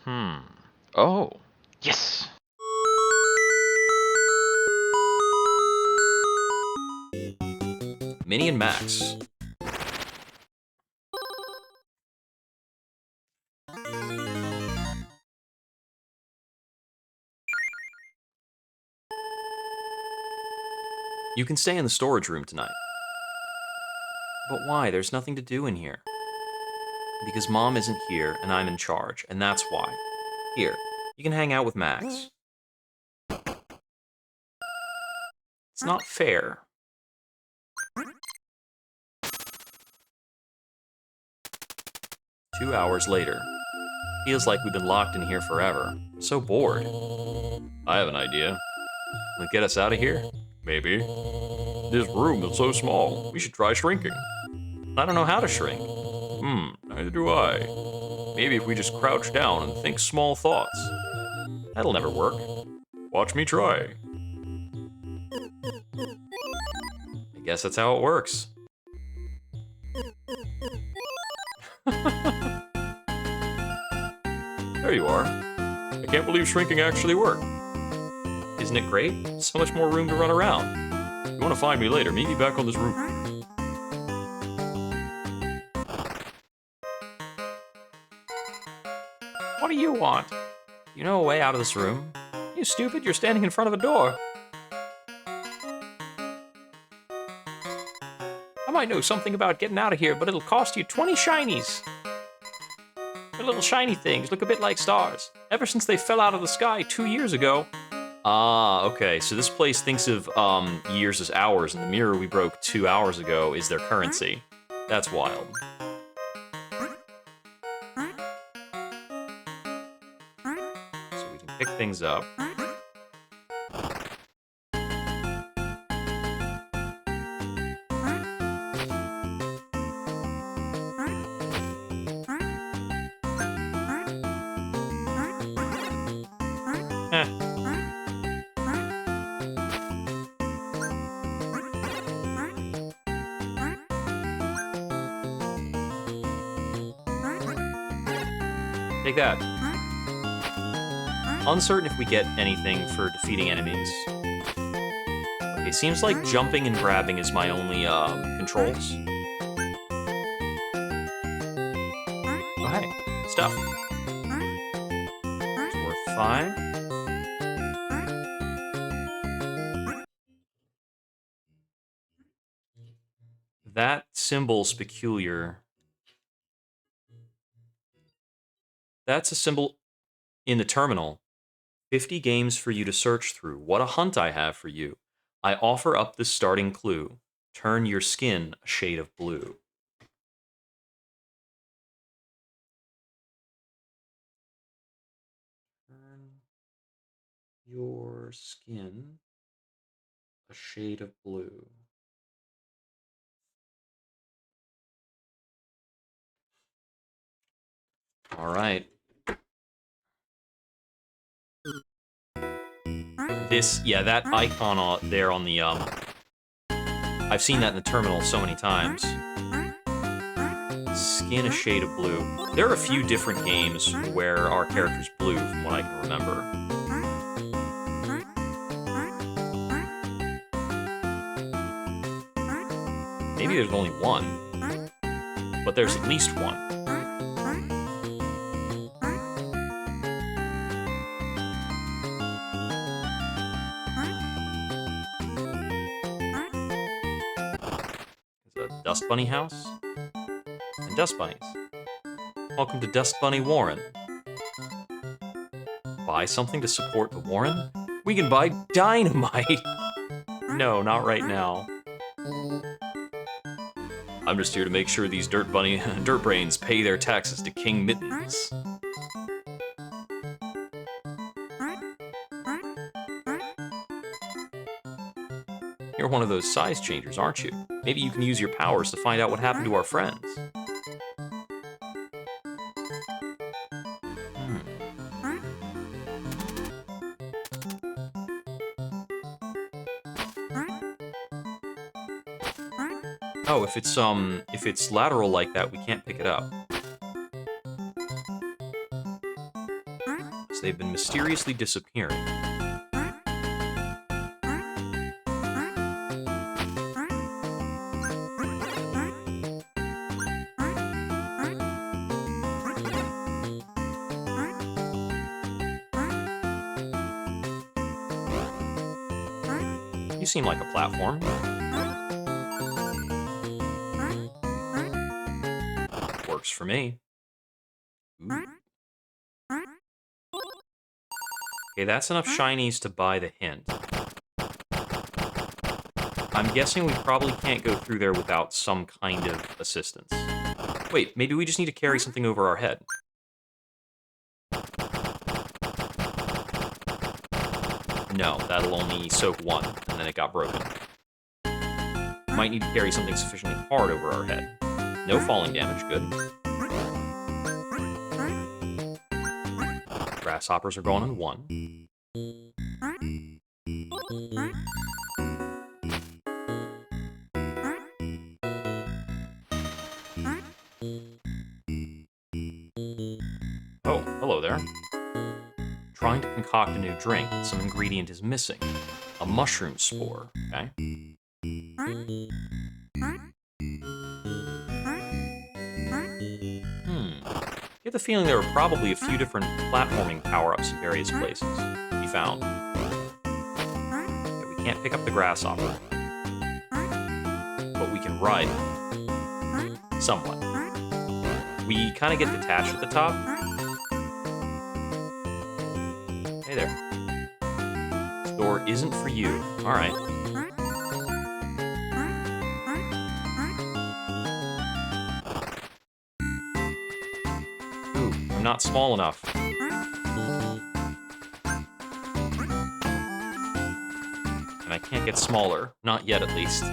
Oh, yes! Minnie and Max. You can stay in the storage room tonight. But why? There's nothing to do in here. Because Mom isn't here, and I'm in charge, and that's why. Here, you can hang out with Max. It's not fair. Two hours later. Feels like we've been locked in here forever. I'm so bored. I have an idea. Will it get us out of here? Maybe. This room is so small, we should try shrinking. I don't know how to shrink. Neither do I. Maybe if we just crouch down and think small thoughts. That'll never work. Watch me try. I guess that's how it works. There you are. I can't believe shrinking actually worked. Isn't it great? So much more room to run around. If you want to find me later, meet me back on this roof. What do you want? You know a way out of this room? You stupid, you're standing in front of a door. I might know something about getting out of here, but it'll cost you 20 shinies. They're little shiny things, look a bit like stars. Ever since they fell out of the sky 2 years ago. Ah, okay, so this place thinks of years as hours, and the mirror we broke 2 hours ago is their currency. That's wild. So we can pick things up. Take that. Uncertain if we get anything for defeating enemies. Okay, seems like jumping and grabbing is my only controls. Oh hey, stuff. It's worth 5. That symbol's peculiar. That's a symbol in the terminal. 50 games for you to search through. What a hunt I have for you. I offer up the starting clue. Turn your skin a shade of blue. Turn your skin a shade of blue. All right. That icon there on the, I've seen that in the terminal so many times. Skin a shade of blue. There are a few different games where our character's blue, from what I can remember. Maybe there's only one, but there's at least one. Dust Bunny house? And Dust Bunnies. Welcome to Dust Bunny Warren. Buy something to support the Warren? We can buy dynamite! No, not right now. I'm just here to make sure these dirt brains pay their taxes to King Mittens. You're one of those size changers, aren't you? Maybe you can use your powers to find out what happened to our friends. Oh, if it's lateral like that, we can't pick it up. They've been mysteriously disappearing. You seem like a platform. Works for me. Ooh. Okay, that's enough shinies to buy the hint. I'm guessing we probably can't go through there without some kind of assistance. Wait, maybe we just need to carry something over our head. No, that'll only soak one, and then it got broken. Might need to carry something sufficiently hard over our head. No falling damage, good. Grasshoppers are going on one. Oh, hello there. Trying to concoct a new drink, some ingredient is missing. A mushroom spore, okay? Get the feeling there are probably a few different platforming power-ups in various places to be found. Okay, we can't pick up the grasshopper, but we can ride it. Somewhat. We kind of get detached at the top. Hey there. This door isn't for you. Alright. Ooh, I'm not small enough. And I can't get smaller. Not yet, at least.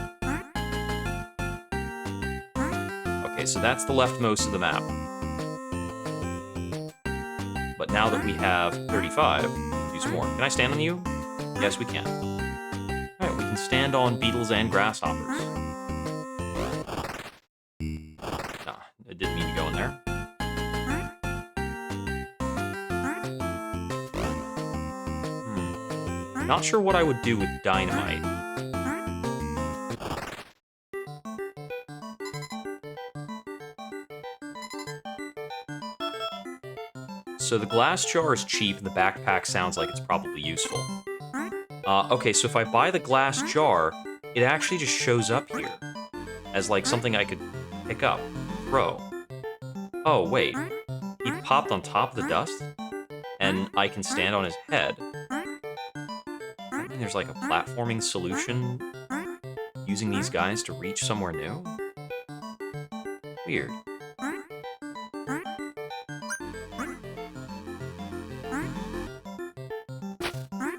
Okay, so that's the leftmost of the map. But now that we have 35, do some more. Can I stand on you? Yes, we can. Alright, we can stand on beetles and grasshoppers. Nah, I didn't mean to go in there. Not sure what I would do with dynamite. So the glass jar is cheap, and the backpack sounds like it's probably useful. Okay, so if I buy the glass jar, it actually just shows up here as like something I could pick up, throw. Oh, wait. He popped on top of the dust? And I can stand on his head. I mean, there's like a platforming solution using these guys to reach somewhere new? Weird.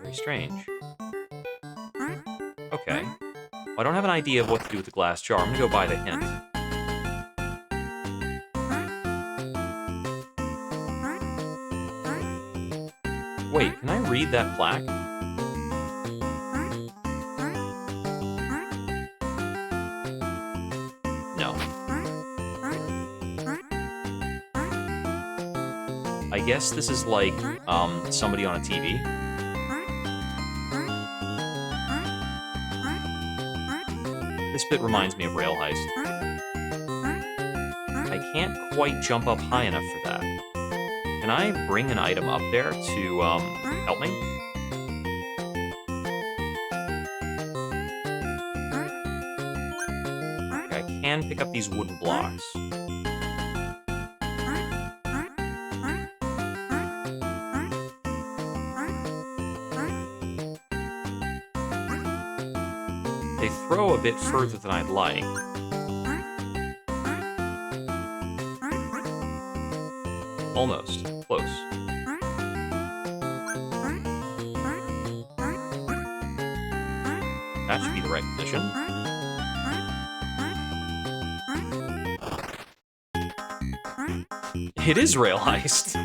Very strange. Okay. Well, I don't have an idea of what to do with the glass jar. I'm gonna go buy the hint. Wait, can I read that plaque? No. I guess this is like, somebody on a TV. This bit reminds me of Rail Heist. I can't quite jump up high enough for that. Can I bring an item up there to, help me? Okay, I can pick up these wooden blocks. They throw a bit further than I'd like. Almost. Close. That should be the right position. It is Rail Heist.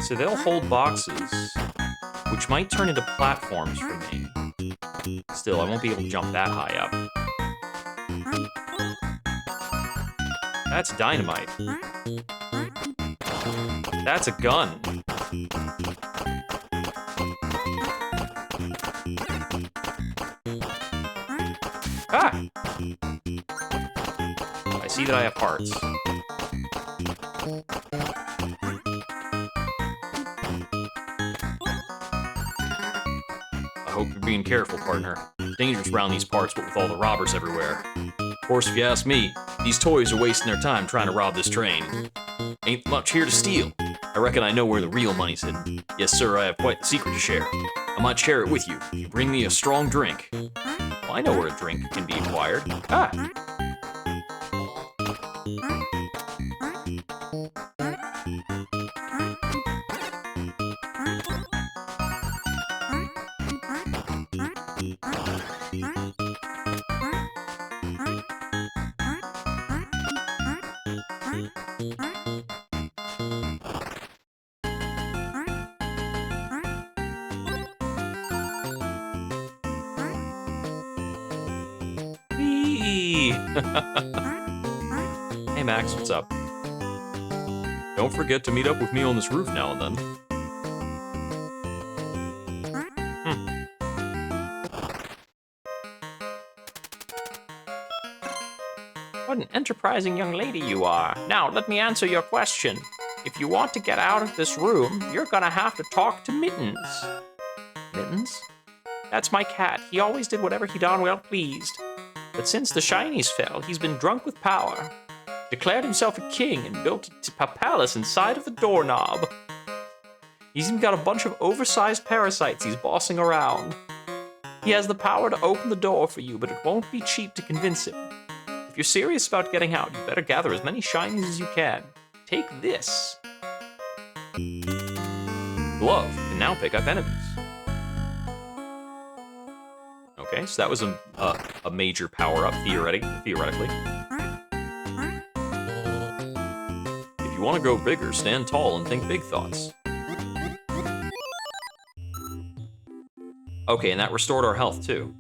So they'll hold boxes, which which might turn into platforms for me. Still, I won't be able to jump that high up. That's dynamite. That's a gun. Ah! I see that I have hearts. I hope you're being careful, partner. It's dangerous around these parts, but with all the robbers everywhere. Of course, if you ask me, these toys are wasting their time trying to rob this train. Ain't much here to steal. I reckon I know where the real money's hidden. Yes, sir, I have quite the secret to share. I might share it with you if you bring me a strong drink. Well, I know where a drink can be acquired. Ah! Hey Max, what's up? Don't forget to meet up with me on this roof now and then. What an enterprising young lady you are. Now, let me answer your question. If you want to get out of this room, you're gonna have to talk to Mittens. Mittens? That's my cat. He always did whatever he darn well pleased. But since the shinies fell, he's been drunk with power. Declared himself a king and built a palace inside of the doorknob. He's even got a bunch of oversized parasites he's bossing around. He has the power to open the door for you, but it won't be cheap to convince him. If you're serious about getting out, you better gather as many shinies as you can. Take this. Glove can now pick up enemies. Okay, so that was a major power-up, theoretically. If you want to go bigger, stand tall and think big thoughts. Okay, and that restored our health, too.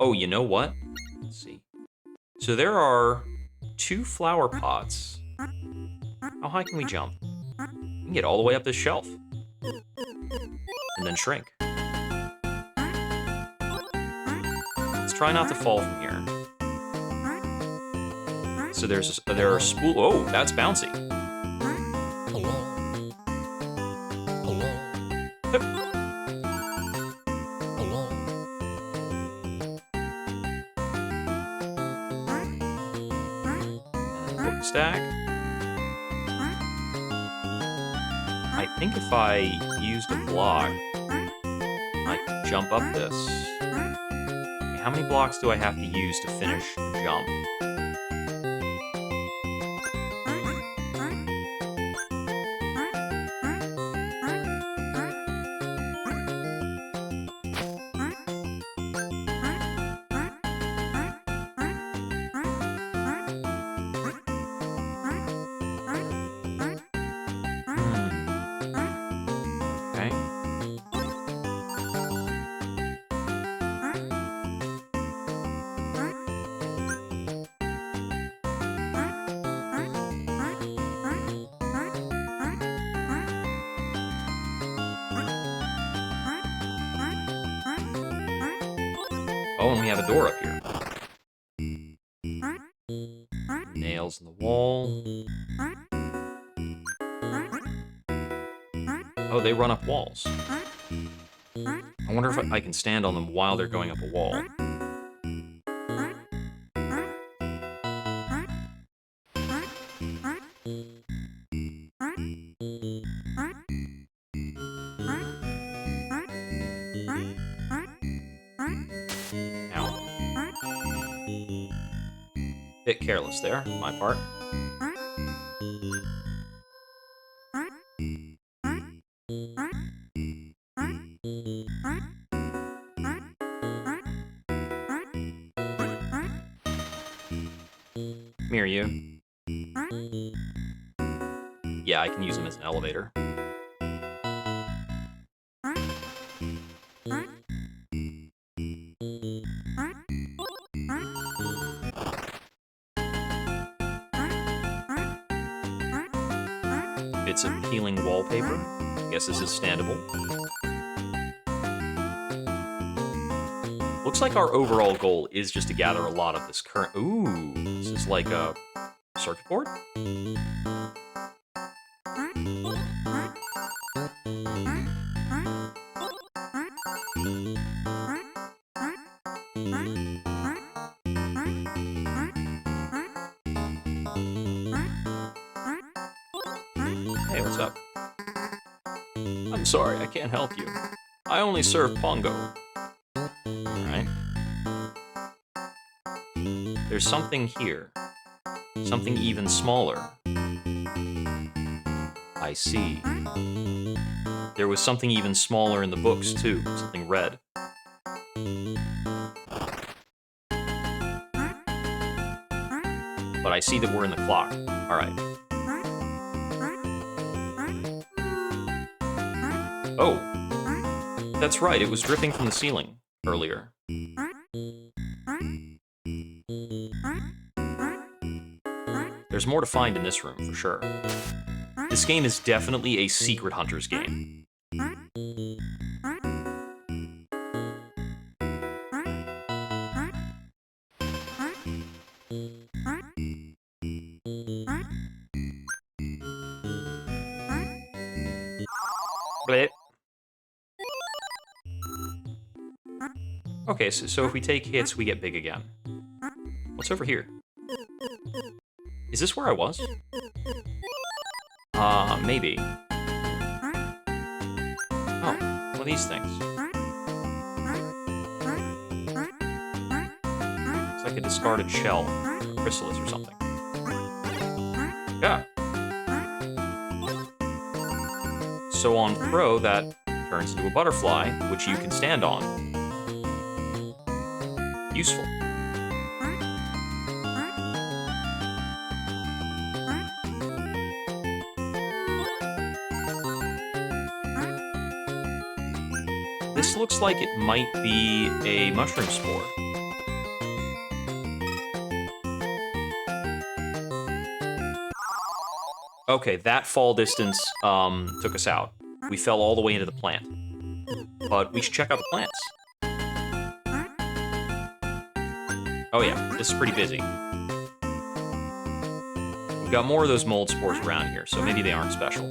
Oh, you know what? Let's see. So there are 2 flower pots. How high can we jump? We can get all the way up this shelf. And then shrink. Let's try not to fall from here. So there are spool. Oh, that's bouncy. Book stack. I think if I used a block, I could jump up this. Okay, how many blocks do I have to use to finish the jump? Oh, and we have a door up here. Nails in the wall. Oh, they run up walls. I wonder if I can stand on them while they're going up a wall. Bit careless there, on my part. Come here, you. Yeah, I can use him as an elevator. bits of peeling wallpaper. I guess this is standable. Looks like our overall goal is just to gather a lot of this current... Ooh, this is like a circuit board? Hey, what's up? I'm sorry, I can't help you. I only serve Pongo. Alright. There's something here. Something even smaller. I see. There was something even smaller in the books, too. Something red. But I see that we're in the clock. Alright. Oh! That's right, it was dripping from the ceiling earlier. There's more to find in this room, for sure. This game is definitely a secret hunter's game. Bleh. Okay, so if we take hits, we get big again. What's over here? Is this where I was? Maybe. Oh, one of these things. It's like a discarded shell, or chrysalis or something. Yeah. So on throw, that turns into a butterfly, which you can stand on. Useful. This looks like it might be a mushroom spore. Okay, that fall distance took us out. We fell all the way into the plant. But we should check out the plants. Oh yeah, this is pretty busy. We've got more of those mold spores around here, so maybe they aren't special.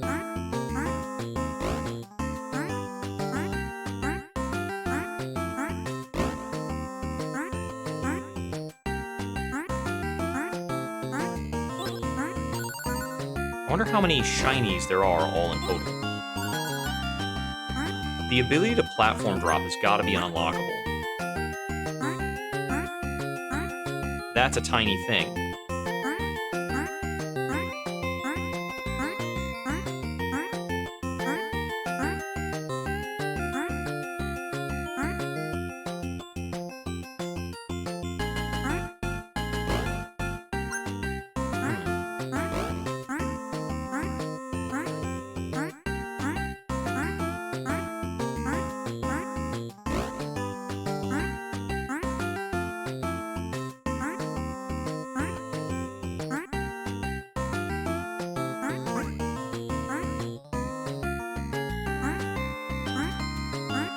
I wonder how many shinies there are all in total. The ability to platform drop has got to be unlockable. That's a tiny thing.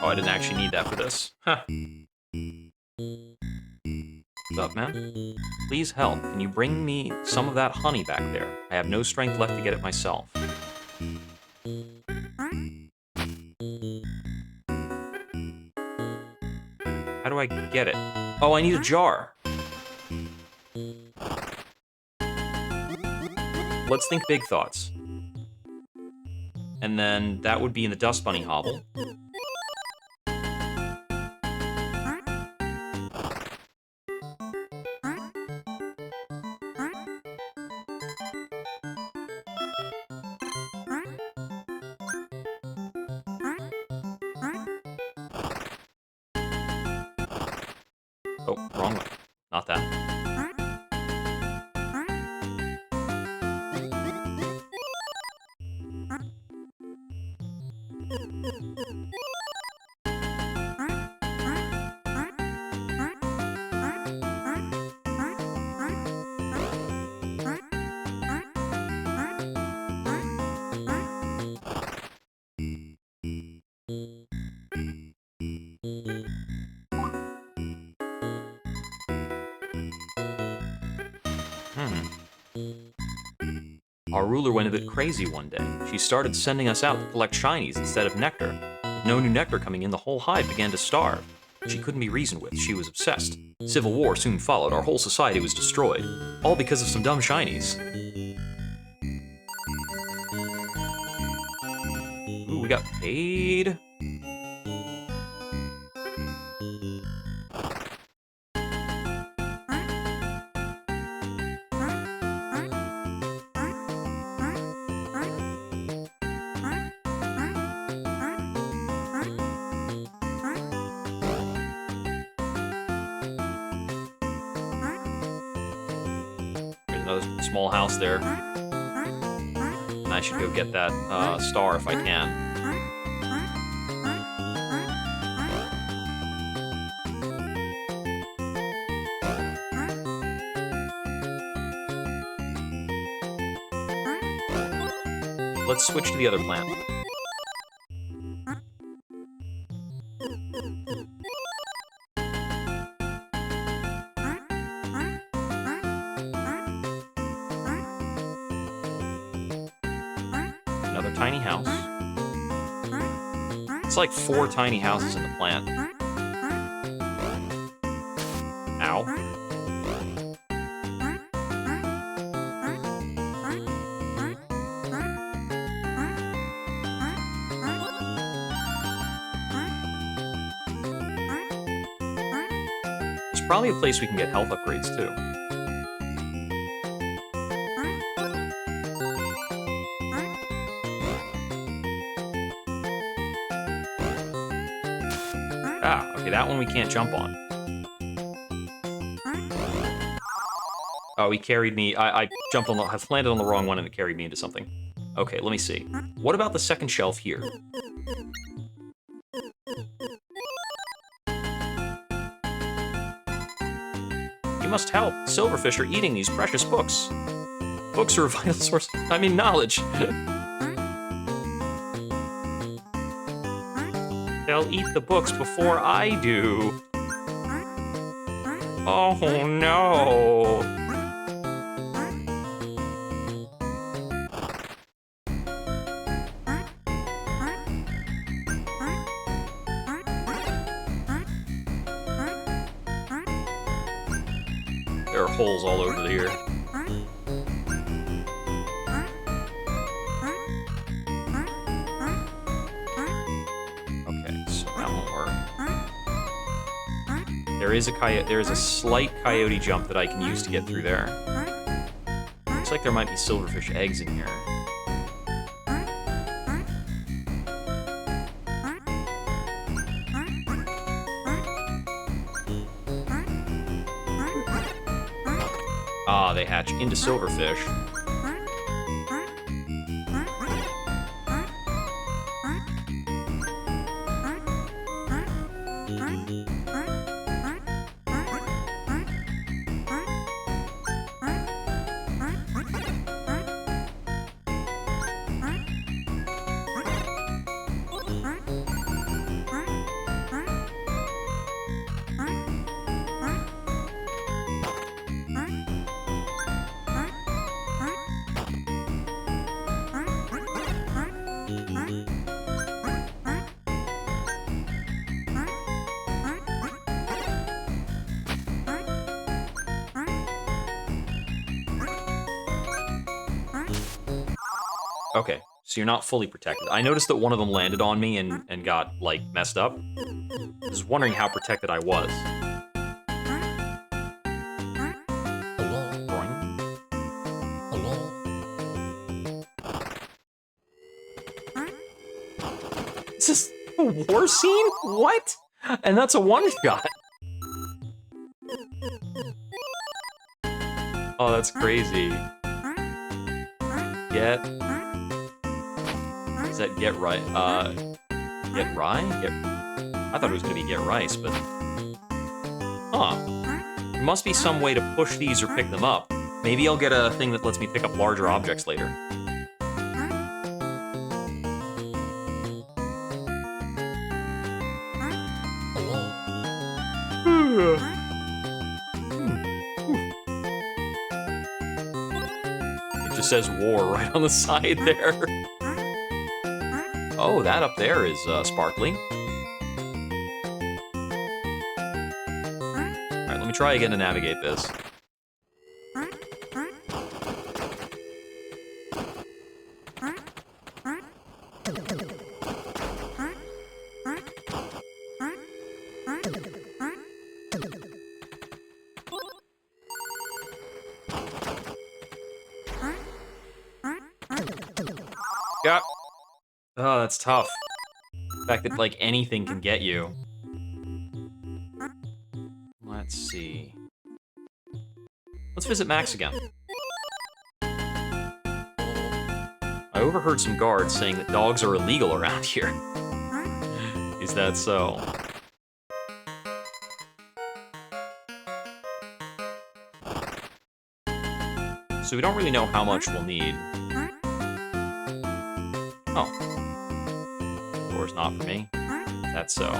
Oh, I didn't actually need that for this. Huh. What's up, man? Please help. Can you bring me some of that honey back there? I have no strength left to get it myself. How do I get it? Oh, I need a jar. Let's think big thoughts. And then that would be in the Dust Bunny hovel. Oh, wrong one. Not that. Our ruler went a bit crazy one day. She started sending us out to collect shinies instead of nectar. With no new nectar coming in, the whole hive began to starve. She couldn't be reasoned with. She was obsessed. Civil war soon followed. Our whole society was destroyed. All because of some dumb shinies. Ooh, we got paid. Another small house there. And I should go get that star if I can. Let's switch to the other plant. Another tiny house. It's like 4 tiny houses in the plant. Ow. There's probably a place we can get health upgrades too. Ah, okay, that one we can't jump on. Oh, he carried me. I jumped on I landed on the wrong one and it carried me into something. Okay, let me see. What about the second shelf here? You must help. Silverfish are eating these precious books. Books are a vital source, knowledge. They'll eat the books before I do. Oh no. There are holes all over here. Okay, so that won't work. There is a slight coyote jump that I can use to get through there. Looks like there might be silverfish eggs in here. Ah, they hatch into silverfish. Okay, so you're not fully protected. I noticed that one of them landed on me and got, like, messed up. I was wondering how protected I was. Is this a war scene? What? And that's a one-shot. Oh, that's crazy. Is that get right? Get rye? I thought it was gonna be get rice, but... Huh. There must be some way to push these or pick them up. Maybe I'll get a thing that lets me pick up larger objects later. It just says war right on the side there. Oh, that up there is sparkly. Alright, let me try again to navigate this. Yeah. Oh, that's tough. The fact that, like, anything can get you. Let's see. Let's visit Max again. I overheard some guards saying that dogs are illegal around here. Is that so? So we don't really know how much we'll need. Oh. Door's not for me. Is that so?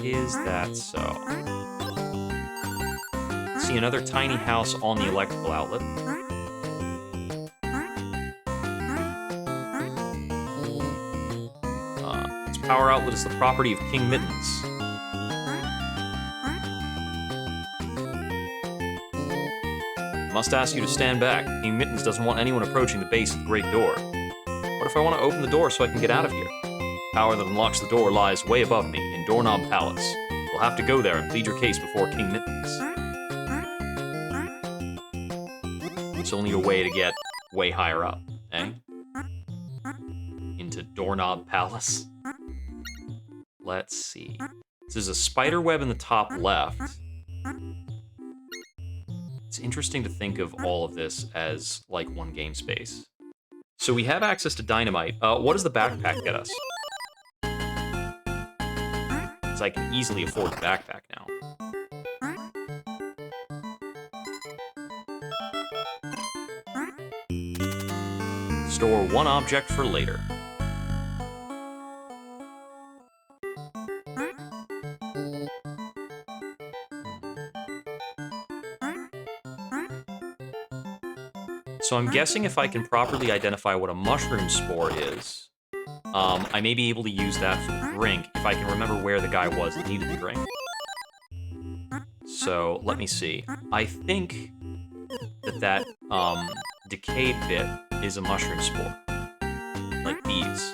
Is that so? See another tiny house on the electrical outlet. This power outlet is the property of King Mittens. I must ask you to stand back. King Mittens doesn't want anyone approaching the base of the great door. What if I want to open the door so I can get out of here? The power that unlocks the door lies way above me, in Doorknob Palace. You'll have to go there and plead your case before King Mittens. It's only a way to get way higher up, eh? Into Doorknob Palace. Let's see. There's a spider web in the top left. It's interesting to think of all of this as, like, one game space. So we have access to dynamite. What does the backpack get us? Because I can easily afford the backpack now. Store one object for later. So I'm guessing if I can properly identify what a mushroom spore is, I may be able to use that for the drink if I can remember where the guy was that needed the drink. So let me see. I think that decayed bit is a mushroom spore, like these.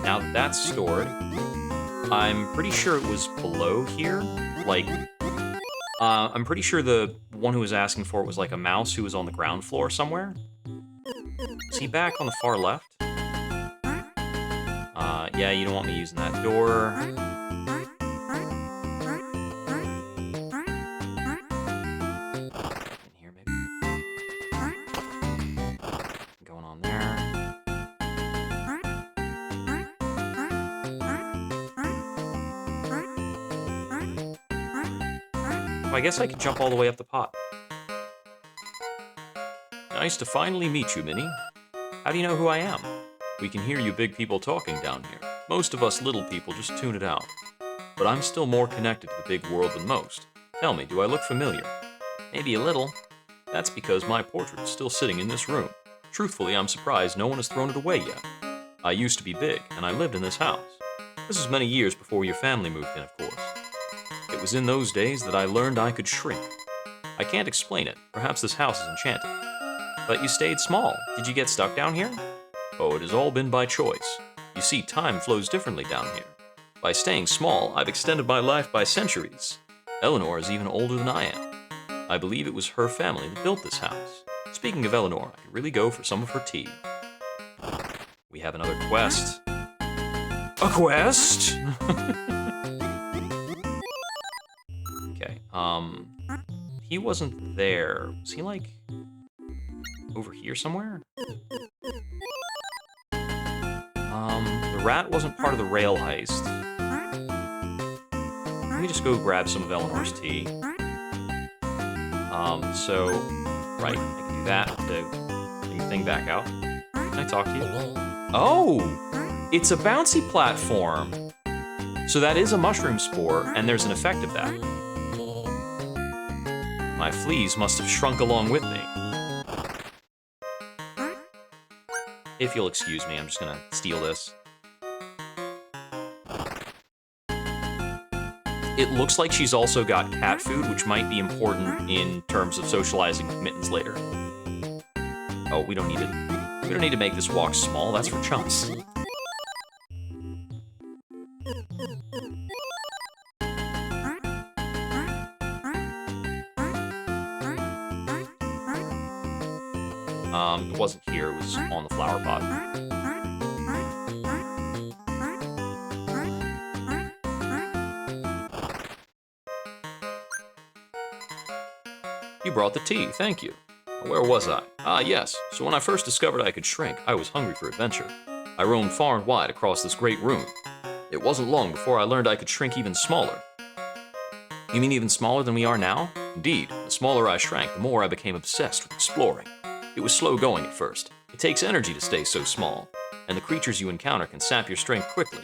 Now that that's stored, I'm pretty sure it was below here, like. I'm pretty sure the one who was asking for it was like a mouse who was on the ground floor somewhere. Is he back on the far left? Yeah, you don't want me using that door. In here, maybe? Going on there. I guess I could jump all the way up the pot. Nice to finally meet you, Minnie. How do you know who I am? We can hear you big people talking down here. Most of us little people just tune it out. But I'm still more connected to the big world than most. Tell me, do I look familiar? Maybe a little. That's because my portrait's still sitting in this room. Truthfully, I'm surprised no one has thrown it away yet. I used to be big, and I lived in this house. This was many years before your family moved in, of course. It was in those days that I learned I could shrink. I can't explain it. Perhaps this house is enchanted. But you stayed small. Did you get stuck down here? Oh, it has all been by choice. You see, time flows differently down here. By staying small, I've extended my life by centuries. Eleanor is even older than I am. I believe it was her family that built this house. Speaking of Eleanor, I could really go for some of her tea. We have another quest. A quest? Okay, he wasn't there. Was he, like, over here somewhere? The rat wasn't part of the rail heist. Let me just go grab some of Eleanor's tea. So, right, I can do that to bring the thing back out. Can I talk to you? Oh! It's a bouncy platform, so that is a mushroom spore, and there's an effect of that. My fleas must have shrunk along with me. If you'll excuse me, I'm just gonna steal this. It looks like she's also got cat food, which might be important in terms of socializing with Mittens later. Oh, we don't need to make this walk small, that's for chumps. It wasn't here, it was on the flower pot. You brought the tea, thank you. Where was I? Ah, yes. So when I first discovered I could shrink, I was hungry for adventure. I roamed far and wide across this great room. It wasn't long before I learned I could shrink even smaller. You mean even smaller than we are now? Indeed, the smaller I shrank, the more I became obsessed with exploring. It was slow going at first. It takes energy to stay so small, and the creatures you encounter can sap your strength quickly.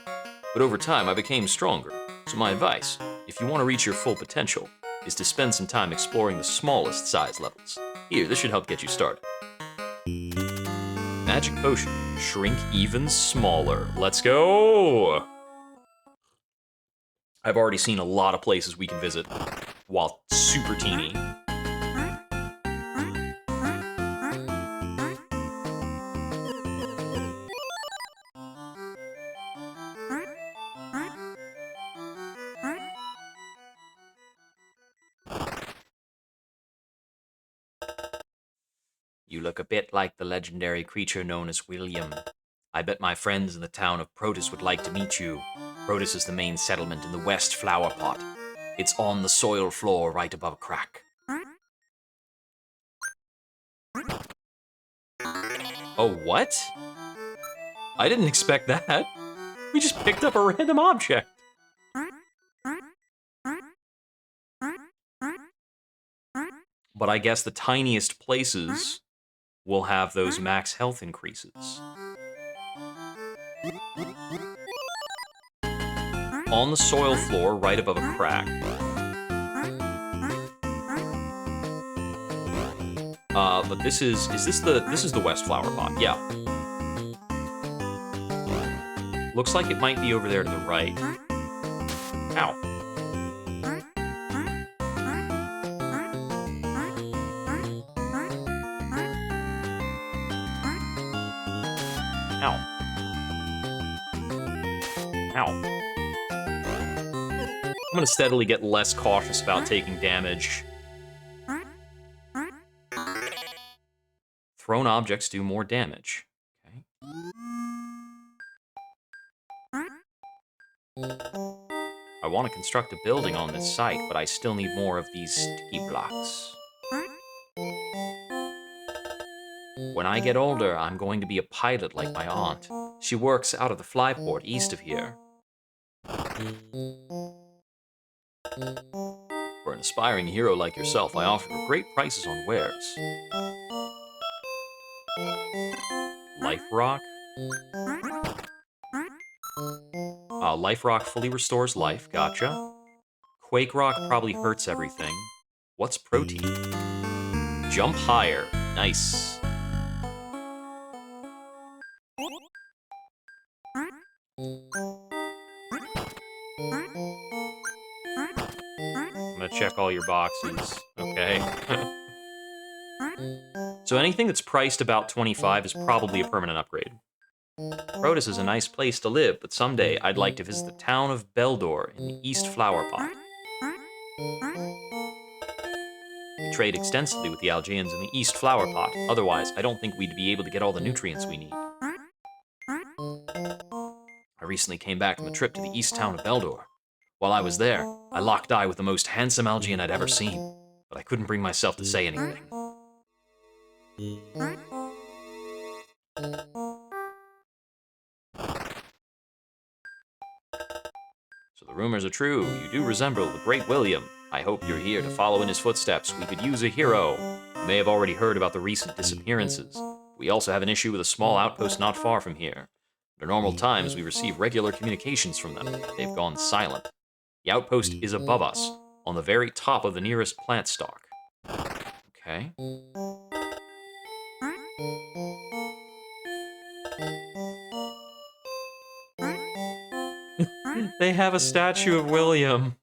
But over time, I became stronger. So my advice, if you want to reach your full potential, is to spend some time exploring the smallest size levels. Here, this should help get you started. Magic potion, shrink even smaller. Let's go! I've already seen a lot of places we can visit while super teeny. You look a bit like the legendary creature known as William. I bet my friends in the town of Protus would like to meet you. Protus is the main settlement in the West Flower Pot. It's on the soil floor right above a crack. Oh, what? I didn't expect that. We just picked up a random object. But I guess the tiniest places will have those max health increases. On the soil floor, right above a crack. But this is the West Flower Pot? Yeah. Looks like it might be over there to the right. Ow. Ow. Ow. I'm gonna steadily get less cautious about taking damage. Thrown objects do more damage. Okay. I want to construct a building on this site, but I still need more of these sticky blocks. When I get older, I'm going to be a pilot like my aunt. She works out of the flyport east of here. For an aspiring hero like yourself, I offer great prices on wares. Life Rock? Life Rock fully restores life, gotcha. Quake Rock probably hurts everything. What's protein? Jump higher, nice. I'm gonna check all your boxes, okay? So anything that's priced about 25 is probably a permanent upgrade. Protus is a nice place to live, but someday I'd like to visit the town of Beldor in the East Flower Pot. We trade extensively with the Algaeans in the East Flower Pot, otherwise I don't think we'd be able to get all the nutrients we need. I recently came back from a trip to the east town of Beldor. While I was there, I locked eye with the most handsome Algaean I'd ever seen, but I couldn't bring myself to say anything. So the rumors are true. You do resemble the great William. I hope you're here to follow in his footsteps. We could use a hero. You may have already heard about the recent disappearances. We also have an issue with a small outpost not far from here. At normal times, we receive regular communications from them. They've gone silent. The outpost is above us, on the very top of the nearest plant stalk. Okay. They have a statue of William.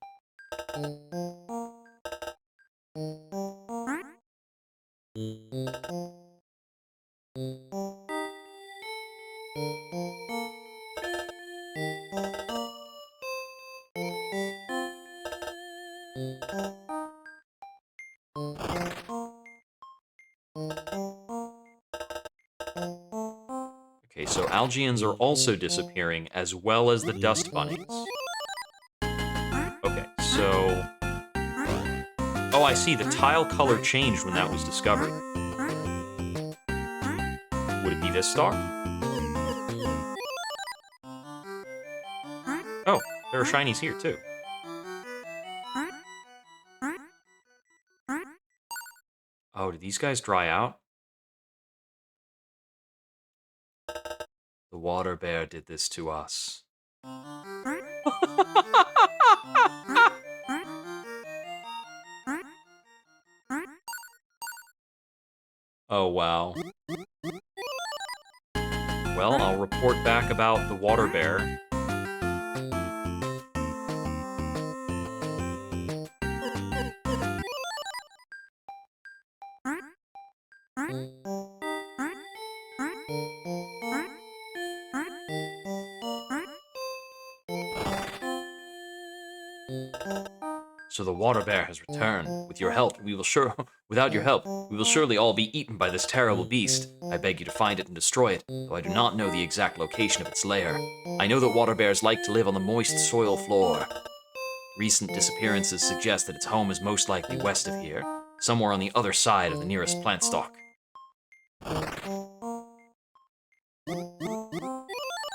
Okay, so Algians are also disappearing, as well as the dust bunnies. Okay, so... Oh, I see. The tile color changed when that was discovered. Would it be this star? Oh, there are shinies here, too. Oh, did these guys dry out? The water bear did this to us. Oh, wow. Well, I'll report back about the water bear. So the water bear has returned. With your help, without your help, we will surely all be eaten by this terrible beast. I beg you to find it and destroy it, though I do not know the exact location of its lair. I know that water bears like to live on the moist soil floor. Recent disappearances suggest that its home is most likely west of here, somewhere on the other side of the nearest plant stalk.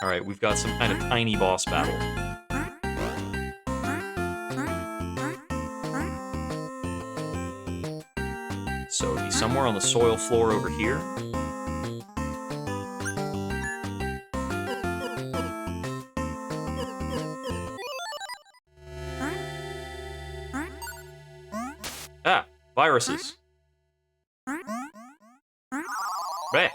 Alright, we've got some kind of tiny boss battle. So it'd be somewhere on the soil floor over here. Ah, viruses. Bleh.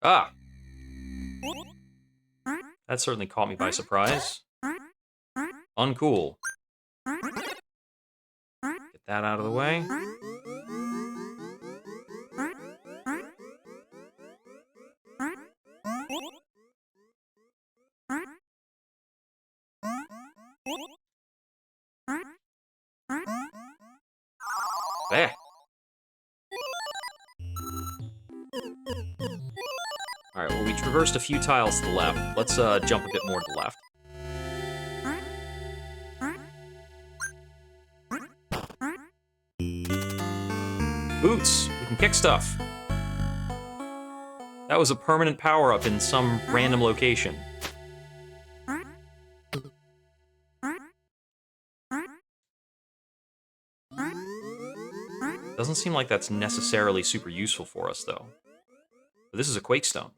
Ah! That certainly caught me by surprise. Uncool. Get that out of the way. There. Alright, well, we traversed a few tiles to the left. Let's jump a bit more to the left. Boots! We can kick stuff! That was a permanent power-up in some random location. Doesn't seem like that's necessarily super useful for us, though. But this is a Quake Stone.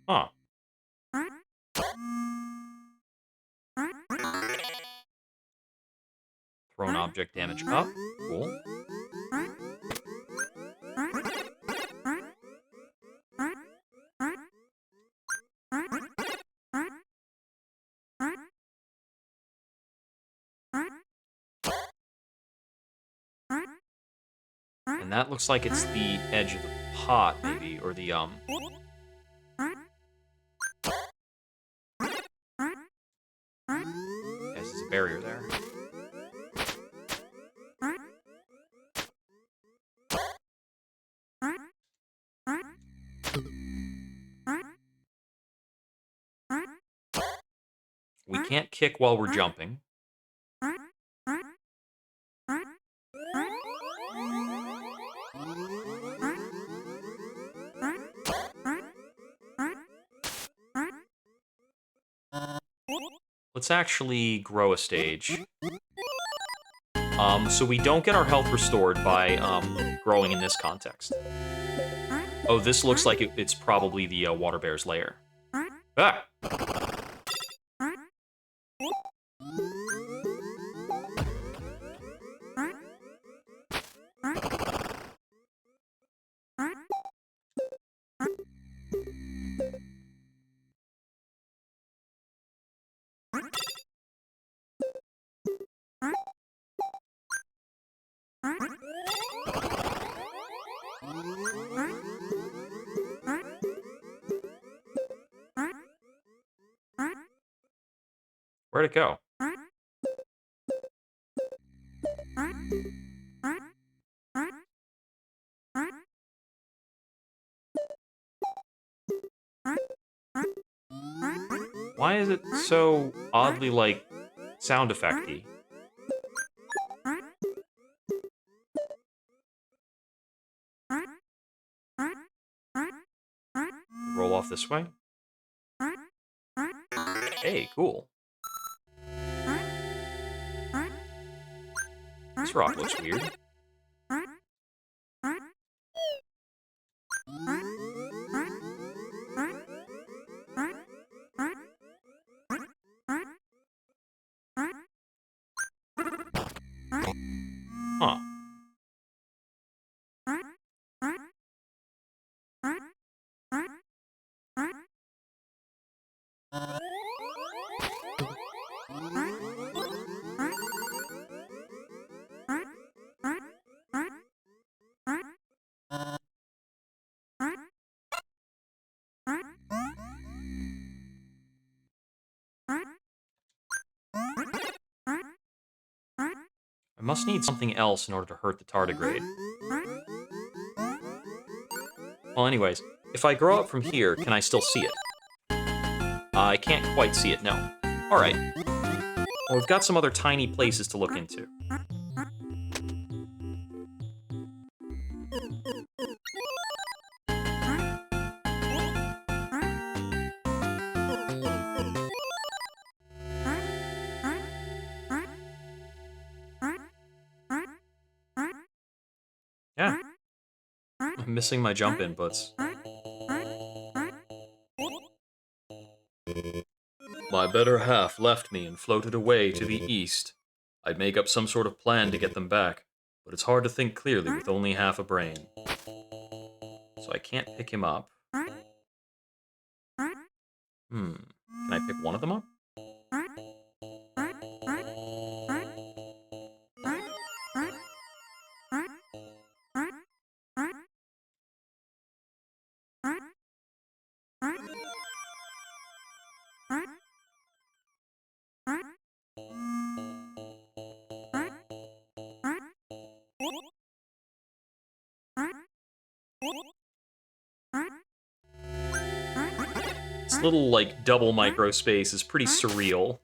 Huh. Prone object damage up. Cool. And that looks like it's the edge of the pot, maybe, or the, Yes, there's a barrier there. We can't kick while we're jumping. Let's actually grow a stage. So we don't get our health restored by growing in this context. Oh, this looks like it's probably the water bear's lair. Ah! Where'd it go? Why is it so oddly, like, sound effect-y? Roll off this way. Hey, cool. This rock looks weird. Huh. I must need something else in order to hurt the tardigrade. Well, anyways, if I grow up from here, can I still see it? I can't quite see it, no. Alright. Well, we've got some other tiny places to look into. Yeah. I'm missing my jump inputs. My better half left me and floated away to the east. I'd make up some sort of plan to get them back, but it's hard to think clearly with only half a brain. So I can't pick him up. Can I pick one of them up? This little, like, double micro space is pretty surreal.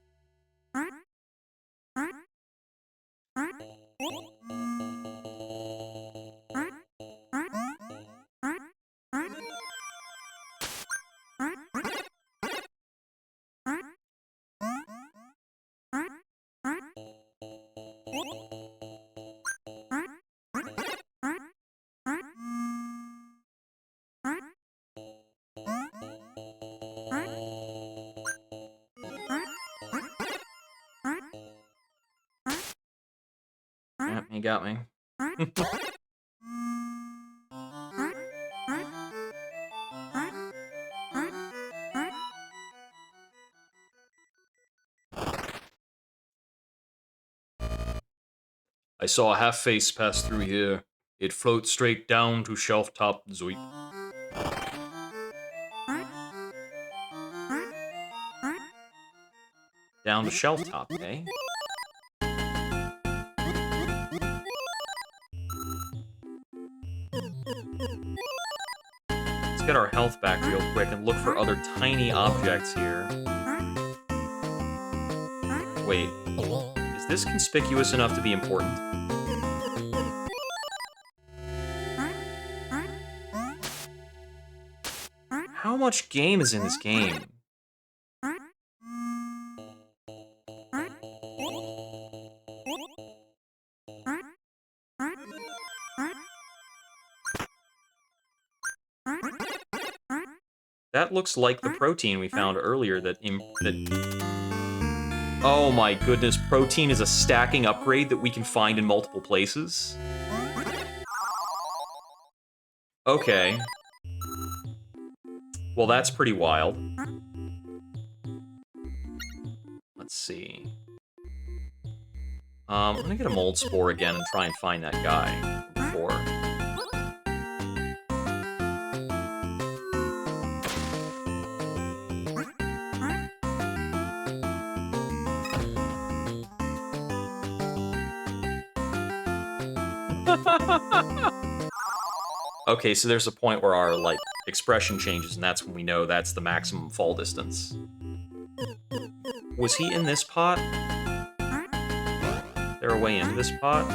got me. I saw a half-face pass through here. It floats straight down to shelf top, Zoip. Down to shelf top, eh? Let's get our health back real quick and look for other tiny objects here. Wait, is this conspicuous enough to be important? How much game is in this game? That looks like the protein we found earlier that... Oh my goodness, protein is a stacking upgrade that we can find in multiple places? Okay. Well, that's pretty wild. Let's see. I'm gonna get a mold spore again and try and find that guy before. Okay, so there's a point where our, like, expression changes, and that's when we know that's the maximum fall distance. Was he in this pot? Is there a way into this pot?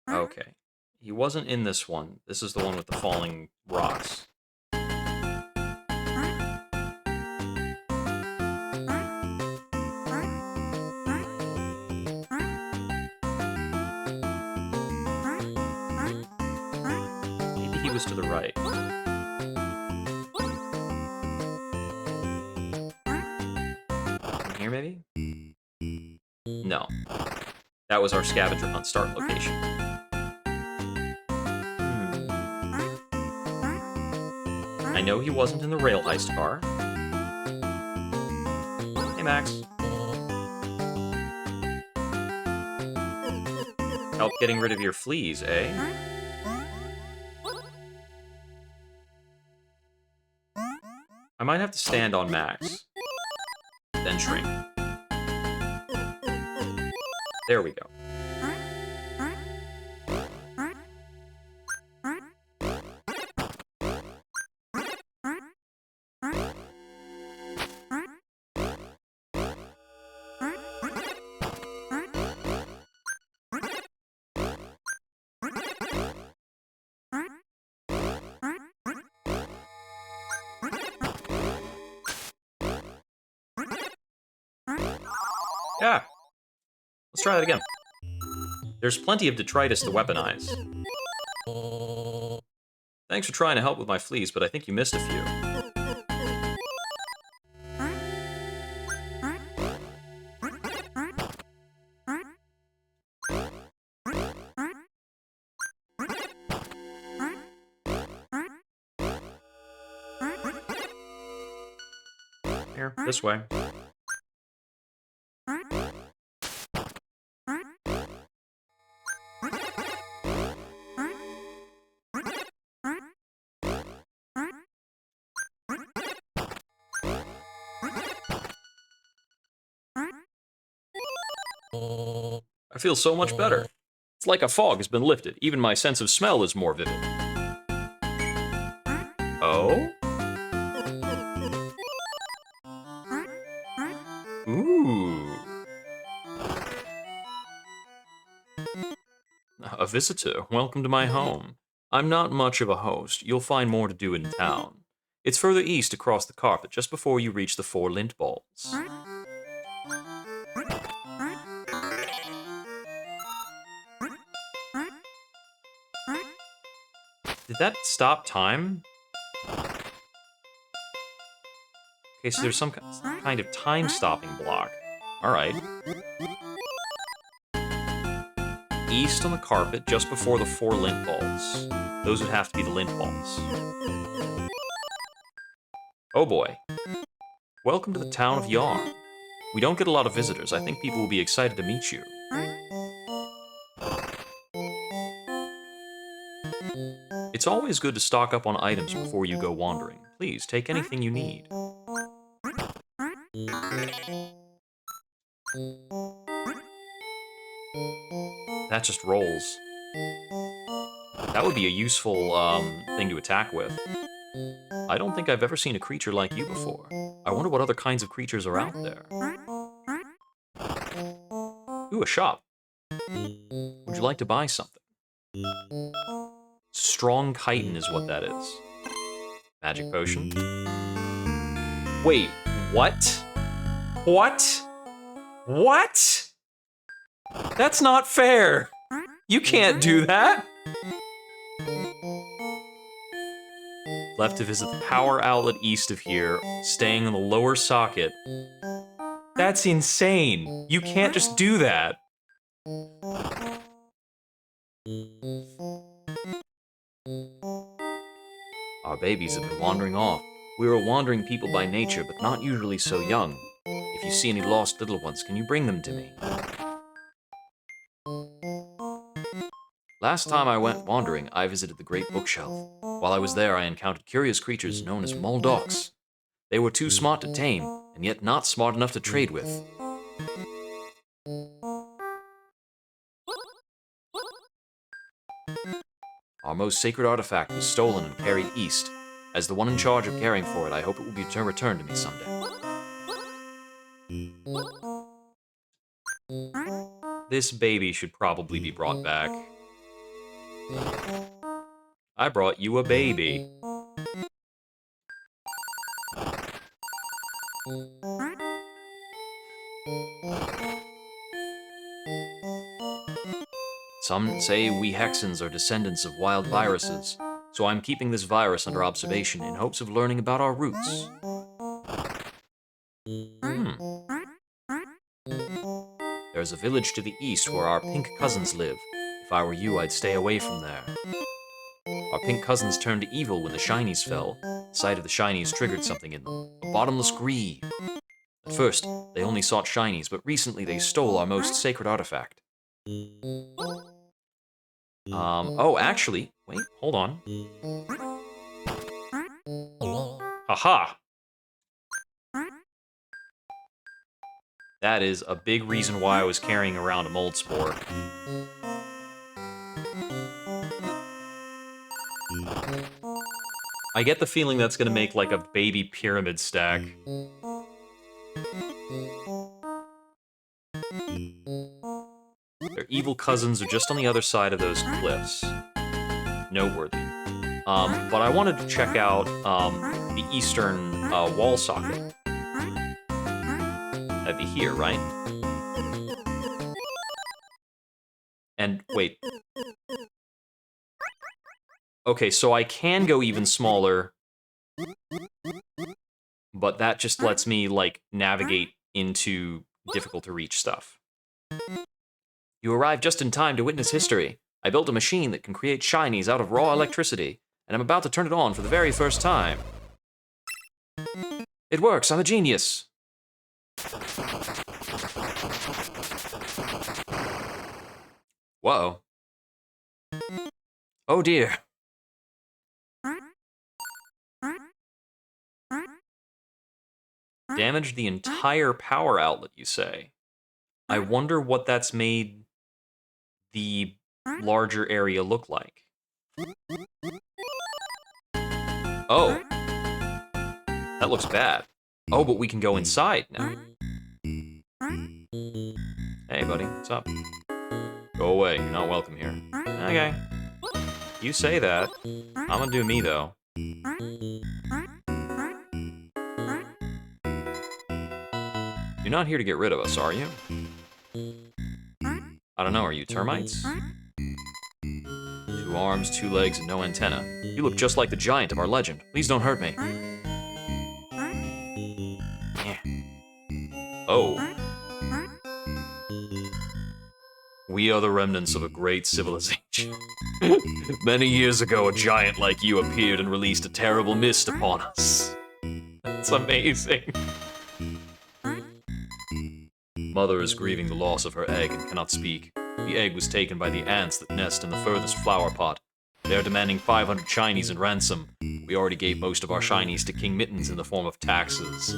Okay. He wasn't in this one. This is the one with the falling rocks. To the right. In here, maybe? No. That was our scavenger hunt start location. I know he wasn't in the rail heist car. Hey, Max. Help getting rid of your fleas, eh? I might have to stand on Max, then shrink. There we go. Yeah. Let's try that again. There's plenty of detritus to weaponize. Thanks for trying to help with my fleas, but I think you missed a few. Here, this way. I feel so much better. It's like a fog has been lifted. Even my sense of smell is more vivid. Oh? Ooh. A visitor. Welcome to my home. I'm not much of a host. You'll find more to do in town. It's further east across the carpet, just before you reach the 4 lint balls. Did that stop time? Okay, so there's some kind of time-stopping block. Alright. East on the carpet, just before the 4 lint balls. Those would have to be the lint balls. Oh boy. Welcome to the town of Yarn. We don't get a lot of visitors. I think people will be excited to meet you. It's always good to stock up on items before you go wandering. Please, take anything you need. That just rolls. That would be a useful thing to attack with. I don't think I've ever seen a creature like you before. I wonder what other kinds of creatures are out there. Ooh, a shop. Would you like to buy something? Strong chitin is what that is. Magic potion. Wait, what? What? What? That's not fair! You can't do that! Left to visit the power outlet east of here, staying in the lower socket. That's insane! You can't just do that! Our babies have been wandering off. We are wandering people by nature, but not usually so young. If you see any lost little ones, can you bring them to me? Last time I went wandering, I visited the Great Bookshelf. While I was there, I encountered curious creatures known as Moldocs. They were too smart to tame, and yet not smart enough to trade with. Our most sacred artifact was stolen and carried east. As the one in charge of caring for it, I hope it will be returned to me someday. This baby should probably be brought back. I brought you a baby. Some say we Hexans are descendants of wild viruses, so I'm keeping this virus under observation in hopes of learning about our roots. There's a village to the east where our pink cousins live. If I were you, I'd stay away from there. Our pink cousins turned evil when the shinies fell. The sight of the shinies triggered something in them. A bottomless greed. At first, they only sought shinies, but recently they stole our most sacred artifact. Oh, actually, wait, hold on. Haha! That is a big reason why I was carrying around a mold spore. I get the feeling that's gonna make like a baby pyramid stack. Their evil cousins are just on the other side of those cliffs. Noteworthy. But I wanted to check out the eastern wall socket. That'd be here, right? And wait. Okay, so I can go even smaller, but that just lets me, like, navigate into difficult-to-reach stuff. You arrived just in time to witness history. I built a machine that can create shinies out of raw electricity, and I'm about to turn it on for the very first time. It works, I'm a genius. Whoa. Oh dear. Damaged the entire power outlet, you say? I wonder what that's made the larger area look like. Oh. That looks bad. Oh, but we can go inside now. Hey, buddy, what's up? Go away, you're not welcome here. Okay. You say that. I'm gonna do me, though. You're not here to get rid of us, are you? I don't know, are you termites? 2 arms, 2 legs, and no antenna. You look just like the giant of our legend. Please don't hurt me. Oh. We are the remnants of a great civilization. Many years ago, a giant like you appeared and released a terrible mist upon us. That's amazing. Mother is grieving the loss of her egg and cannot speak. The egg was taken by the ants that nest in the furthest flower pot. They are demanding 500 shinies in ransom. We already gave most of our shinies to King Mittens in the form of taxes.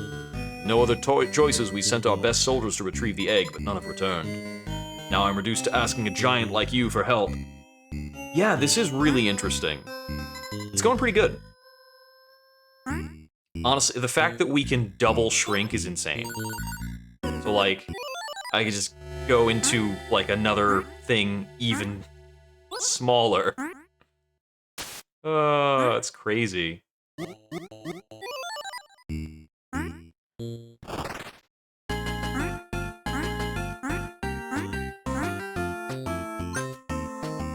No other choices, we sent our best soldiers to retrieve the egg, but none have returned. Now I'm reduced to asking a giant like you for help. Yeah, this is really interesting. It's going pretty good. Honestly, the fact that we can double shrink is insane. So, like, I could just go into, like, another thing even smaller. It's crazy. Can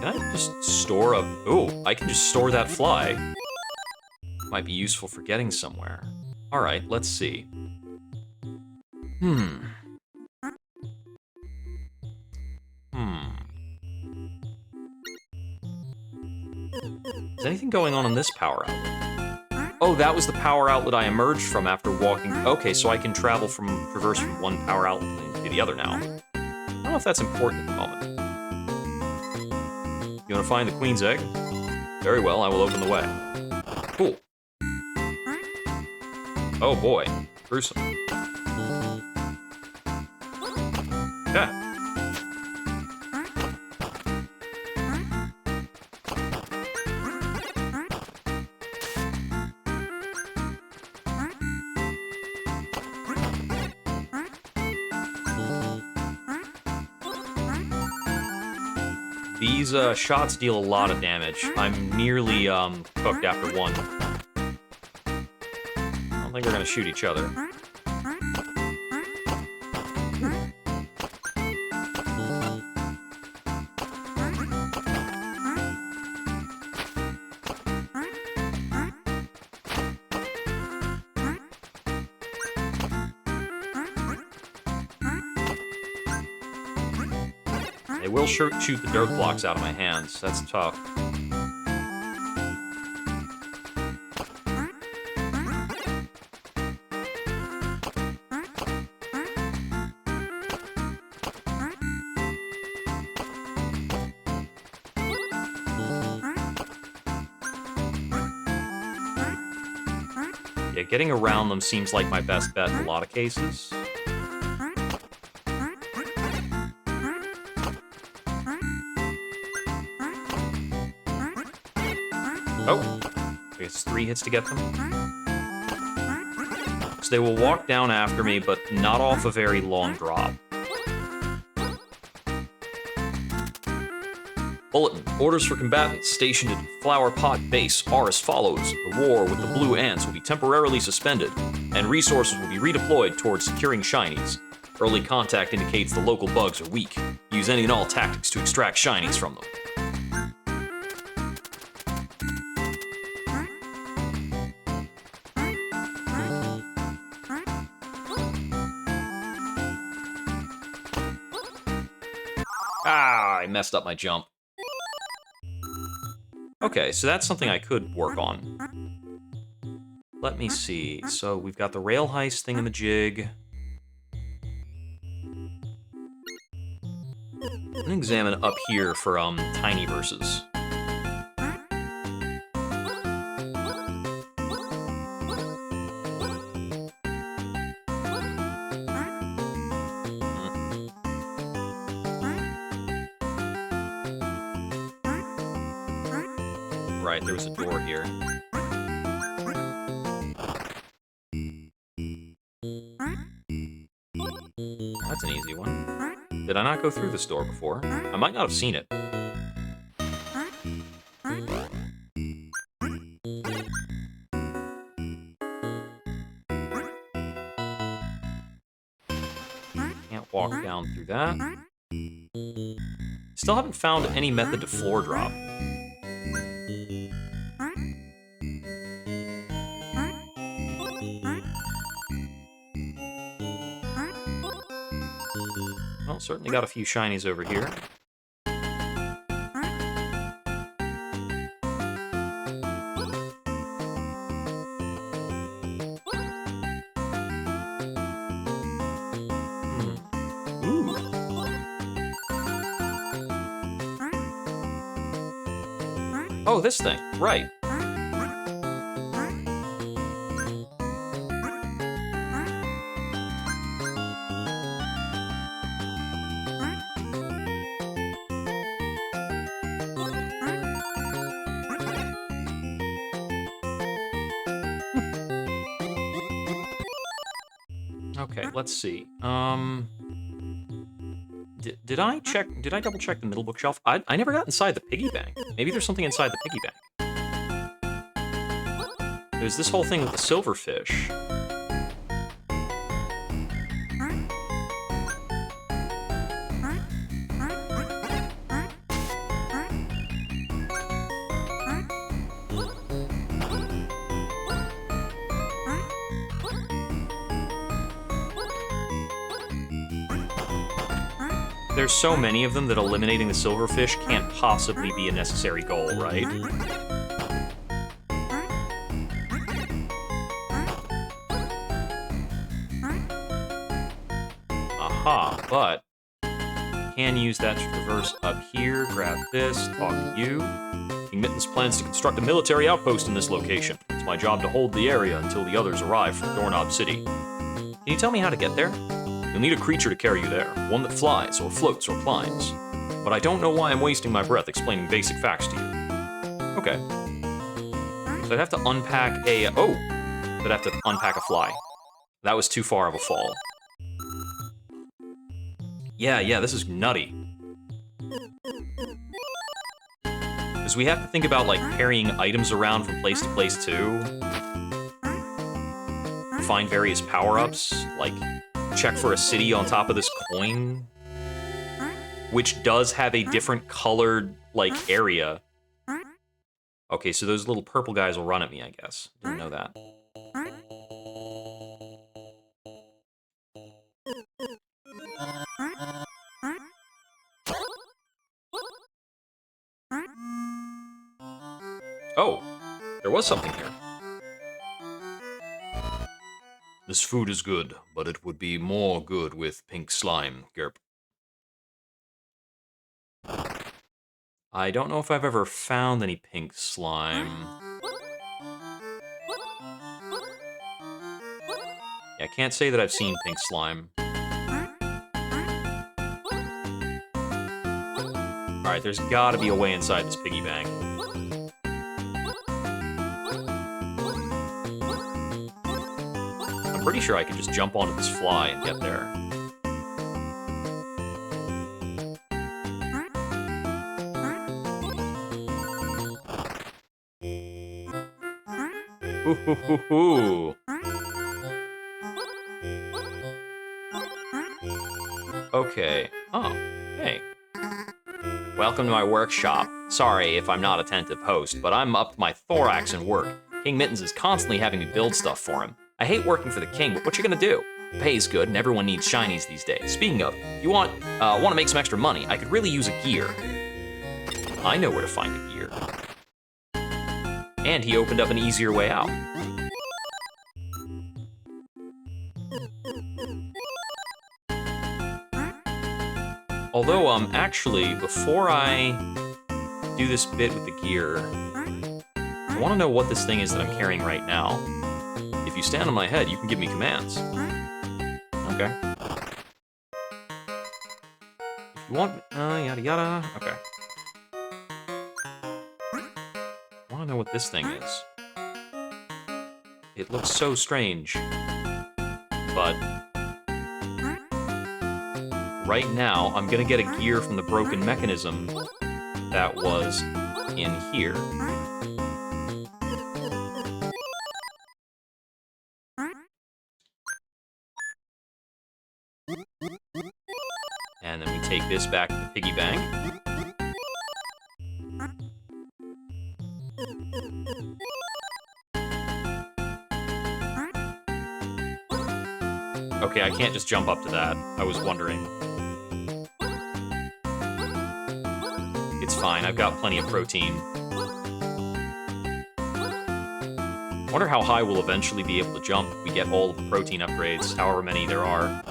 I just store a... Oh, I can just store that fly. Might be useful for getting somewhere. Alright, let's see. Is anything going on in this power outlet? Oh, that was the power outlet I emerged from after walking... Okay, so I can traverse from one power outlet to the other now. I don't know if that's important at the moment. You want to find the Queen's egg? Very well, I will open the way. Cool. Oh boy, gruesome. Okay. These shots deal a lot of damage. I'm nearly cooked after one. I don't think we're gonna shoot each other. They will shoot the dirt blocks out of my hands. That's tough. Yeah, getting around them seems like my best bet in a lot of cases. Oh, I guess 3 hits to get them. So they will walk down after me, but not off a very long drop. Bulletin. Orders for combatants stationed at Flower Pot Base are as follows. The war with the blue ants will be temporarily suspended, and resources will be redeployed towards securing shinies. Early contact indicates the local bugs are weak. Use any and all tactics to extract shinies from them. Ah, I messed up my jump. Okay, so that's something I could work on. Let me see. So we've got the rail heist thing in the jig. I'm gonna examine up here for tiny verses. Right, there was a door here. That's an easy one. Did I not go through this door before? I might not have seen it. Can't walk down through that. Still haven't found any method to floor drop. certainly got a few shinies over here. Ooh. Oh, this thing. Right. Okay, let's see. Did I double check the middle bookshelf? I never got inside the piggy bank. Maybe there's something inside the piggy bank. There's this whole thing with the silverfish. There's so many of them that eliminating the silverfish can't possibly be a necessary goal, right? Aha, but can use that to traverse up here, grab this, talk to you. King Mittens plans to construct a military outpost in this location. It's my job to hold the area until the others arrive from Doorknob City. Can you tell me how to get there? You'll need a creature to carry you there, one that flies, or floats, or climbs. But I don't know why I'm wasting my breath explaining basic facts to you. Okay. So I'd have to unpack a... Oh! I'd have to unpack a fly. That was too far of a fall. Yeah, this is nutty. Because we have to think about, like, carrying items around from place to place, too. Find various power-ups, like... check for a city on top of this coin, which does have a different colored, like, area. Okay, so those little purple guys will run at me, I guess. Didn't know that. Oh, there was something here. This food is good, but it would be more good with pink slime, Gerp. I don't know if I've ever found any pink slime. Yeah, I can't say that I've seen pink slime. Alright, there's gotta be a way inside this piggy bank. I'm pretty sure I could just jump onto this fly and get there. Ooh, hoo, hoo, hoo. Okay. Oh, hey. Welcome to my workshop. Sorry if I'm not attentive host, but I'm up to my thorax in work. King Mittens is constantly having me build stuff for him. I hate working for the king, but what you gonna do? Pay's good, and everyone needs shinies these days. Speaking of, you want to make some extra money? I could really use a gear. I know where to find a gear. And he opened up an easier way out. Although, actually, before I do this bit with the gear, I want to know what this thing is that I'm carrying right now. If you stand on my head, you can give me commands. Okay. If you want... yada yada. Okay. I want to know what this thing is. It looks so strange. But... right now, I'm gonna get a gear from the broken mechanism that was in here. And then we take this back to the piggy bank. Okay, I can't just jump up to that. I was wondering. I've got plenty of protein. Wonder how high we'll eventually be able to jump if we get all of the protein upgrades, however many there are.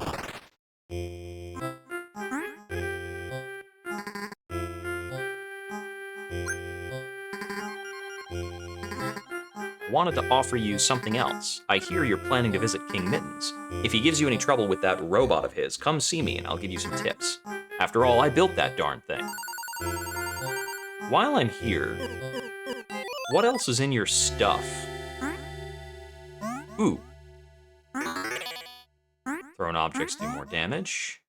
Wanted to offer you something else. I hear you're planning to visit King Mittens. If he gives you any trouble with that robot of his, come see me and I'll give you some tips. After all, I built that darn thing. While I'm here, what else is in your stuff? Ooh. Thrown objects do more damage.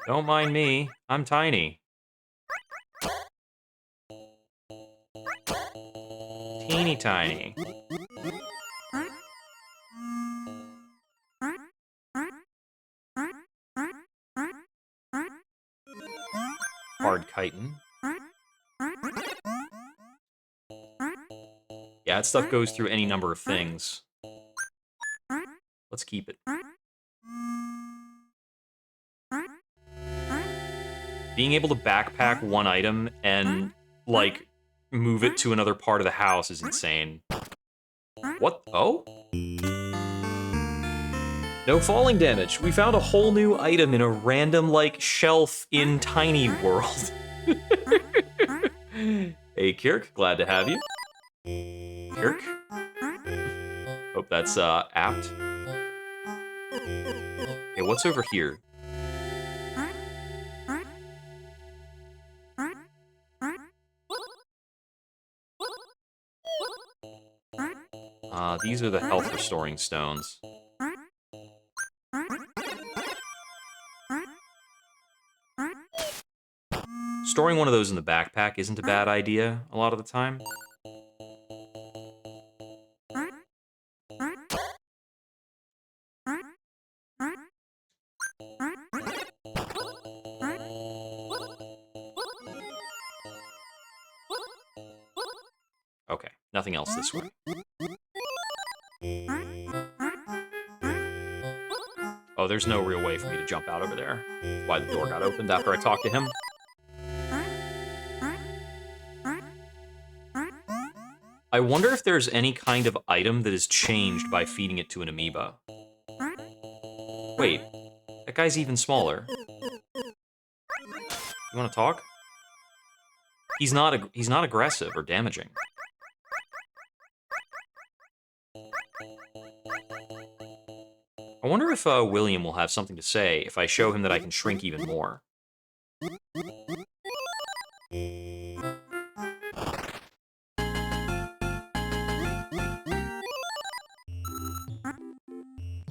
Don't mind me, I'm tiny. Teeny tiny. Hard chitin. Yeah, that stuff goes through any number of things. Let's keep it. Being able to backpack one item and, like, move it to another part of the house is insane. What? Oh? No falling damage. We found a whole new item in a random, like, shelf in Tiny World. Hey, Kirk. Glad to have you. Kirk? Hope that's, apt. Okay, what's over here? These are the health restoring stones. Storing one of those in the backpack isn't a bad idea a lot of the time. Okay, nothing else this way. Oh, there's no real way for me to jump out over there. That's why the door got opened after I talked to him. I wonder if there's any kind of item that is changed by feeding it to an amoeba. Wait, that guy's even smaller. You want to talk? He's not aggressive or damaging. I wonder if William will have something to say if I show him that I can shrink even more.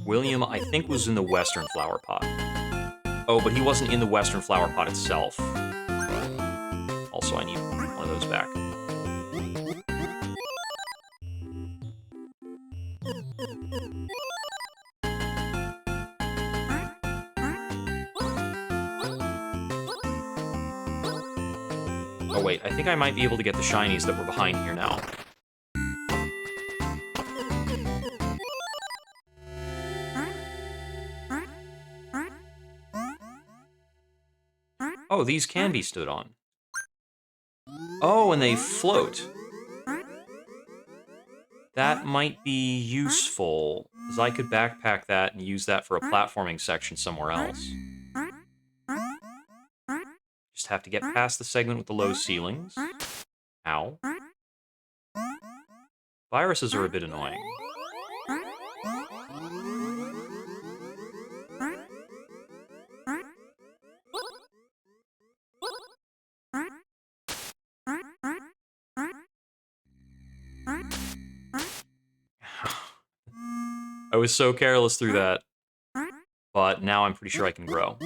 William, I think, was in the Western flower pot. Oh, but he wasn't in the Western flower pot itself. Also, I need one of those back. Oh wait, I think I might be able to get the shinies that were behind here now. Oh, these can be stood on. Oh, and they float. That might be useful, because I could backpack that and use that for a platforming section somewhere else. Just have to get past the segment with the low ceilings. Ow. Viruses are a bit annoying. I was so careless through that, but now I'm pretty sure I can grow.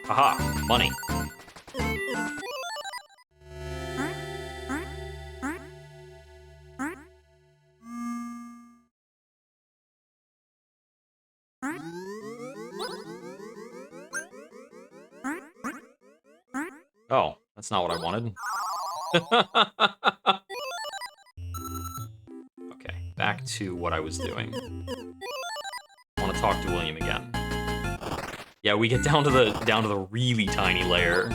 Haha, money. Oh, that's not what I wanted. Okay, back to what I was doing. I want to talk to William again. Yeah, we get down to the really tiny layer.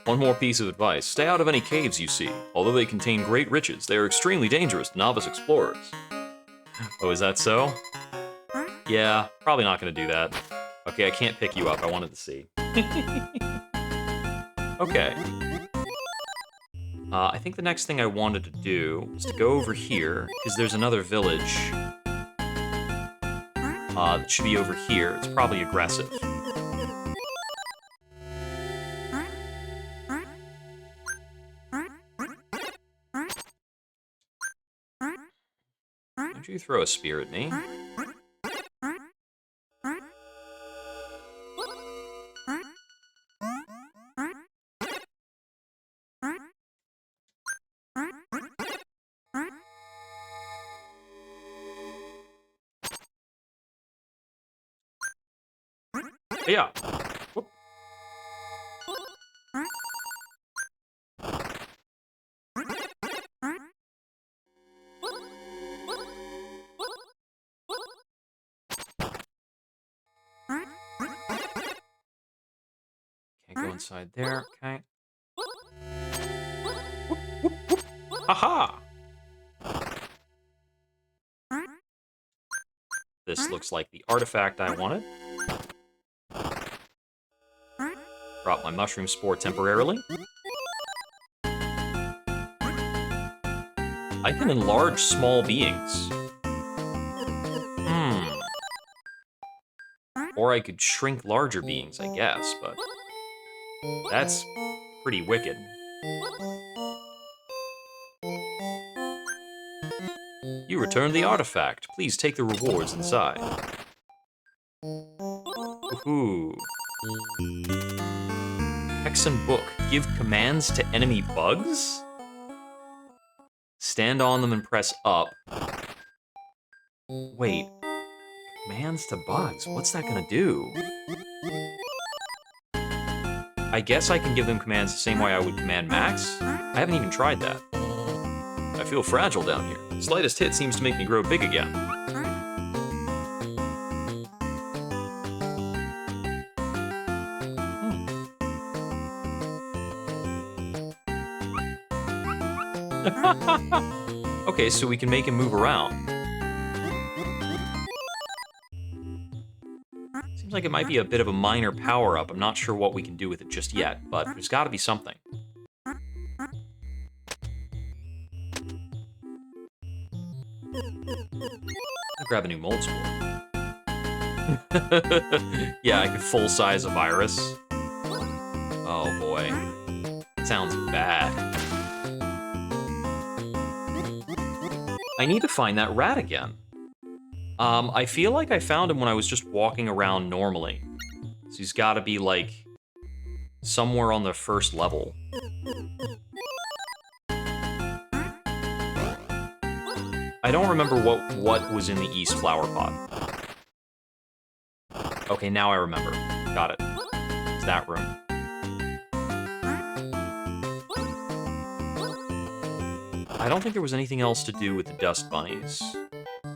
One more piece of advice. Stay out of any caves you see. Although they contain great riches, they are extremely dangerous to novice explorers. Oh, is that so? Yeah, probably not going to do that. Okay, I can't pick you up. I wanted to see. Okay. I think the next thing I wanted to do was to go over here, because there's another village that should be over here. It's probably aggressive. Don't you throw a spear at me? Yeah. Whoop. Can't go inside there. Okay. Whoop, whoop, whoop. Haha! This looks like the artifact I wanted. Drop my mushroom spore temporarily. I can enlarge small beings. Or I could shrink larger beings, I guess, but that's pretty wicked. You returned the artifact. Please take the rewards inside. Ooh. Hexen book. Give commands to enemy bugs? Stand on them and press up. Wait. Commands to bugs? What's that gonna do? I guess I can give them commands the same way I would command Max? I haven't even tried that. I feel fragile down here. The slightest hit seems to make me grow big again. Okay, so we can make him move around. Seems like it might be a bit of a minor power-up. I'm not sure what we can do with it just yet, but there's gotta be something. I'll grab a new mold spore. Yeah, I could full-size a virus. Oh boy. Sounds bad. I need to find that rat again. I feel like I found him when I was just walking around normally. So he's gotta be, like, somewhere on the first level. I don't remember what was in the East Flower Pot. Okay, now I remember. Got it. It's that room. I don't think there was anything else to do with the dust bunnies.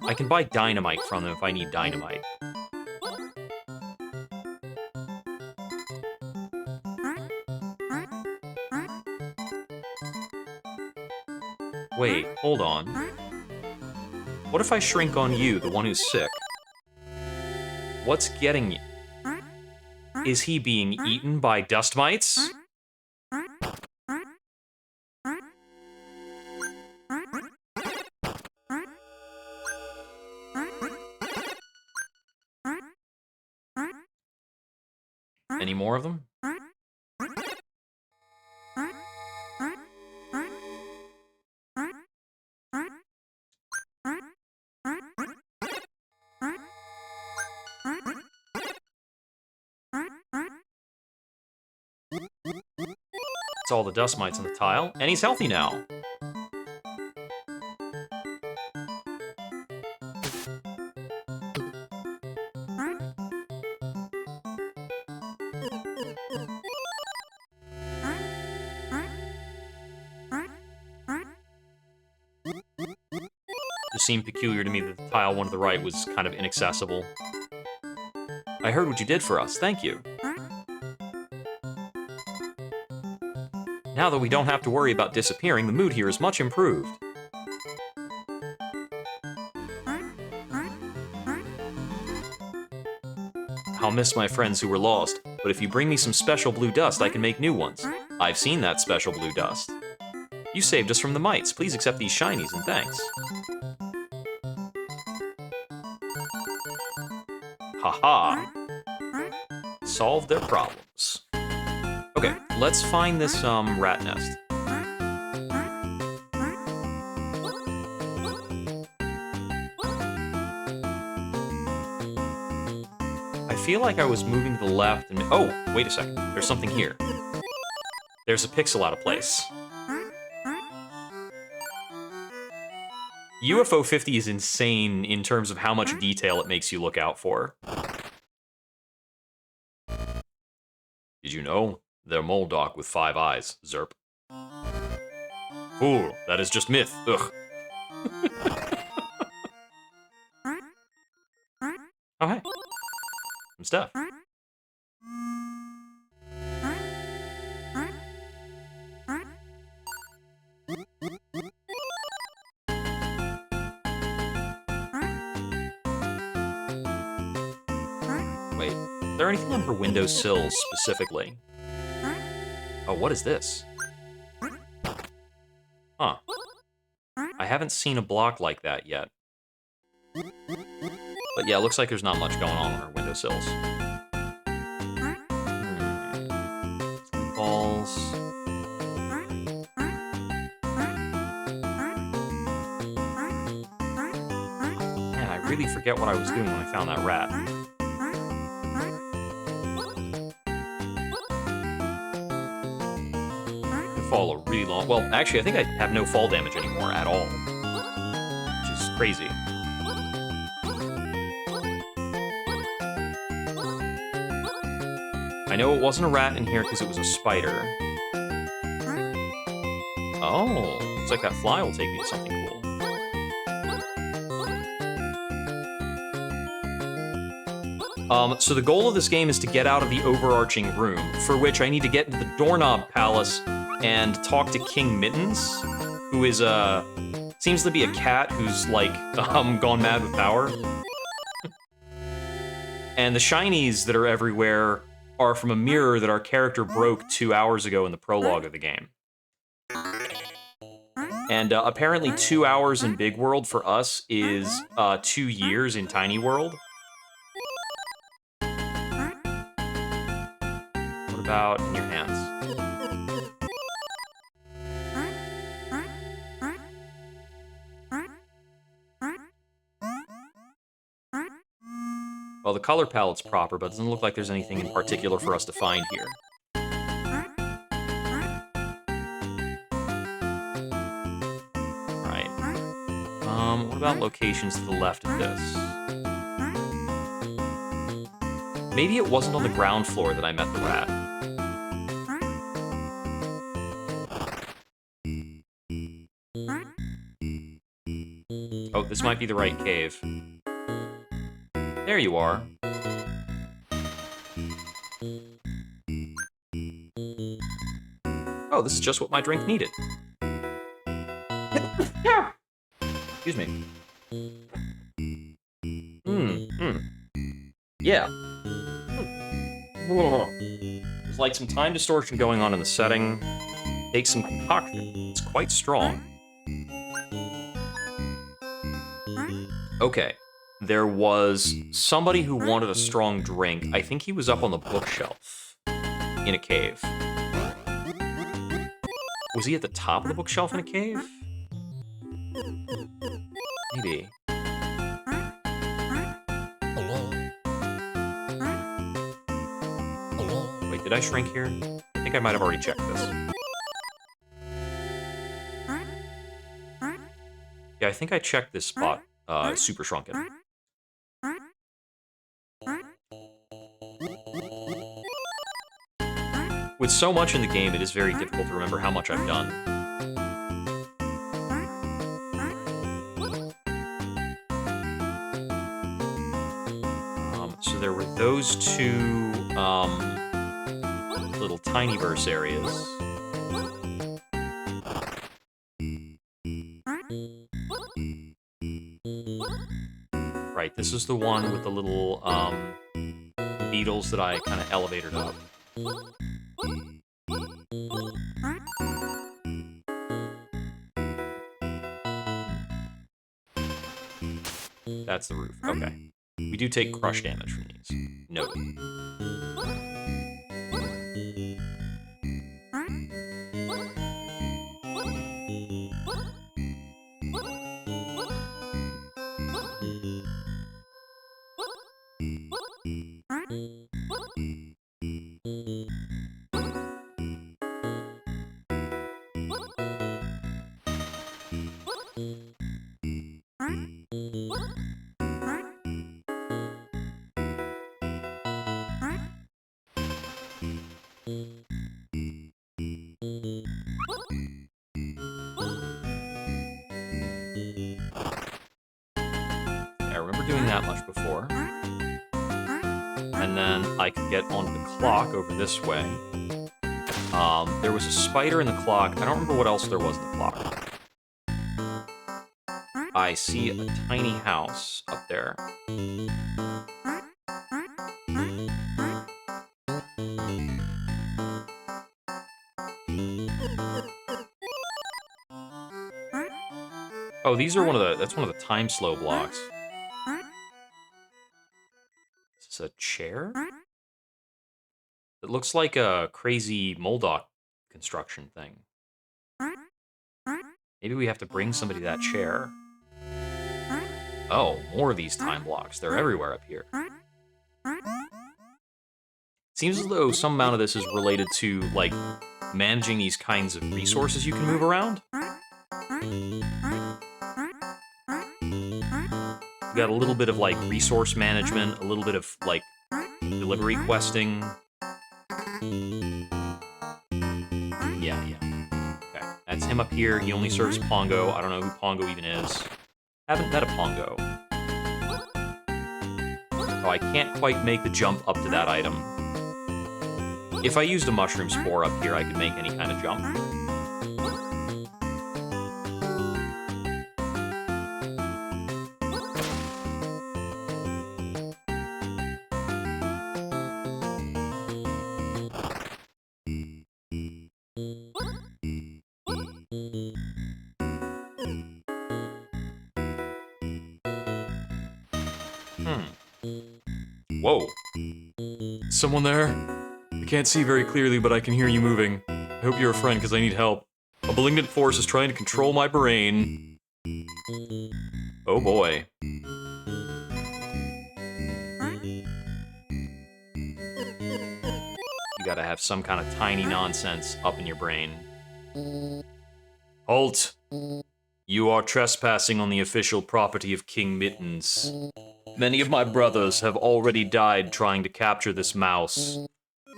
I can buy dynamite from them if I need dynamite. Wait, hold on. What if I shrink on you, the one who's sick? What's getting you? Is he being eaten by dust mites? Any more of them? That's all the dust mites on the tile, and he's healthy now. It seemed peculiar to me that the tile one to the right was kind of inaccessible. I heard what you did for us. Thank you. Now that we don't have to worry about disappearing, the mood here is much improved. I'll miss my friends who were lost, but if you bring me some special blue dust, I can make new ones. I've seen that special blue dust. You saved us from the mites. Please accept these shinies and thanks. Haha. Solved their problems. Okay, let's find this rat nest. I feel like I was moving to the left and... Oh, wait a second. There's something here. There's a pixel out of place. Ufo50 is insane in terms of how much detail it makes you look out for. Did you know? They're Moldoc with 5 eyes, Zerp. Fool, that is just myth, ugh. Oh, hey. Some stuff. Wait, is there anything on her windowsills specifically? Oh, what is this? Huh. I haven't seen a block like that yet. But yeah, it looks like there's not much going on her windowsills. Balls. Man, I really forget what I was doing when I found that rat. Fall a really long... Well, actually, I think I have no fall damage anymore at all. Which is crazy. I know it wasn't a rat in here because it was a spider. Oh, looks like that fly will take me to something cool. So the goal of this game is to get out of the overarching room, for which I need to get into the Doorknob Palace and talk to King Mittens, who is, seems to be a cat who's, like, gone mad with power. And the shinies that are everywhere are from a mirror that our character broke 2 hours ago in the prologue of the game. And apparently 2 hours in Big World for us is 2 years in Tiny World. What about in your hands? Well, the color palette's proper, but it doesn't look like there's anything in particular for us to find here. Right. What about locations to the left of this? Maybe it wasn't on the ground floor that I met the rat. Oh, this might be the right cave. There you are. Oh, this is just what my drink needed. Excuse me. Yeah. There's like some time distortion going on in the setting. Take some concoction. It's quite strong. Okay. There was somebody who wanted a strong drink. I think he was up on the bookshelf in a cave. Was he at the top of the bookshelf in a cave? Maybe. Wait, did I shrink here? I think I might have already checked this. Yeah, I think I checked this spot, super shrunken. With so much in the game, it is very difficult to remember how much I've done. So there were those two little tiny verse areas. Right, this is the one with the little beetles that I kind of elevated up. That's the roof. Okay. We do take crush damage from these. Noted. I remember doing that much before. And then I could get onto the clock over this way. There was a spider in the clock. I don't remember what else there was in the clock. I see a tiny house up there. Oh, these are that's one of the time slow blocks. Is this a chair? It looks like a crazy Moldoc construction thing. Maybe we have to bring somebody to that chair. Oh, more of these time blocks. They're everywhere up here. Seems as though some amount of this is related to, like, managing these kinds of resources you can move around. We got a little bit of, like, resource management, a little bit of, like, delivery questing. Yeah. Okay, that's him up here. He only serves Pongo. I don't know who Pongo even is. Haven't met a Pongo. Oh, I can't quite make the jump up to that item. If I used a mushroom spore up here, I could make any kind of jump. Whoa. Someone there? I can't see very clearly, but I can hear you moving. I hope you're a friend, because I need help. A malignant force is trying to control my brain. Oh boy. You gotta have some kind of tiny nonsense up in your brain. Halt! You are trespassing on the official property of King Mittens. Many of my brothers have already died trying to capture this mouse.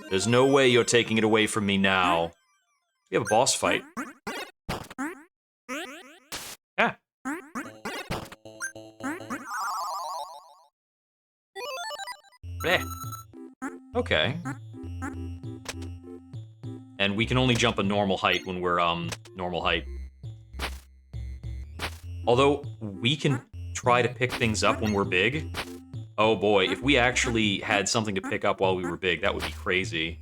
There's no way you're taking it away from me now. We have a boss fight. Yeah. Eh. Okay. And we can only jump a normal height when we're, normal height. Although, we can try to pick things up when we're big. Oh boy, if we actually had something to pick up while we were big, that would be crazy.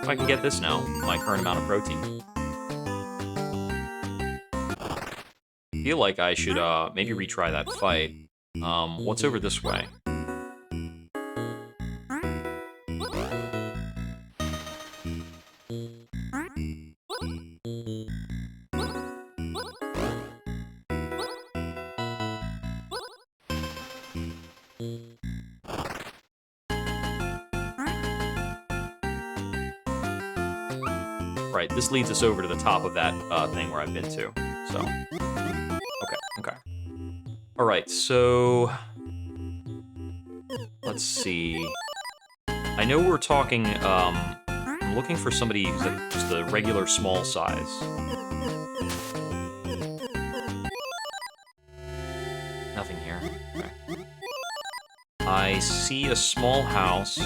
If I can get this now, my current amount of protein. I feel like I should, maybe retry that fight. What's over this way? Right, this leads us over to the top of that thing where I've been to. So, okay. All right, so let's see. I know we're talking. I'm looking for somebody who's like just a regular small size. Nothing here. Okay. I see a small house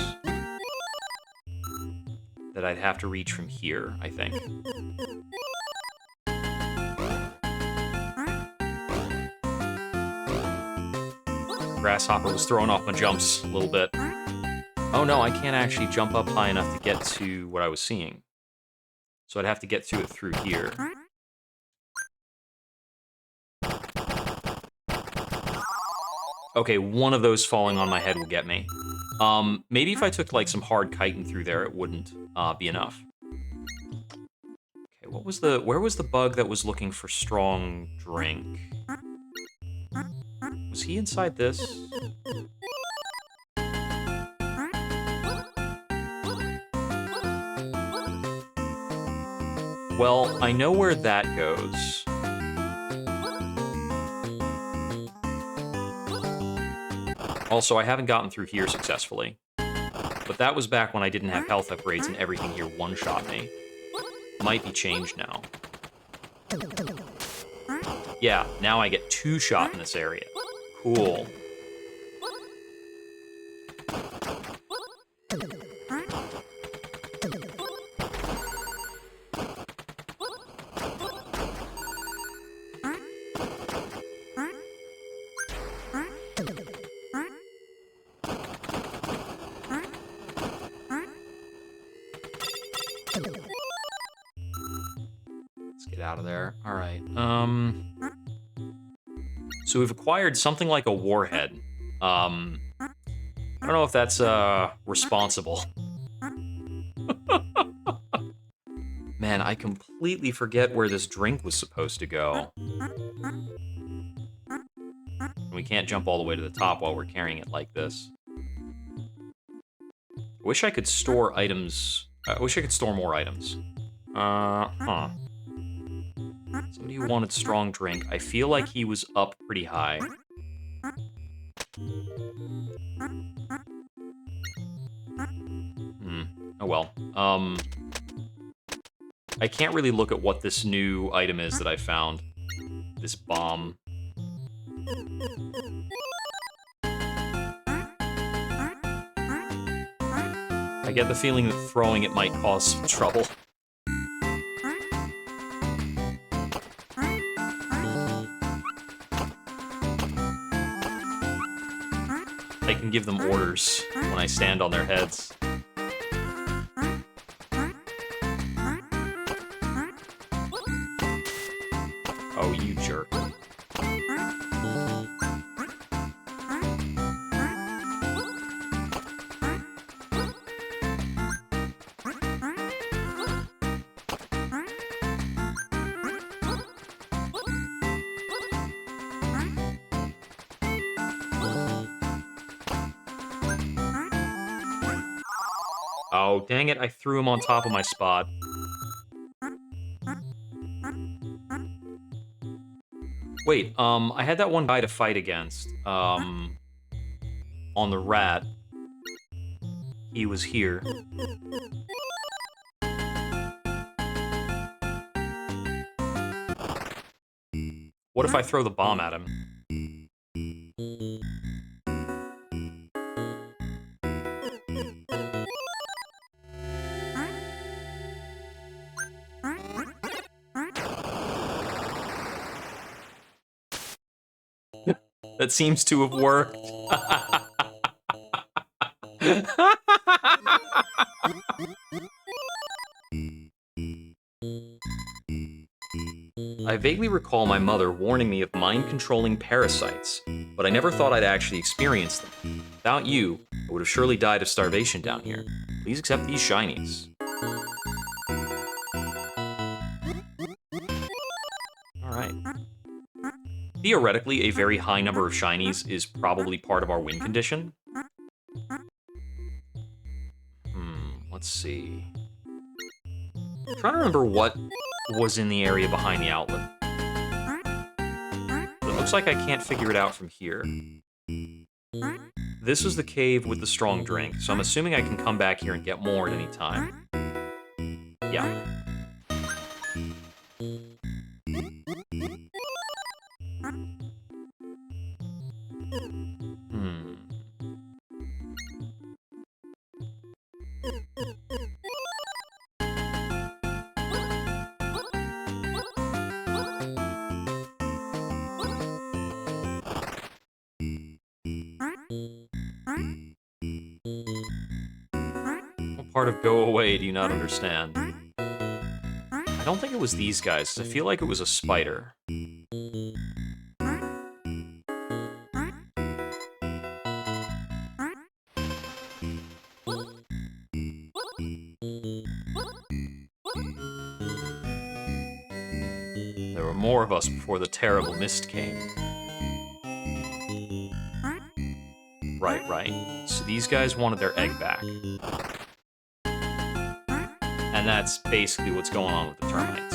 that I'd have to reach from here, I think. Grasshopper was throwing off my jumps a little bit. Oh no, I can't actually jump up high enough to get to what I was seeing. So I'd have to get to it through here. Okay, one of those falling on my head will get me. Maybe if I took like some hard chitin through there, it wouldn't be enough. Okay, where was the bug that was looking for strong drink? Was he inside this? Well, I know where that goes. Also, I haven't gotten through here successfully. But that was back when I didn't have health upgrades and everything here one-shot me. Might be changed now. Yeah, now I get 2-shot in this area. Cool. Let's get out of there. All right. So we've acquired something like a warhead. I don't know if that's responsible. Man, I completely forget where this drink was supposed to go. We can't jump all the way to the top while we're carrying it like this. I wish I could store items. I wish I could store more items. Somebody who wanted strong drink. I feel like he was up pretty high. Oh well. I can't really look at what this new item is that I found. This bomb. I get the feeling that throwing it might cause some trouble. I can give them orders when I stand on their heads. Oh, you jerk. Oh, dang it, I threw him on top of my spot. Wait, I had that one guy to fight against, on the rat. He was here. What if I throw the bomb at him? That seems to have worked. I vaguely recall my mother warning me of mind-controlling parasites, but I never thought I'd actually experience them. Without you, I would have surely died of starvation down here. Please accept these shinies. Alright. Theoretically, a very high number of shinies is probably part of our win condition. Let's see. I'm trying to remember what was in the area behind the outlet. It looks like I can't figure it out from here. This was the cave with the strong drink, so I'm assuming I can come back here and get more at any time. Yeah. What part of go away do you not understand? I don't think it was these guys. I feel like it was a spider. There were more of us before the terrible mist came. Right. So these guys wanted their egg back. And that's basically what's going on with the termites.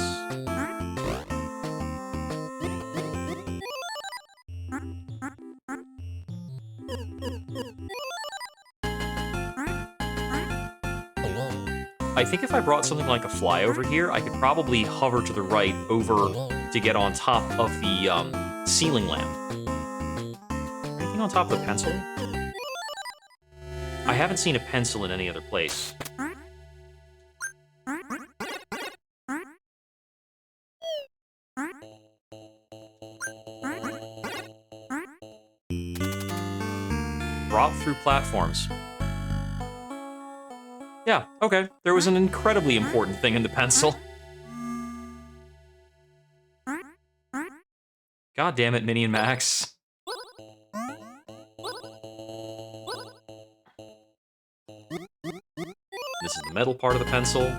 I think if I brought something like a fly over here, I could probably hover to the right over to get on top of the ceiling lamp. Anything on top of the pencil? I haven't seen a pencil in any other place. Drop through platforms. Yeah, okay. There was an incredibly important thing in the pencil. God damn it, Minnie and Max. This is the metal part of the pencil.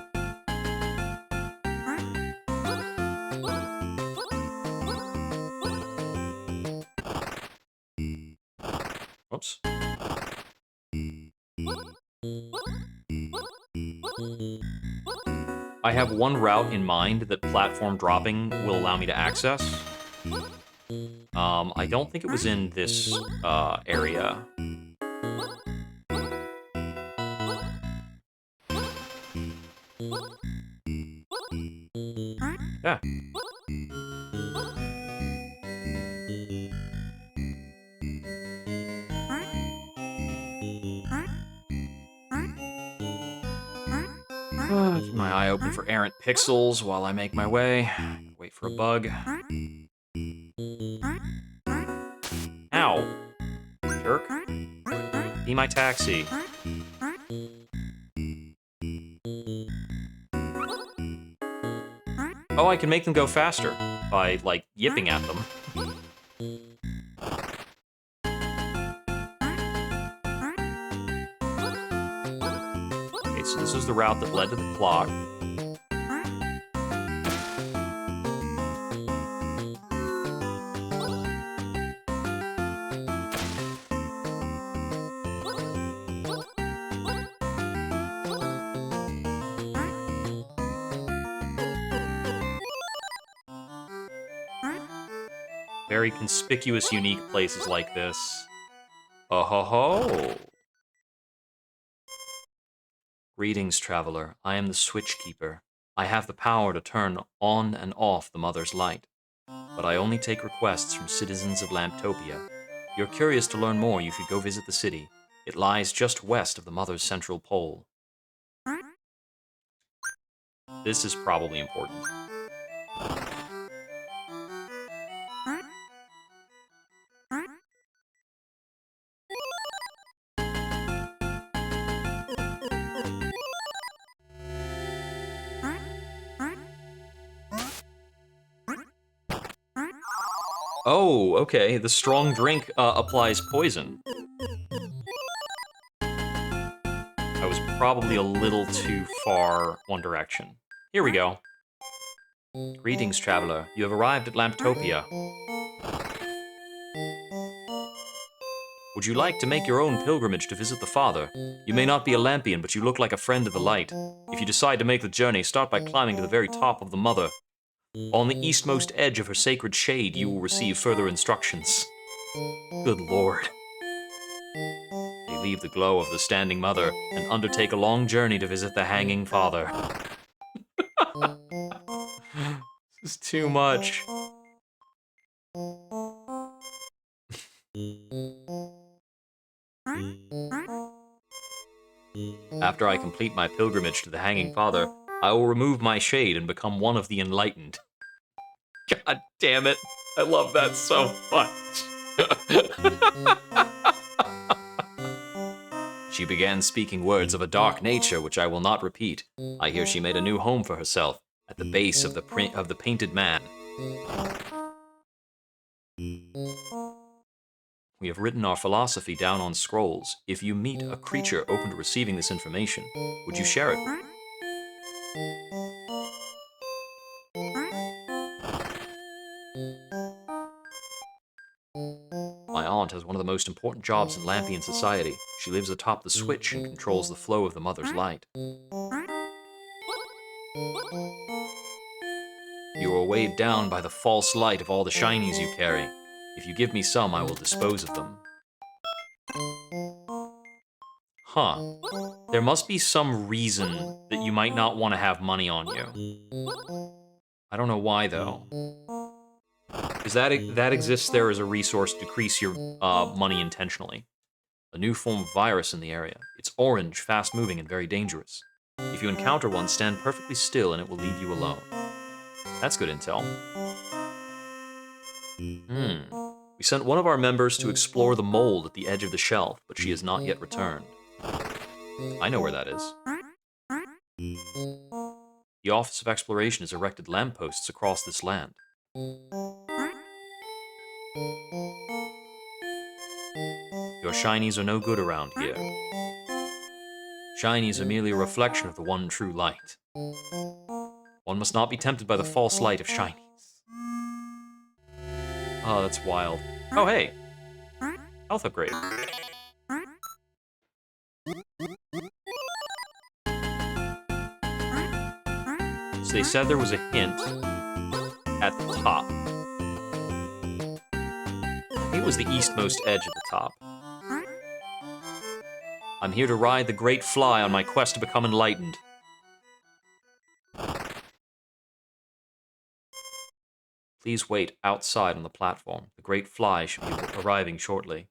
Whoops. I have one route in mind that platform dropping will allow me to access. I don't think it was in this area. Yeah. Keep my eye open for errant pixels while I make my way. Wait for a bug. Ow. Jerk. Be my taxi. Oh, I can make them go faster by, like, yipping at them. Okay, so this is the route that led to the clock. Very conspicuous, unique places like this. Oh ho ho! Greetings, traveler. I am the Switch Keeper. I have the power to turn on and off the Mother's light. But I only take requests from citizens of Lamptopia. If you're curious to learn more, you should go visit the city. It lies just west of the Mother's central pole. This is probably important. Oh, okay. The strong drink applies poison. I was probably a little too far one direction. Here we go. Greetings, traveler. You have arrived at Lamptopia. Would you like to make your own pilgrimage to visit the Father? You may not be a Lampion, but you look like a friend of the light. If you decide to make the journey, start by climbing to the very top of the Mother. On the eastmost edge of her sacred shade, you will receive further instructions. Good Lord. They leave the glow of the Standing Mother and undertake a long journey to visit the Hanging Father. This is too much. After I complete my pilgrimage to the Hanging Father, I will remove my shade and become one of the enlightened. God damn it. I love that so much. She began speaking words of a dark nature, which I will not repeat. I hear she made a new home for herself, at the base of the painted man. We have written our philosophy down on scrolls. If you meet a creature open to receiving this information, would you share it? My aunt has one of the most important jobs in Lampion society. She lives atop the switch and controls the flow of the Mother's light. You are weighed down by the false light of all the shinies you carry. If you give me some, I will dispose of them. Huh. There must be some reason that you might not want to have money on you. I don't know why, though. Because that exists there as a resource to decrease your money intentionally. A new form of virus in the area. It's orange, fast-moving, and very dangerous. If you encounter one, stand perfectly still and it will leave you alone. That's good intel. We sent one of our members to explore the mold at the edge of the shelf, but she has not yet returned. I know where that is. The Office of Exploration has erected lampposts across this land. Your shinies are no good around here. Shinies are merely a reflection of the one true light. One must not be tempted by the false light of shinies. Oh, that's wild. Oh, hey! Health upgrade. So they said there was a hint at the top. I think it was the eastmost edge at the top. I'm here to ride the Great Fly on my quest to become enlightened. Please wait outside on the platform. The Great Fly should be arriving shortly.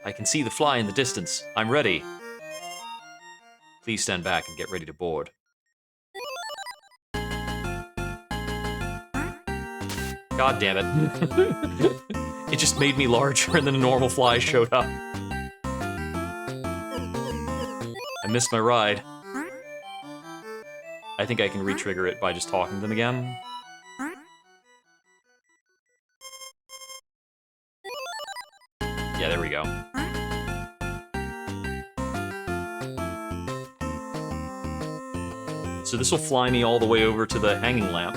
I can see the fly in the distance. I'm ready. Please stand back and get ready to board. God damn it. It just made me larger and then a normal fly showed up. I missed my ride. I think I can re-trigger it by just talking to them again. Yeah, there we go. So this will fly me all the way over to the hanging lamp.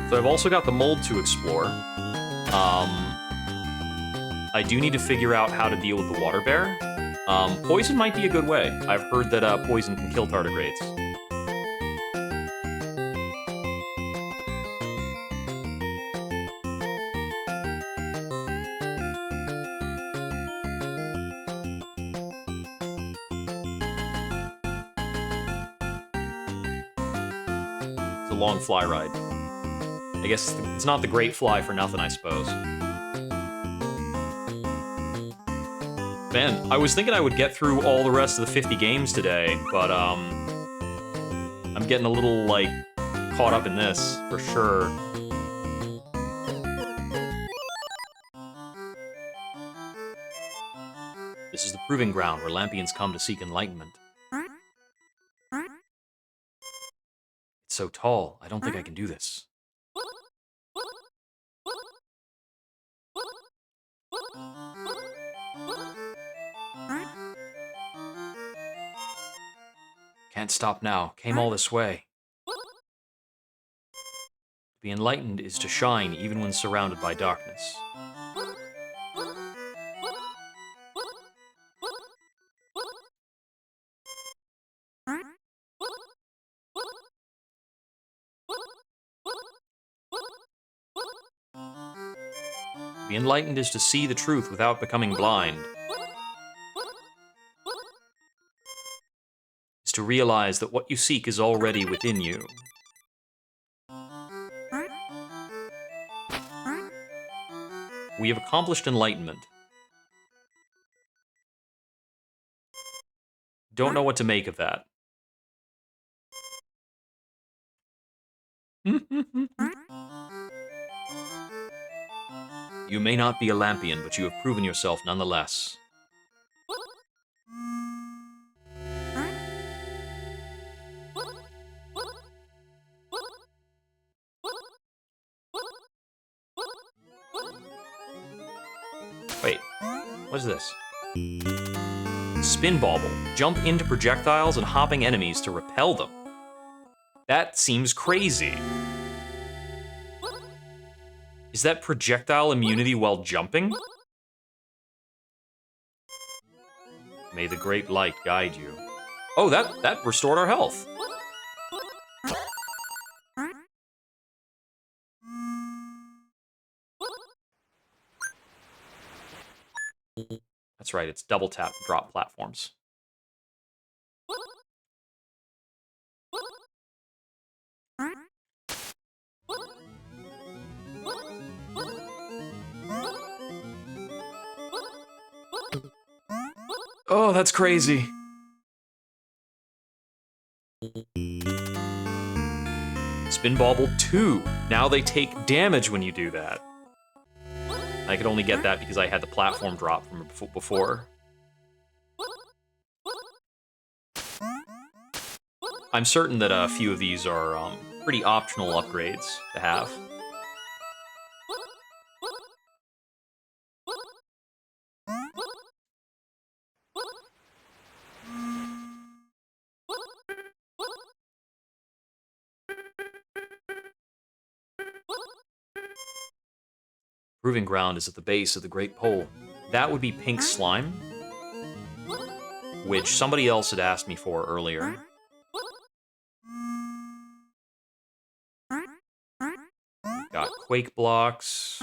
So I've also got the mold to explore. I do need to figure out how to deal with the water bear. Poison might be a good way. I've heard that poison can kill tardigrades. It's a long fly ride. I guess it's not the Great Fly for nothing, I suppose. Man, I was thinking I would get through all the rest of the 50 games today, but, I'm getting a little, like, caught up in this, for sure. This is the proving ground where Lampions come to seek enlightenment. It's so tall, I don't think I can do this. Can't stop now. Came all this way. To be enlightened is to shine even when surrounded by darkness. To be enlightened is to see the truth without becoming blind. Is to realize that what you seek is already within you. We have accomplished enlightenment. Don't know what to make of that. You may not be a Lampion, but you have proven yourself nonetheless. Wait, what is this? Spin Bauble. Jump into projectiles and hopping enemies to repel them. That seems crazy. Is that projectile immunity while jumping? May the great light guide you. Oh, that restored our health. That's right, it's double tap to drop platforms. Oh, that's crazy. Spin Bauble 2. Now they take damage when you do that. I could only get that because I had the platform drop from before. I'm certain that a few of these are pretty optional upgrades to have. Proving ground is at the base of the Great Pole. That would be pink slime, which somebody else had asked me for earlier. We've got quake blocks.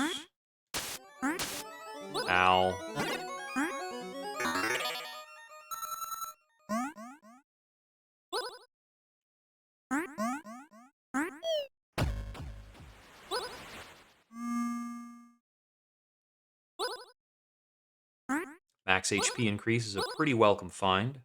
Ow. Max HP increase is a pretty welcome find.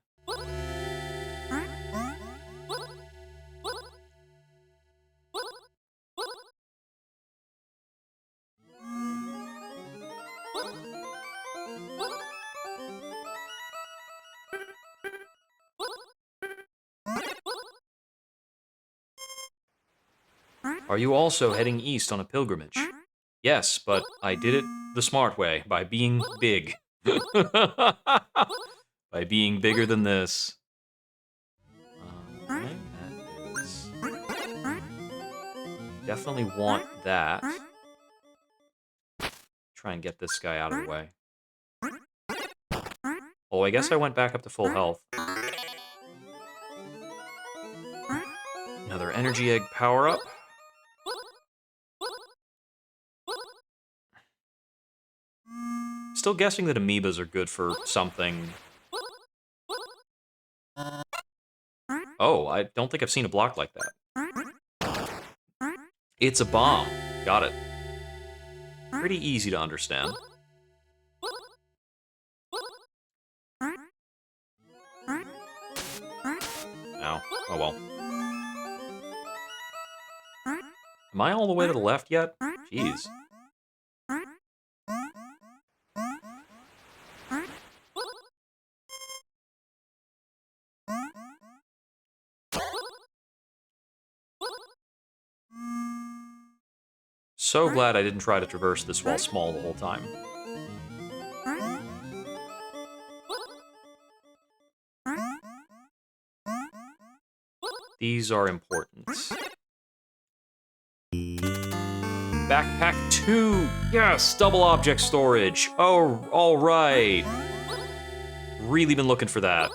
Are you also heading east on a pilgrimage? Yes, but I did it the smart way, by being big. By being bigger than this. Right, that is... Definitely want that. Try and get this guy out of the way. Oh, I guess I went back up to full health. Another energy egg power-up. Still guessing that amoebas are good for something. Oh, I don't think I've seen a block like that. It's a bomb. Got it. Pretty easy to understand. Ow. Oh well. Am I all the way to the left yet? Jeez. So glad I didn't try to traverse this while small the whole time. These are important. Backpack 2! Yes! Double object storage! Oh, alright! Really been looking for that.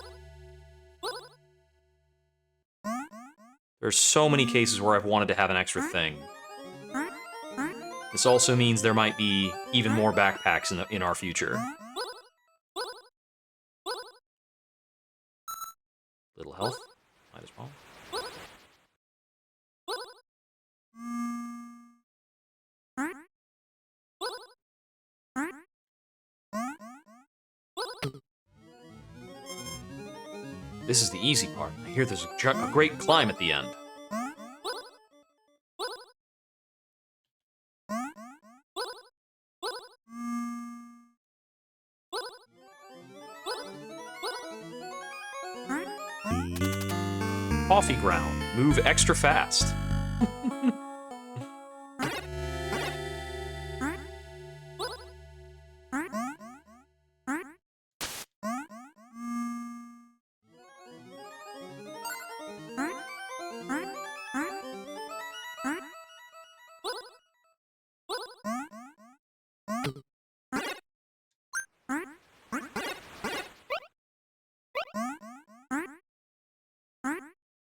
There's so many cases where I've wanted to have an extra thing. This also means there might be even more backpacks in our future. Little health. Might as well. This is the easy part. I hear there's a great climb at the end. Coffee ground. Move extra fast.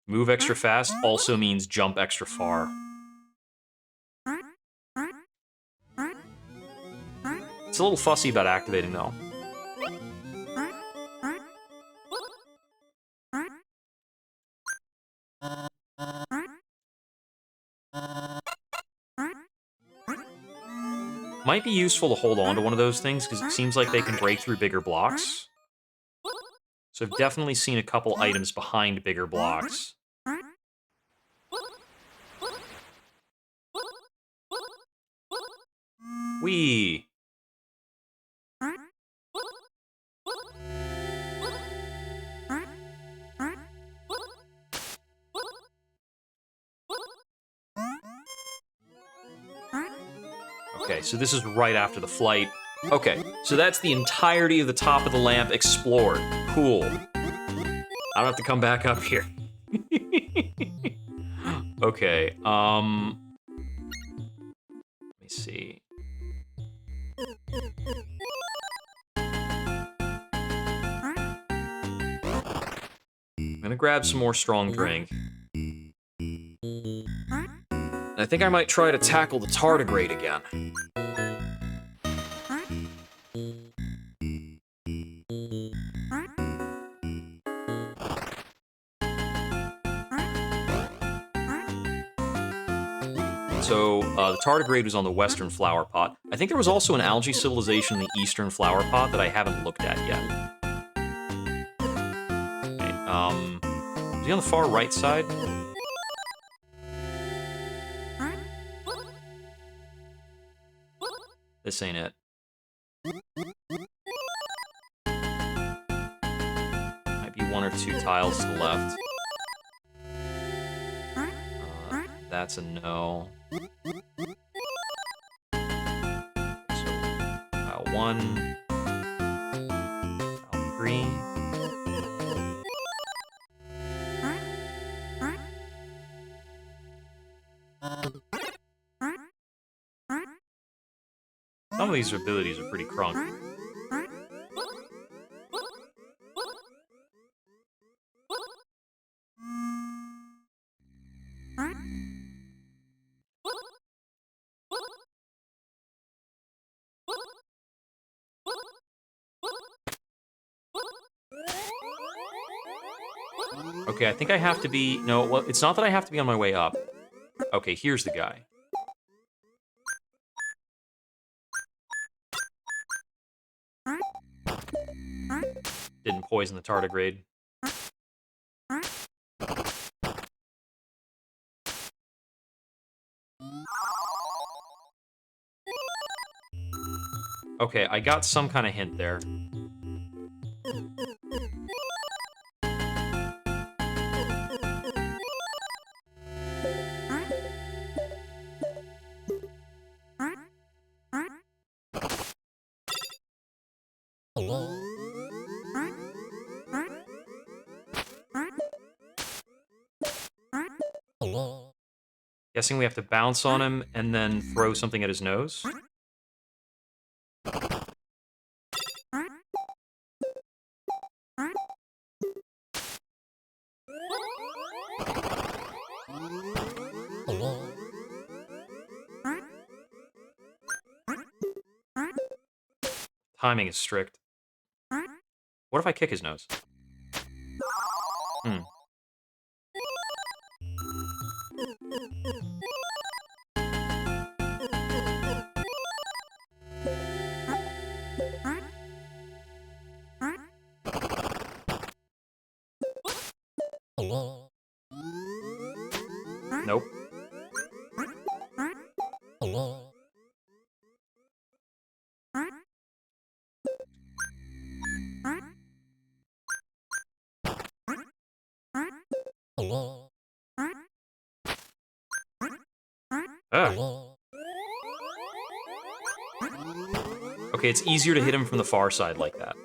Move extra fast also means jump extra far. It's a little fussy about activating, though. Might be useful to hold on to one of those things, because it seems like they can break through bigger blocks. So I've definitely seen a couple items behind bigger blocks. Whee! Okay, so this is right after the flight. Okay, so that's the entirety of the top of the lamp explored. Cool. I don't have to come back up here. Okay, let me see. I'm gonna grab some more strong drink. I think I might try to tackle the tardigrade again. So, the tardigrade was on the western flower pot. I think there was also an algae civilization in the eastern flower pot that I haven't looked at yet. Okay, is he on the far right side? This ain't it. Might be one or two tiles to the left. That's a no. So, tile 1. Tile 3. Some of these abilities are pretty crunk. Okay, I think I have to be... No, well, it's not that I have to be on my way up. Okay, here's the guy. Didn't poison the tardigrade. Okay, I got some kind of hint there. Guessing we have to bounce on him and then throw something at his nose. Timing is strict. What if I kick his nose? Hmm. Nope. Ah. Okay, it's easier to hit him from the far side like that.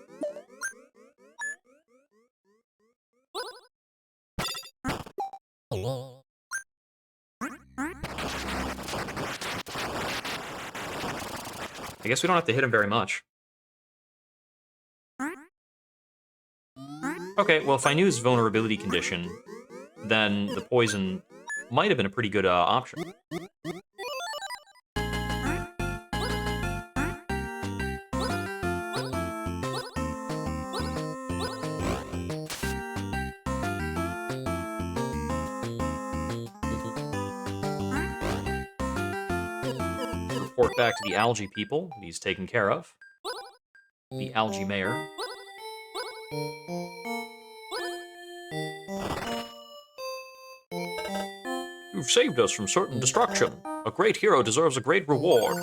I guess we don't have to hit him very much. Okay, well, if I knew his vulnerability condition, then the poison might have been a pretty good option. Report back to the algae people that he's taken care of. The algae mayor. You've saved us from certain destruction. A great hero deserves a great reward.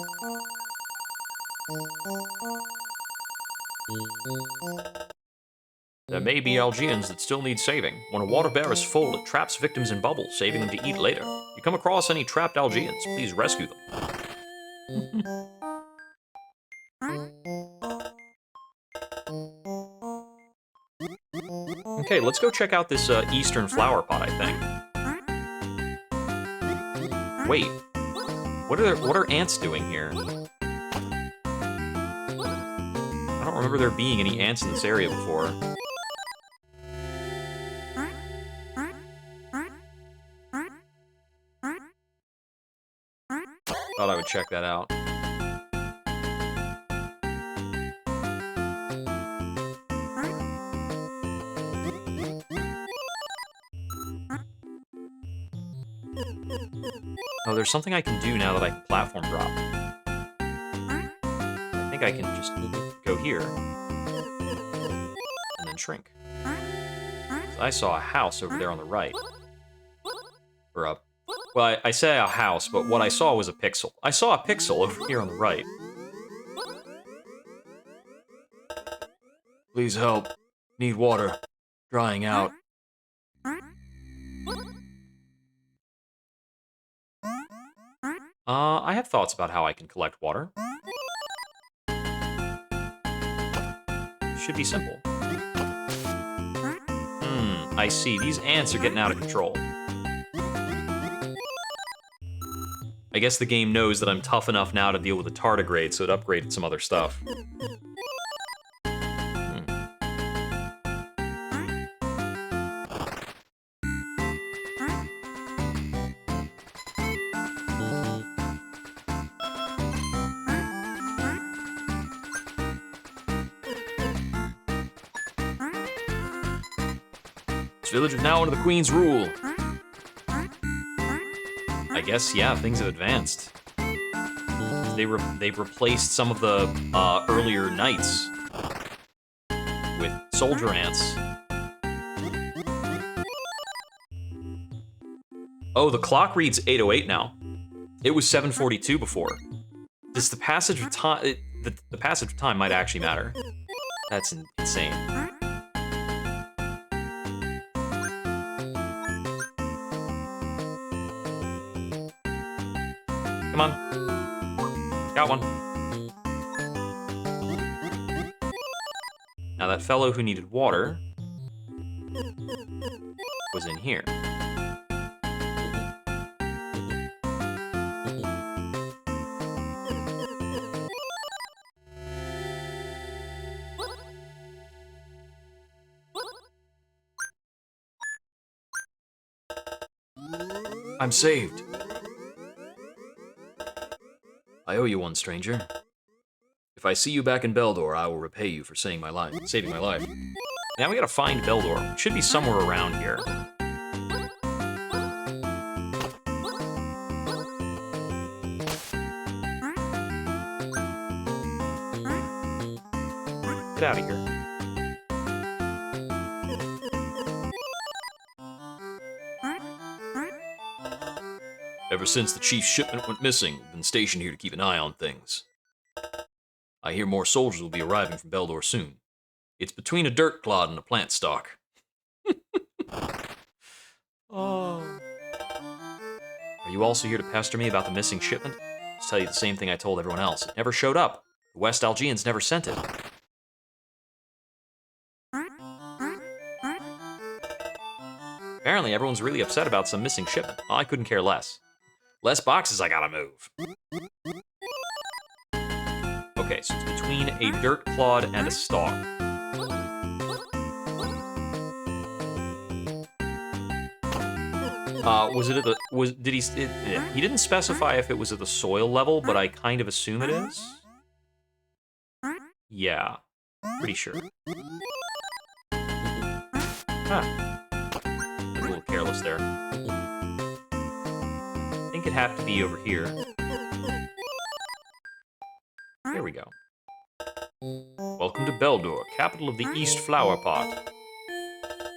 There may be Algaeans that still need saving. When a water bear is full, it traps victims in bubbles, saving them to eat later. If you come across any trapped Algaeans, please rescue them. Okay, let's go check out this eastern flower pot, I think. Wait, what are ants doing here? I don't remember there being any ants in this area before. Thought I would check that out. Oh, there's something I can do now that I can platform drop. I think I can just go here. And then shrink. I saw a house over there on the right. Or up. Well, I say a house, but what I saw was a pixel. I saw a pixel over here on the right. Please help. Need water. Drying out. I have thoughts about how I can collect water. Should be simple. I see. These ants are getting out of control. I guess the game knows that I'm tough enough now to deal with a tardigrade, so it upgraded some other stuff. This village is now under the Queen's rule. I guess, yeah, things have advanced. They've replaced some of the earlier knights with soldier ants. Oh, the clock reads 8:08 now. It was 7:42 before. Does the passage of time? The passage of time might actually matter. That's insane. Come on. Got one. Now that fellow who needed water was in here. I'm saved. I owe you one, stranger. If I see you back in Beldor, I will repay you for saving my life. Now we gotta find Beldor. It should be somewhere around here. Get out of here. Ever since the chief's shipment went missing, we've been stationed here to keep an eye on things. I hear more soldiers will be arriving from Beldor soon. It's between a dirt clod and a plant stalk. Oh. Are you also here to pester me about the missing shipment? I'll tell you the same thing I told everyone else. It never showed up. The West Algians never sent it. Apparently everyone's really upset about some missing shipment. Well, I couldn't care less. Less boxes I gotta move. Okay, so it's between a dirt clod and a stalk. He didn't specify if it was at the soil level, but I kind of assume it is. Yeah, pretty sure. Huh. A little careless there. I think it had to be over here. There we go. Welcome to Beldor, capital of the East Flower Pot.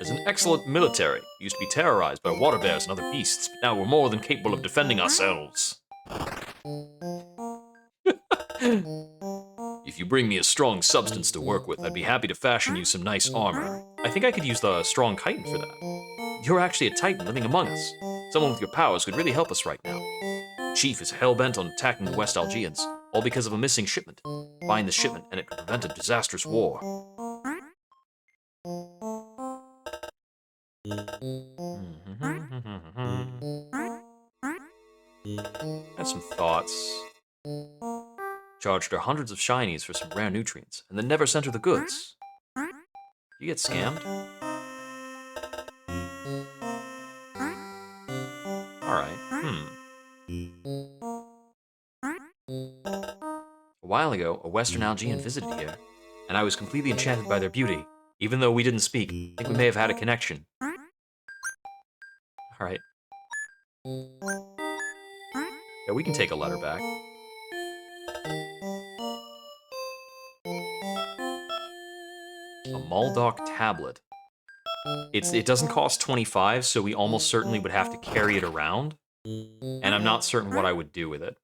There's an excellent military. We used to be terrorized by water bears and other beasts, but now we're more than capable of defending ourselves. If you bring me a strong substance to work with, I'd be happy to fashion you some nice armor. I think I could use the strong chitin for that. You're actually a titan living among us. Someone with your powers could really help us right now. The chief is hell-bent on attacking the West Algians, all because of a missing shipment. Find the shipment, and it could prevent a disastrous war. Had some thoughts. Charged her hundreds of shinies for some rare nutrients, and then never sent her the goods. You get scammed? Alright, A while ago, a Western Algian visited here, and I was completely enchanted by their beauty. Even though we didn't speak, I think we may have had a connection. Alright. Yeah, we can take a letter back. A Muldock tablet. It doesn't cost 25, so we almost certainly would have to carry it around. And I'm not certain what I would do with it.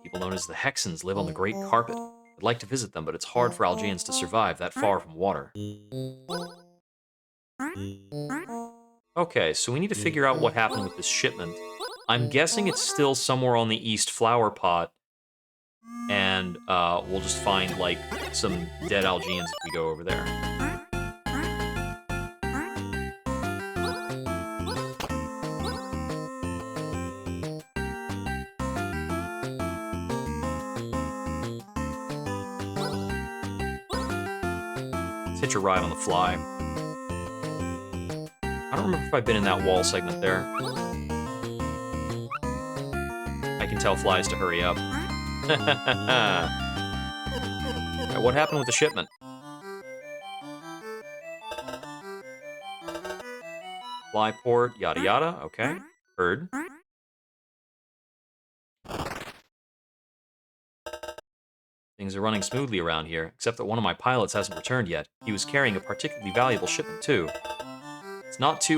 People known as the Hexans live on the Great Carpet. I'd like to visit them, but it's hard for Algians to survive that far from water. Okay, so we need to figure out what happened with this shipment. I'm guessing it's still somewhere on the East Flower Pot, and we'll just find, like, some dead Algians if we go over there. Let's hitch a ride on the fly. I don't remember if I've been in that wall segment there. I can tell flies to hurry up. Right, what happened with the shipment? Fly port, yada yada, okay. Heard. Things are running smoothly around here, except that one of my pilots hasn't returned yet. He was carrying a particularly valuable shipment, too. It's not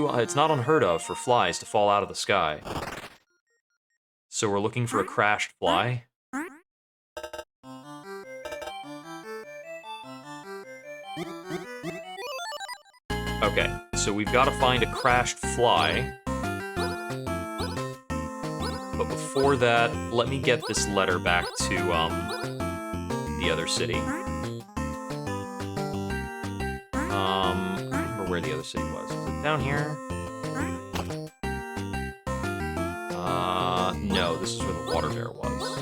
unheard of for flies to fall out of the sky. So we're looking for a crashed fly? Okay, so we've got to find a crashed fly. But before that, let me get this letter back to, the other city. I don't remember where the other city was. Was it down here? No, this is where the water bear was.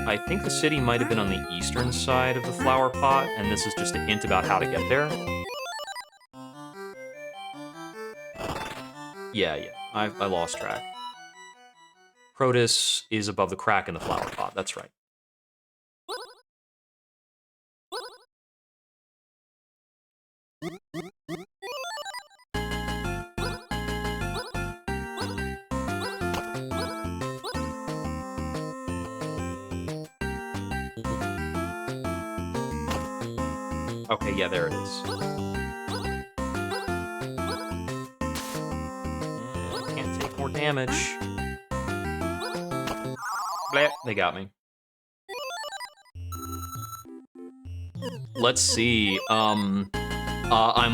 I think the city might have been on the eastern side of the flower pot, and this is just a hint about how to get there. Yeah, I lost track. Protus is above the crack in the flower pot, that's right. Okay, yeah, there it is. Can't take more damage. Bleh, they got me. Let's see. I'm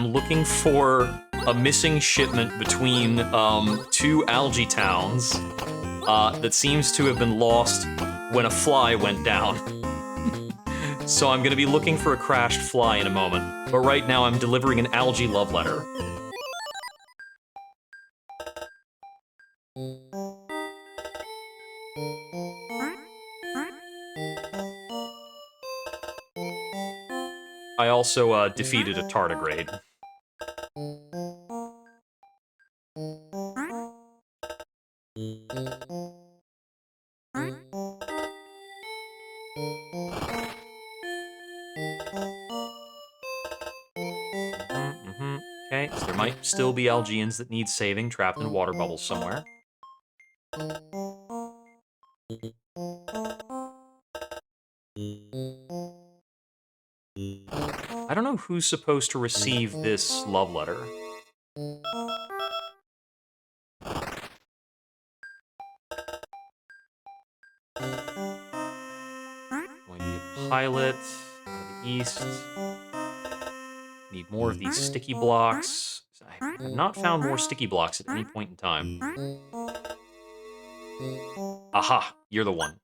looking for a missing shipment between two algae towns that seems to have been lost when a fly went down. So I'm gonna be looking for a crashed fly in a moment, but right now I'm delivering an algae love letter. I also defeated a tardigrade. Okay, so there might still be Algaeans that need saving, trapped in water bubbles somewhere. I don't know who's supposed to receive this love letter. Going to be a pilot, to the east. Need more of these sticky blocks. I have not found more sticky blocks at any point in time. Aha, you're the one.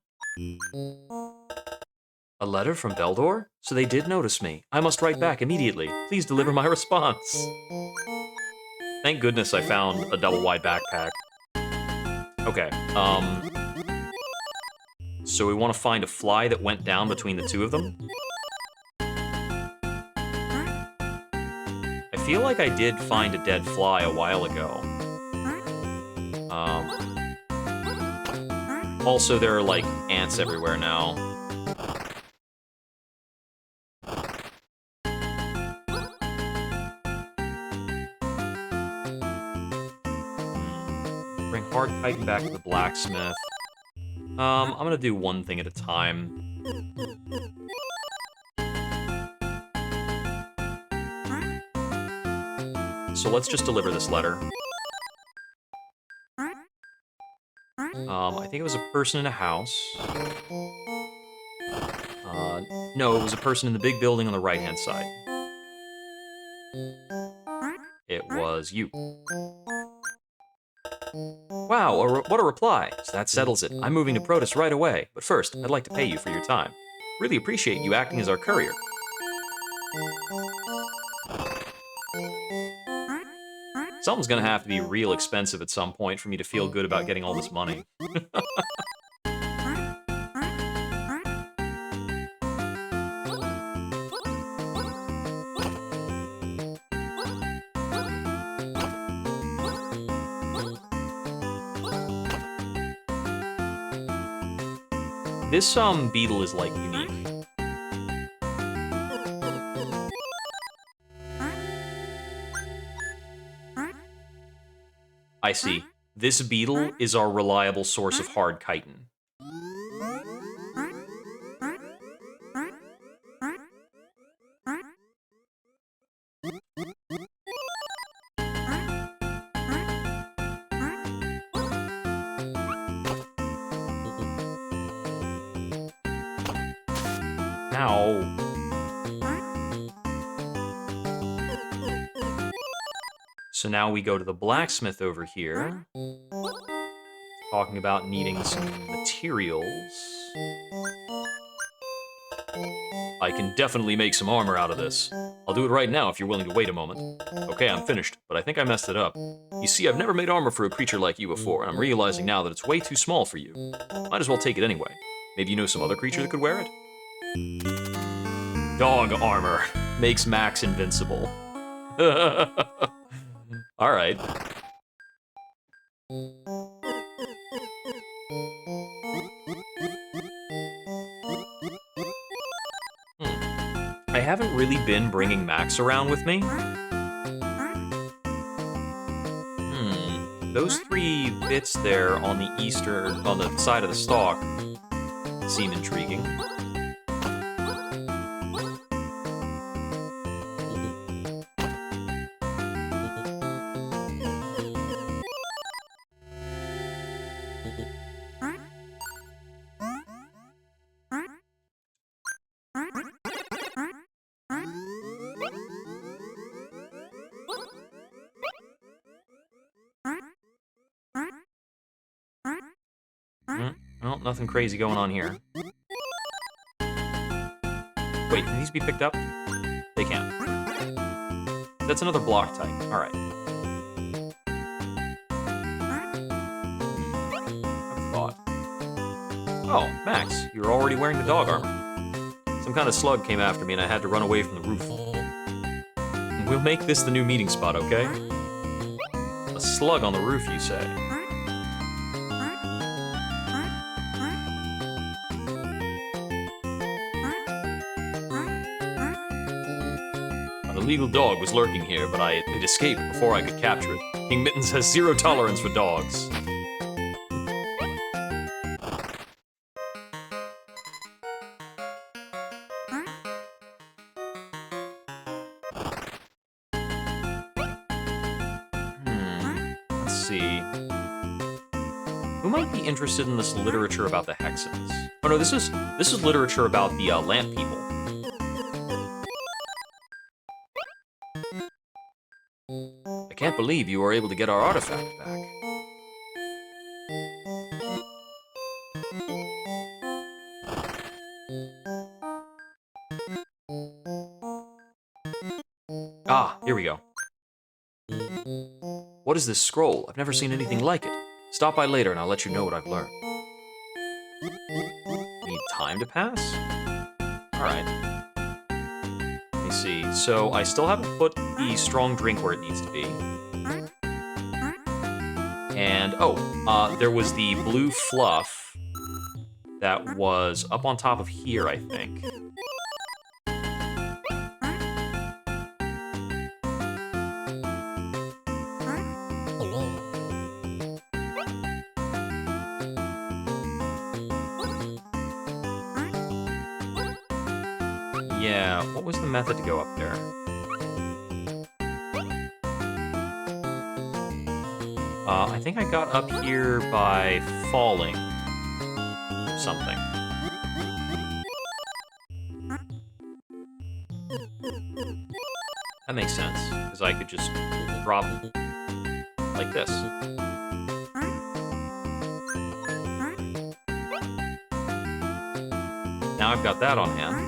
A letter from Beldor? So they did notice me. I must write back immediately. Please deliver my response. Thank goodness I found a double-wide backpack. Okay, so we want to find a fly that went down between the two of them. I feel like I did find a dead fly a while ago. Also, there are, like, ants everywhere now. Bring hard chitin back to the blacksmith. I'm gonna do one thing at a time. So let's just deliver this letter. I think it was a person in a house. No, it was a person in the big building on the right-hand side. It was you. Wow, what a reply. So that settles it. I'm moving to Protus right away. But first, I'd like to pay you for your time. Really appreciate you acting as our courier. Something's gonna have to be real expensive at some point for me to feel good about getting all this money. This beetle is like unique. I see. This beetle is our reliable source of hard chitin. Ow. So now we go to the blacksmith over here, talking about needing some materials. I can definitely make some armor out of this. I'll do it right now if you're willing to wait a moment. Okay, I'm finished, but I think I messed it up. You see, I've never made armor for a creature like you before, and I'm realizing now that it's way too small for you. Might as well take it anyway. Maybe you know some other creature that could wear it? Dog armor makes Max invincible. Alright. I haven't really been bringing Max around with me. Those 3 bits there on the side of the stalk seem intriguing. Well, nothing crazy going on here. Wait, can these be picked up? They can. That's another block type. Alright. I've thought. Oh, Max, you're already wearing the dog armor. Some kind of slug came after me and I had to run away from the roof. We'll make this the new meeting spot, okay? A slug on the roof, you say? An illegal dog was lurking here, but it escaped before I could capture it. King Mittens has 0 tolerance for dogs. Let's see. Who might be interested in this literature about the Hexens? Oh no, this is literature about the Lamp People. I can't believe you were able to get our artifact back. Ah, here we go. What is this scroll? I've never seen anything like it. Stop by later and I'll let you know what I've learned. Need time to pass? Alright. Let me see. So, I still haven't put the strong drink where it needs to be. And, there was the blue fluff that was up on top of here, I think. Yeah, what was the method to go up there? I think I got up here by falling. Something. That makes sense, because I could just drop like this. Now I've got that on hand.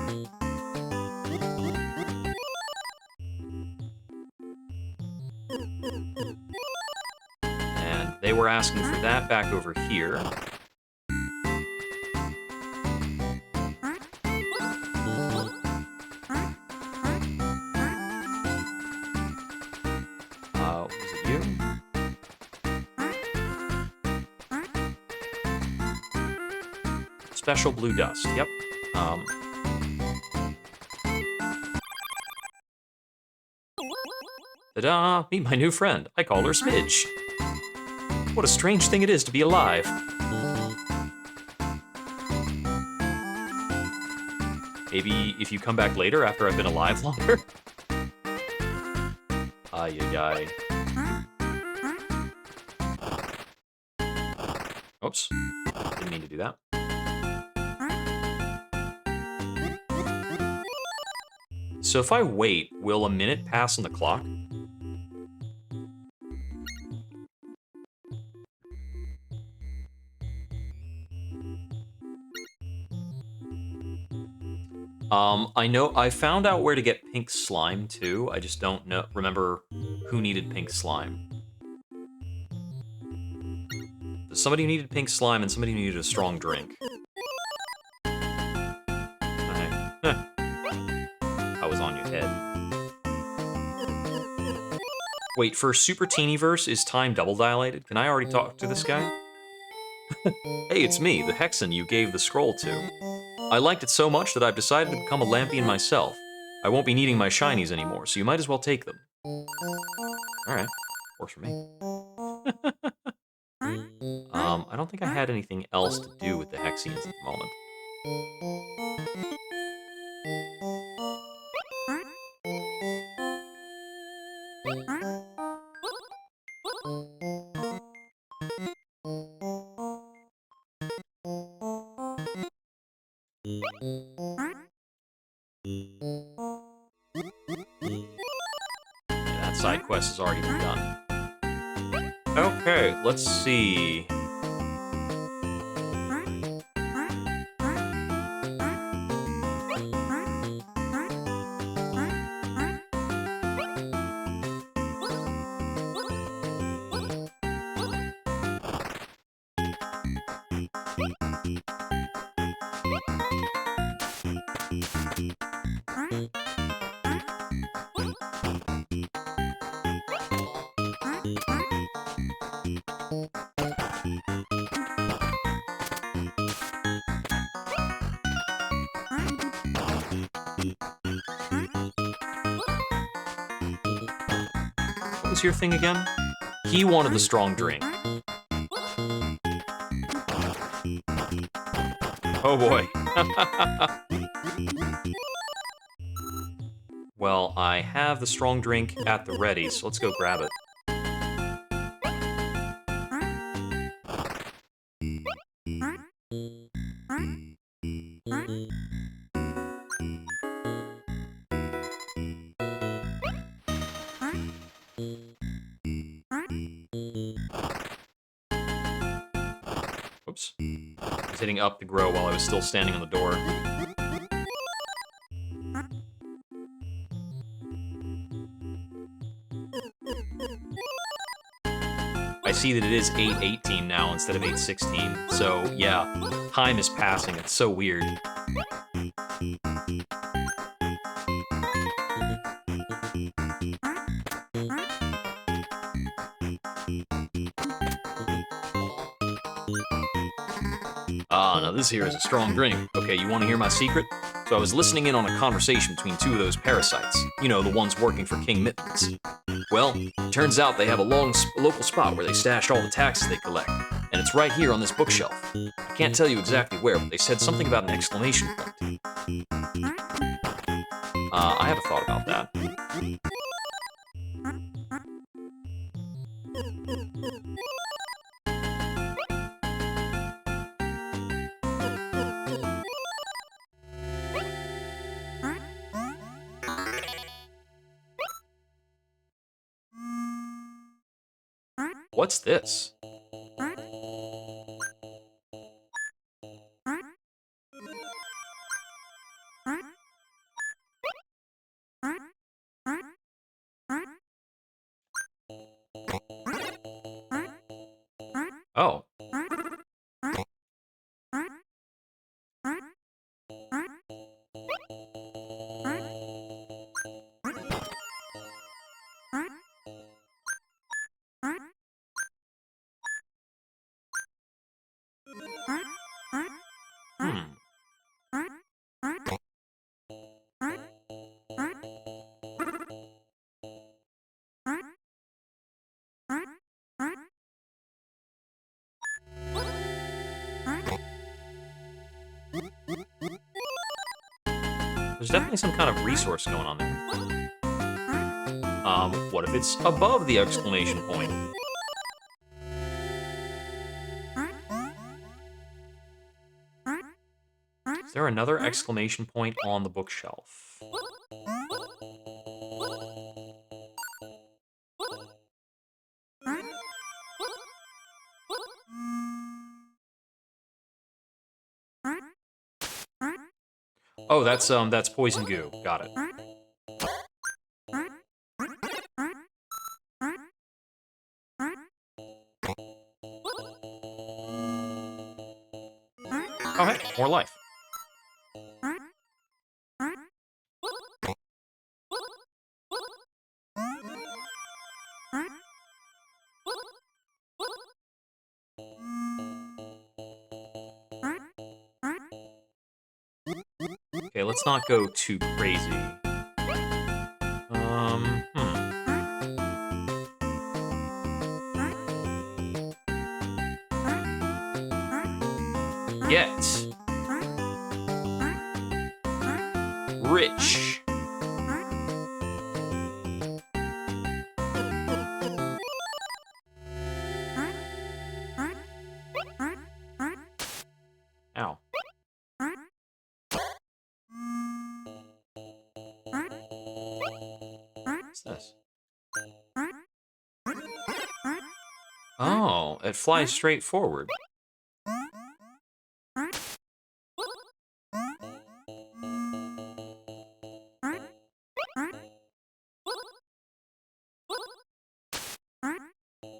And they were asking for that back over here. Was it you? Special blue dust, yep. Ta-da! Meet my new friend. I call her Smidge. What a strange thing it is to be alive. Maybe if you come back later after I've been alive longer? Ay-yi-yi. Oops. Didn't mean to do that. So if I wait, will a minute pass on the clock? I found out where to get pink slime too. I just don't remember who needed pink slime. Somebody who needed pink slime and somebody who needed a strong drink. Wait, for Super Teenyverse, is time double dilated? Can I already talk to this guy? Hey, it's me, the Hexen you gave the scroll to. I liked it so much that I've decided to become a Lampion myself. I won't be needing my shinies anymore, so you might as well take them. Alright, works for me. I don't think I had anything else to do with the Hexians at the moment. That side quest has already been done. Okay, let's see. What was your thing again? He wanted the strong drink. Oh boy. Well, I have the strong drink at the ready, so let's go grab it. Oops. I was hitting up to grow while I was still standing on the door. I see that it is 8:18 now instead of 8:16, so yeah, time is passing, it's so weird. Ah, now this here is a strong drink. Okay, you want to hear my secret? So I was listening in on a conversation between two of those parasites. You know, the ones working for King Mittens. Well, turns out they have a local spot where they stash all the taxes they collect, and it's right here on this bookshelf. I can't tell you exactly where, but they said something about an exclamation point. I have a thought about that. What's this? Oh. Hmm. There's definitely some kind of resource going on there. What if it's above the exclamation point? Is there another exclamation point on the bookshelf? Oh, that's poison goo. Got it. Oh, hey, more life. Okay, let's not go too crazy. Get rich. Ow. What's this? Oh, it flies straight forward.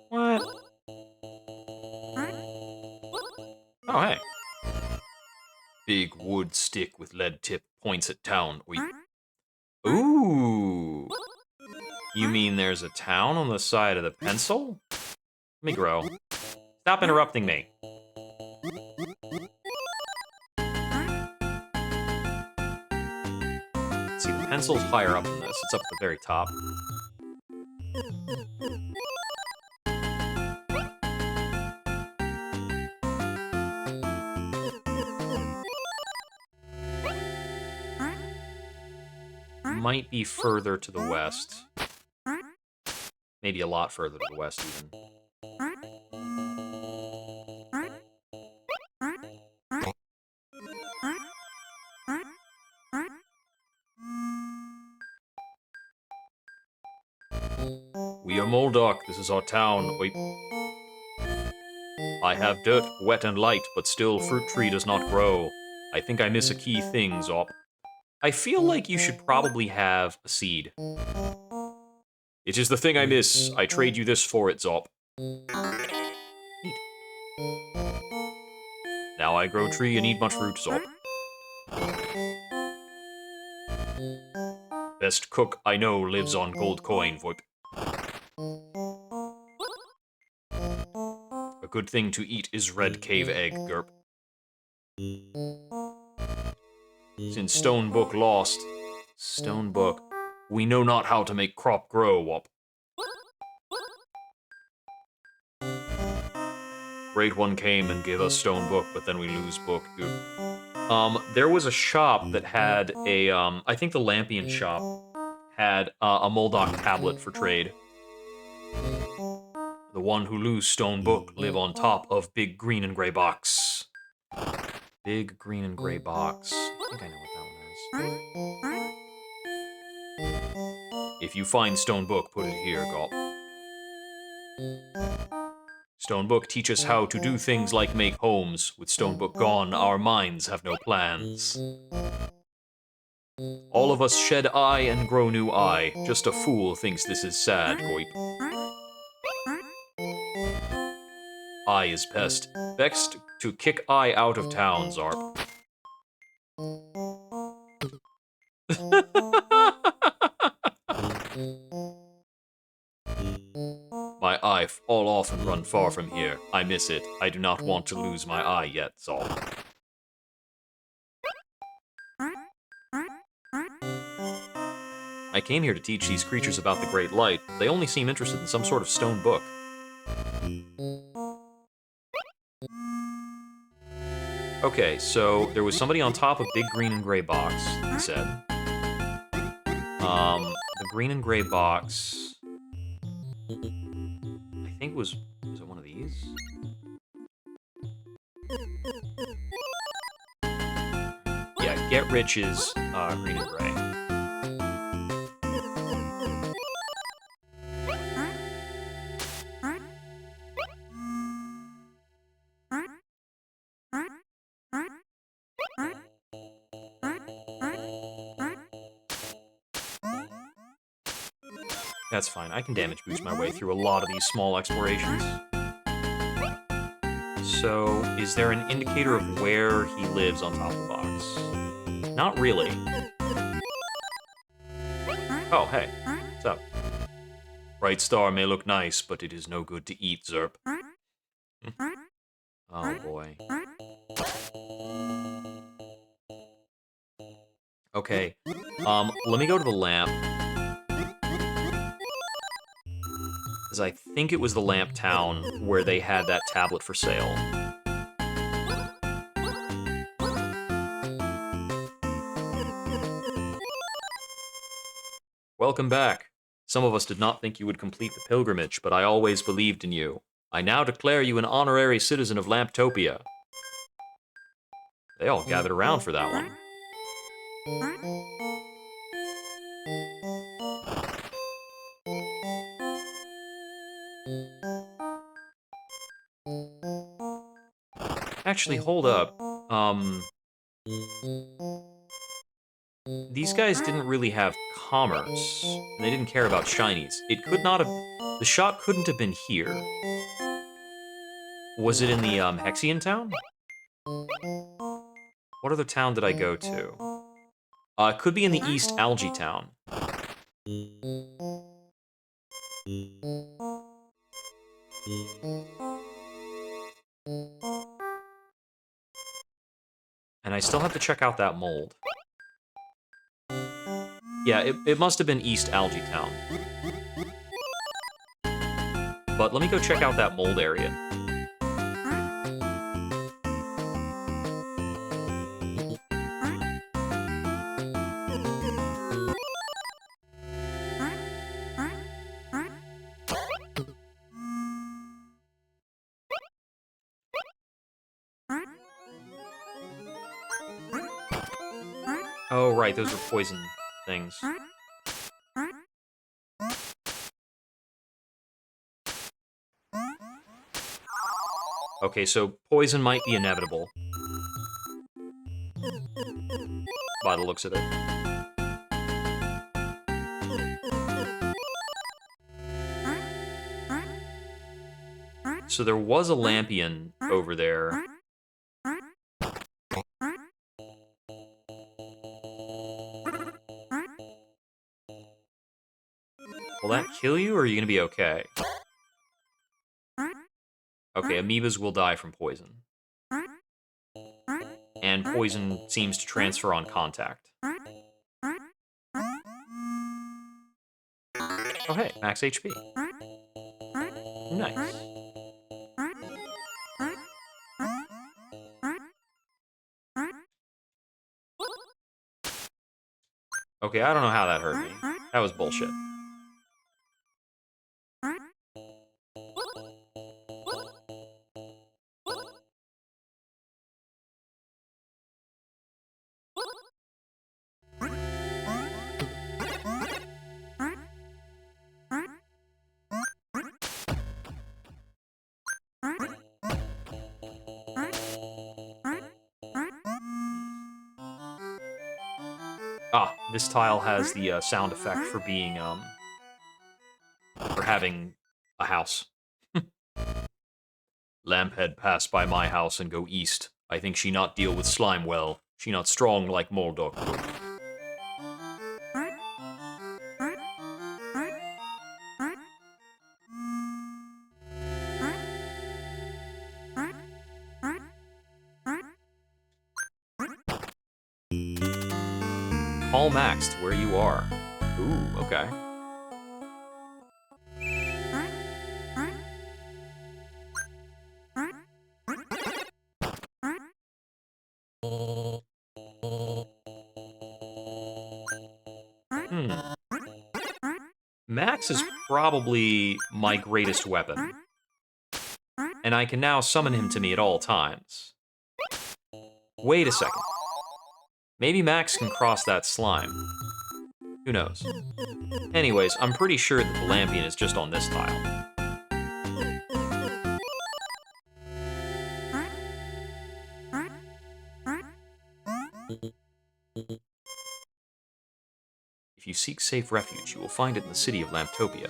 What? Oh, hey. Big wood stick with lead tip points at town. Ooh. You mean there's a town on the side of the pencil? Let me grow. Stop interrupting me. See, the pencil's higher up than this. It's up at the very top. Might be further to the west. Maybe a lot further to the west, even. We are Moldok. This is our town. Wait. I have dirt, wet and light, but still fruit tree does not grow. I think I miss a key thing, Zop. I feel like you should probably have a seed. It is the thing I miss. I trade you this for it, Zop. Neat. Now I grow tree and eat much fruit, Zop. Best cook I know lives on gold coin, Voip. A good thing to eat is red cave egg, Gerp. Since Stone Book lost, Stone Book, we know not how to make crop grow, Wop. Great One came and gave us Stone Book, but then we lose Book, dude. There was a shop that had a, I think the Lampion shop had a Moldok tablet for trade. The one who lose Stone Book live on top of big green and gray box. Big green and gray box. I think I know what that one is. If you find Stone Book, put it here, Gulp. Stone Book teach us how to do things like make homes. With Stone Book gone, our minds have no plans. All of us shed eye and grow new eye. Just a fool thinks this is sad, Goip. Eye is pest. Vexed to kick eye out of town, Zarp. My eye fall off and run far from here. I miss it. I do not want to lose my eye yet, Zarp. I came here to teach these creatures about the Great Light. They only seem interested in some sort of stone book. Okay, so there was somebody on top of big green and gray box, he said. The green and gray box, I think was it one of these? Yeah, get rich is green and gray. That's fine. I can damage boost my way through a lot of these small explorations. So, is there an indicator of where he lives on top of the box? Not really. Oh, hey. What's up? Bright star may look nice, but it is no good to eat, Zerp. Oh, boy. Okay. Let me go to the lamp. Because I think it was the Lamp Town where they had that tablet for sale. Welcome back. Some of us did not think you would complete the pilgrimage, but I always believed in you. I now declare you an honorary citizen of Lamptopia. They all gathered around for that one. Actually, hold up. These guys didn't really have commerce, and they didn't care about shinies. It could not have... The shop couldn't have been here. Was it in the, Hexian town? What other town did I go to? It could be in the East Algae town. And I still have to check out that mold. Yeah, it must have been East Algae town. But let me go check out that mold area. Oh, right, those are poison things. Okay, so poison might be inevitable. By the looks of it. So there was a Lampion over there. Will that kill you, or are you gonna be okay? Okay, amoebas will die from poison. And poison seems to transfer on contact. Oh hey, max HP. Nice. Okay, I don't know how that hurt me. That was bullshit. Ah, this tile has the sound effect for being, for having a house. Lamphead pass by my house and go east. I think she not deal with slime well. She not strong like Moldok would. Call Max to where you are. Ooh, okay. Max is probably my greatest weapon. And I can now summon him to me at all times. Wait a second. Maybe Max can cross that slime. Who knows? Anyways, I'm pretty sure that the Lampion is just on this tile. If you seek safe refuge, you will find it in the city of Lamptopia,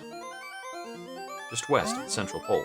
just west of the Central Pole.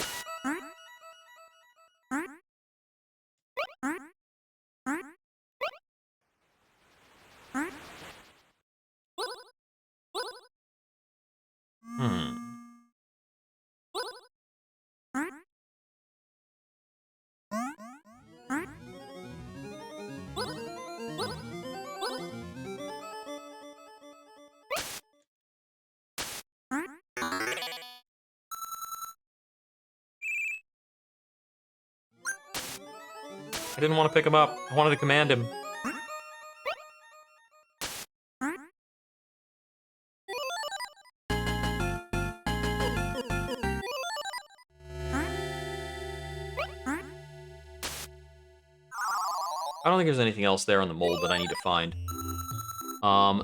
I didn't want to pick him up. I wanted to command him. I don't think there's anything else there on the mold that I need to find.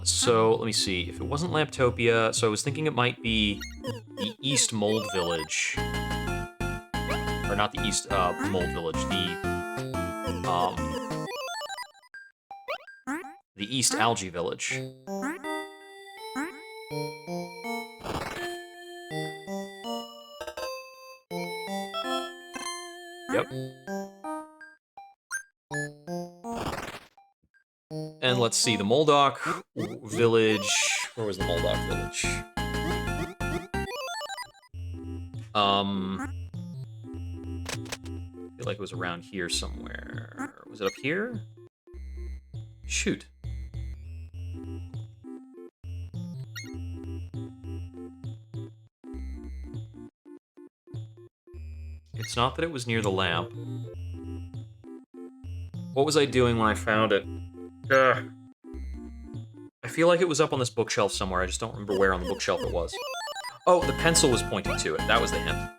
So let me see. If it wasn't Lamptopia, so I was thinking it might be the East Mold Village. Or not the East Mold Village, the East Algae Village. Yep. And let's see, the Moldoc Village. Where was the Moldoc Village? I feel like it was around here somewhere. Was it up here? Shoot. It's not that it was near the lamp. What was I doing when I found it? Ugh. I feel like it was up on this bookshelf somewhere. I just don't remember where on the bookshelf it was. Oh, the pencil was pointing to it. That was the hint.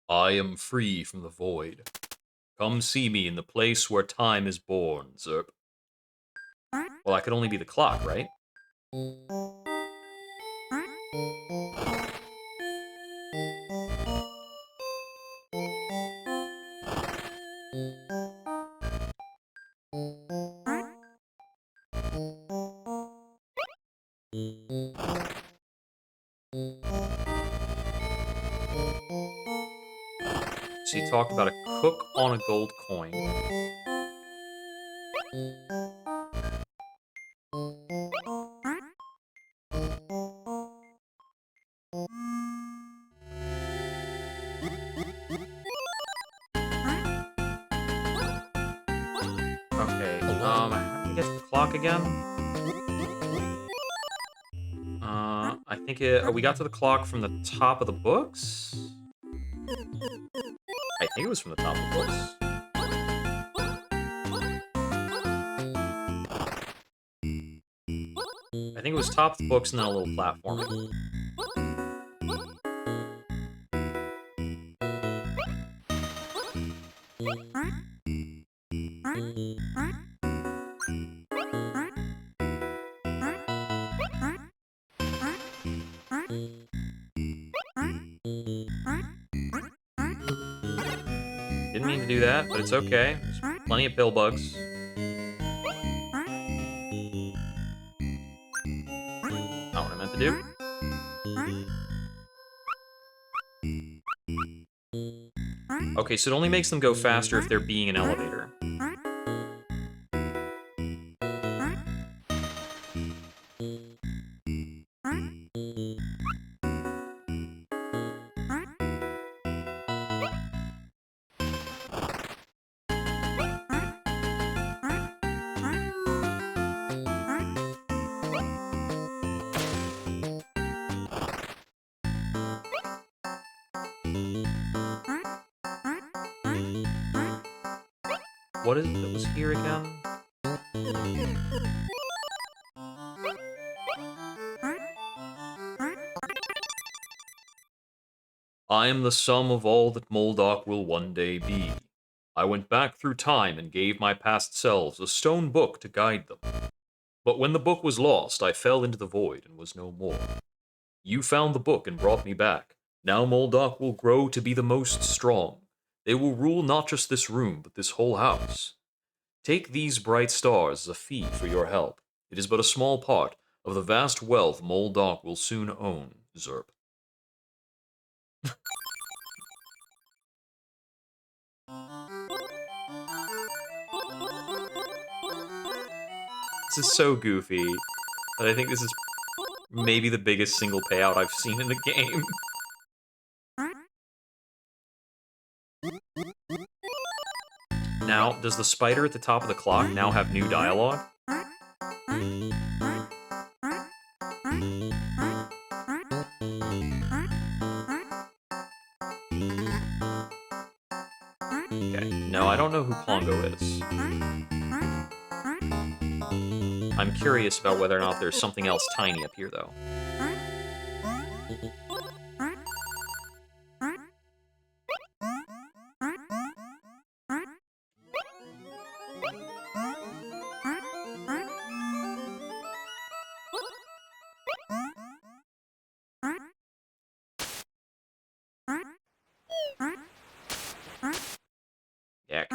I am free from the void. Come see me in the place where time is born, Zerp. Well, that could only be the clock, right? So you talked about a cook on a gold coin. Okay, how do we get to the clock again? I think we got to the clock from the top of the books? I think it was from the top of the books. I think it was top of the books and then a little platforming. Didn't mean to do that, but it's okay. There's plenty of pill bugs. Not what I meant to do. Okay, so it only makes them go faster if they're being an elevator. What is it that was here again? I am the sum of all that Moldoc will one day be. I went back through time and gave my past selves a stone book to guide them. But when the book was lost, I fell into the void and was no more. You found the book and brought me back. Now Moldoc will grow to be the most strong. They will rule not just this room, but this whole house. Take these bright stars as a fee for your help. It is but a small part of the vast wealth Moldoc will soon own, Zerp. This is so goofy. But I think this is maybe the biggest single payout I've seen in the game. Now, does the spider at the top of the clock now have new dialogue? Okay, no, I don't know who Pongo is. I'm curious about whether or not there's something else tiny up here, though. Yak.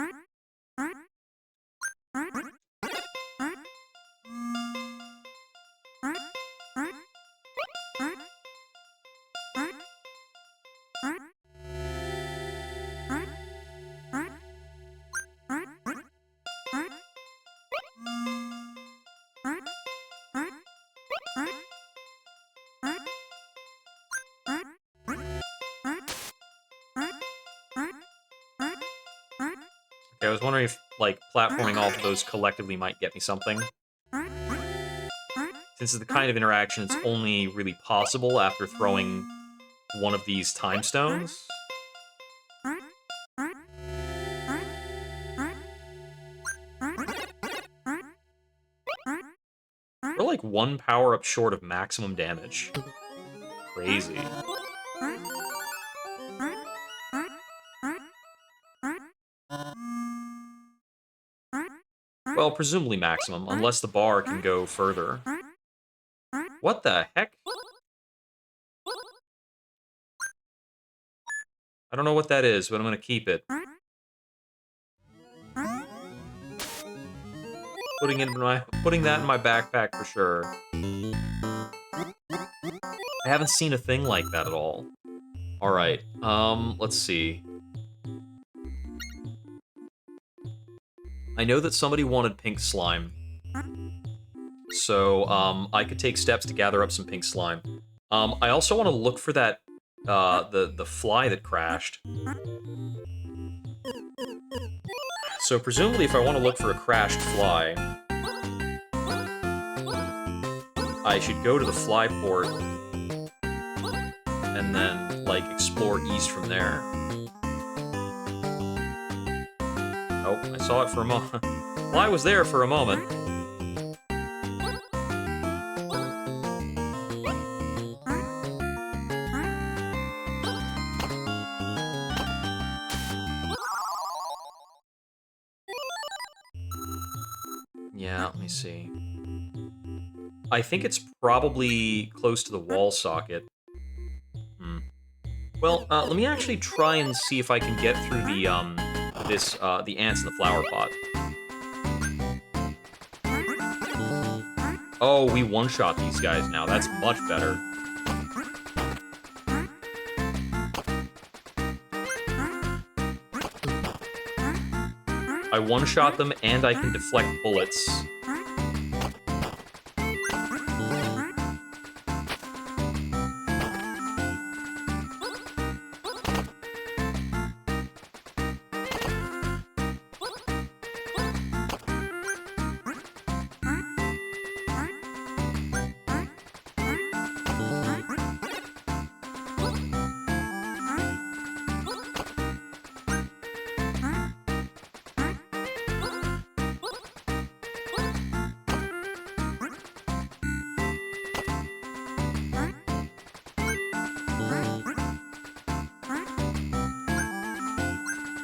Okay, I was wondering if, like, platforming all of those collectively might get me something. Since it's the kind of interaction it's only really possible after throwing one of these time stones. We're like one power-up short of maximum damage. Crazy. Well, presumably maximum, unless the bar can go further. What the heck? I don't know what that is, but I'm gonna keep it. Putting that in my backpack for sure. I haven't seen a thing like that at all. Alright, let's see. I know that somebody wanted pink slime. So, I could take steps to gather up some pink slime. I also want to look for that, the fly that crashed. So, presumably, if I want to look for a crashed fly, I should go to the fly port, and then, like, explore east from there. Oh, I saw it for a moment. Fly was there for a moment. Yeah, let me see. I think it's probably close to the wall socket. Well, let me actually try and see if I can get through the, the ants in the flower pot. Oh, we one-shot these guys now. That's much better. I one-shot them, and I can deflect bullets.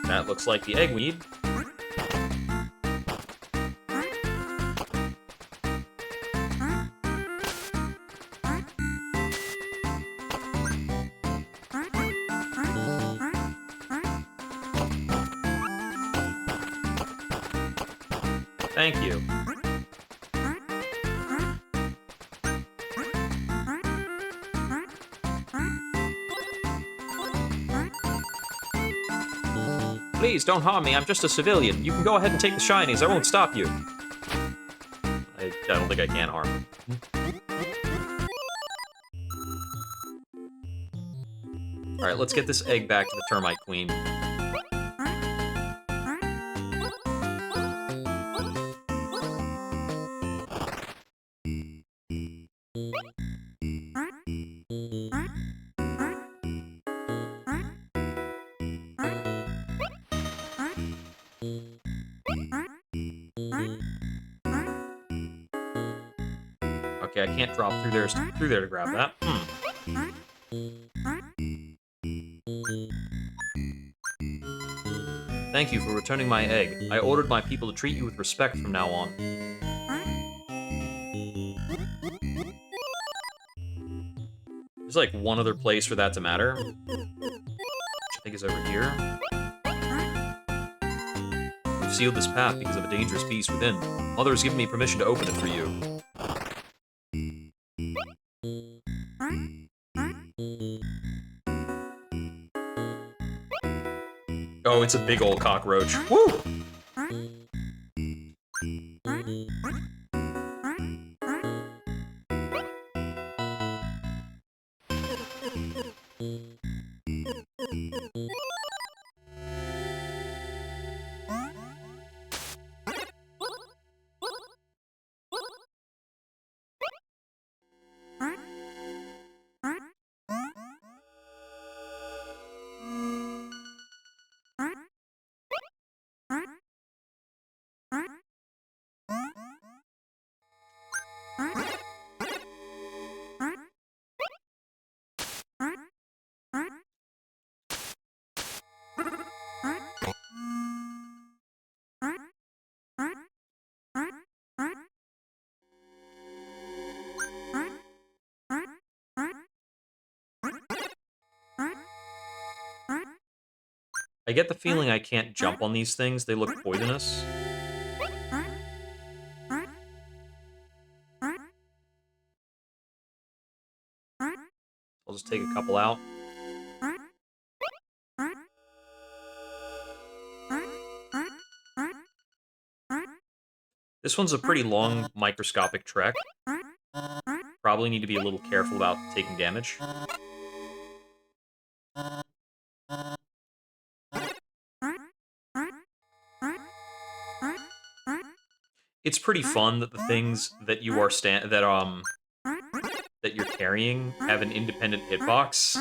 That looks like the eggweed. Thank you. Please, don't harm me. I'm just a civilian. You can go ahead and take the shinies. I won't stop you. I I don't think I can harm him. Alright, let's get this egg back to the termite queen. Okay, I can't drop through there to grab that. Thank you for returning my egg. I ordered my people to treat you with respect from now on. There's like one other place for that to matter, which I think is over here. We've sealed this path because of a dangerous beast within. Mother has given me permission to open it for you. Oh, it's a big old cockroach. Woo! I get the feeling I can't jump on these things. They look poisonous. I'll just take a couple out. This one's a pretty long microscopic trek. Probably need to be a little careful about taking damage. It's pretty fun that the things that you are that you're carrying have an independent hitbox.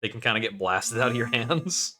They can kind of get blasted out of your hands.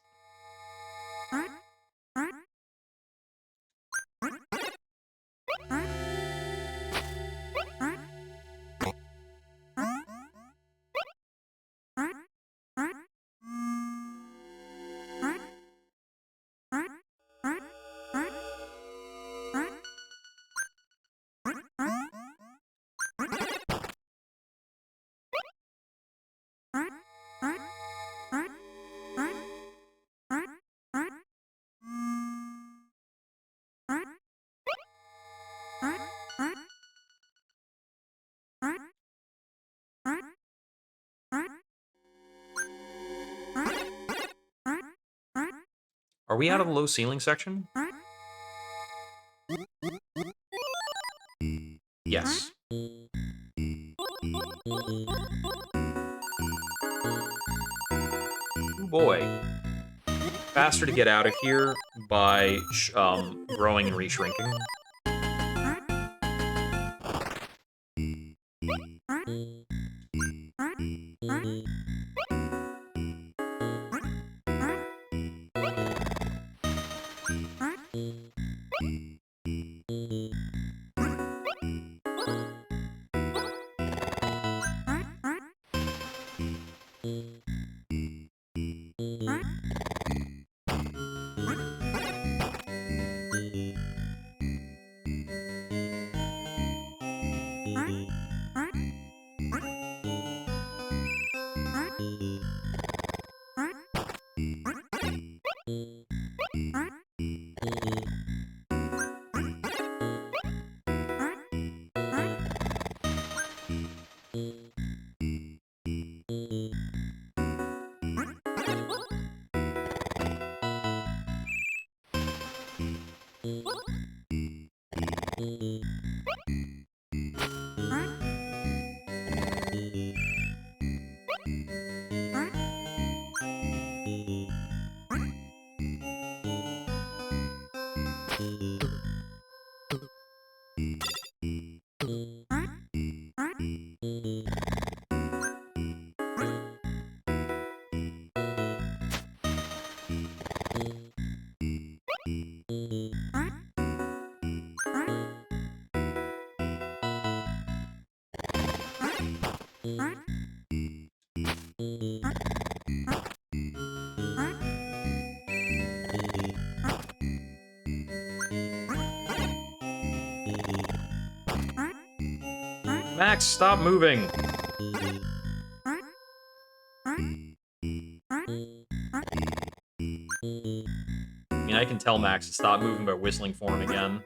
Are we out of the low ceiling section? Yes. Oh boy. Faster to get out of here by growing and reshrinking. Max, stop moving! I mean, I can tell Max to stop moving by whistling for him again.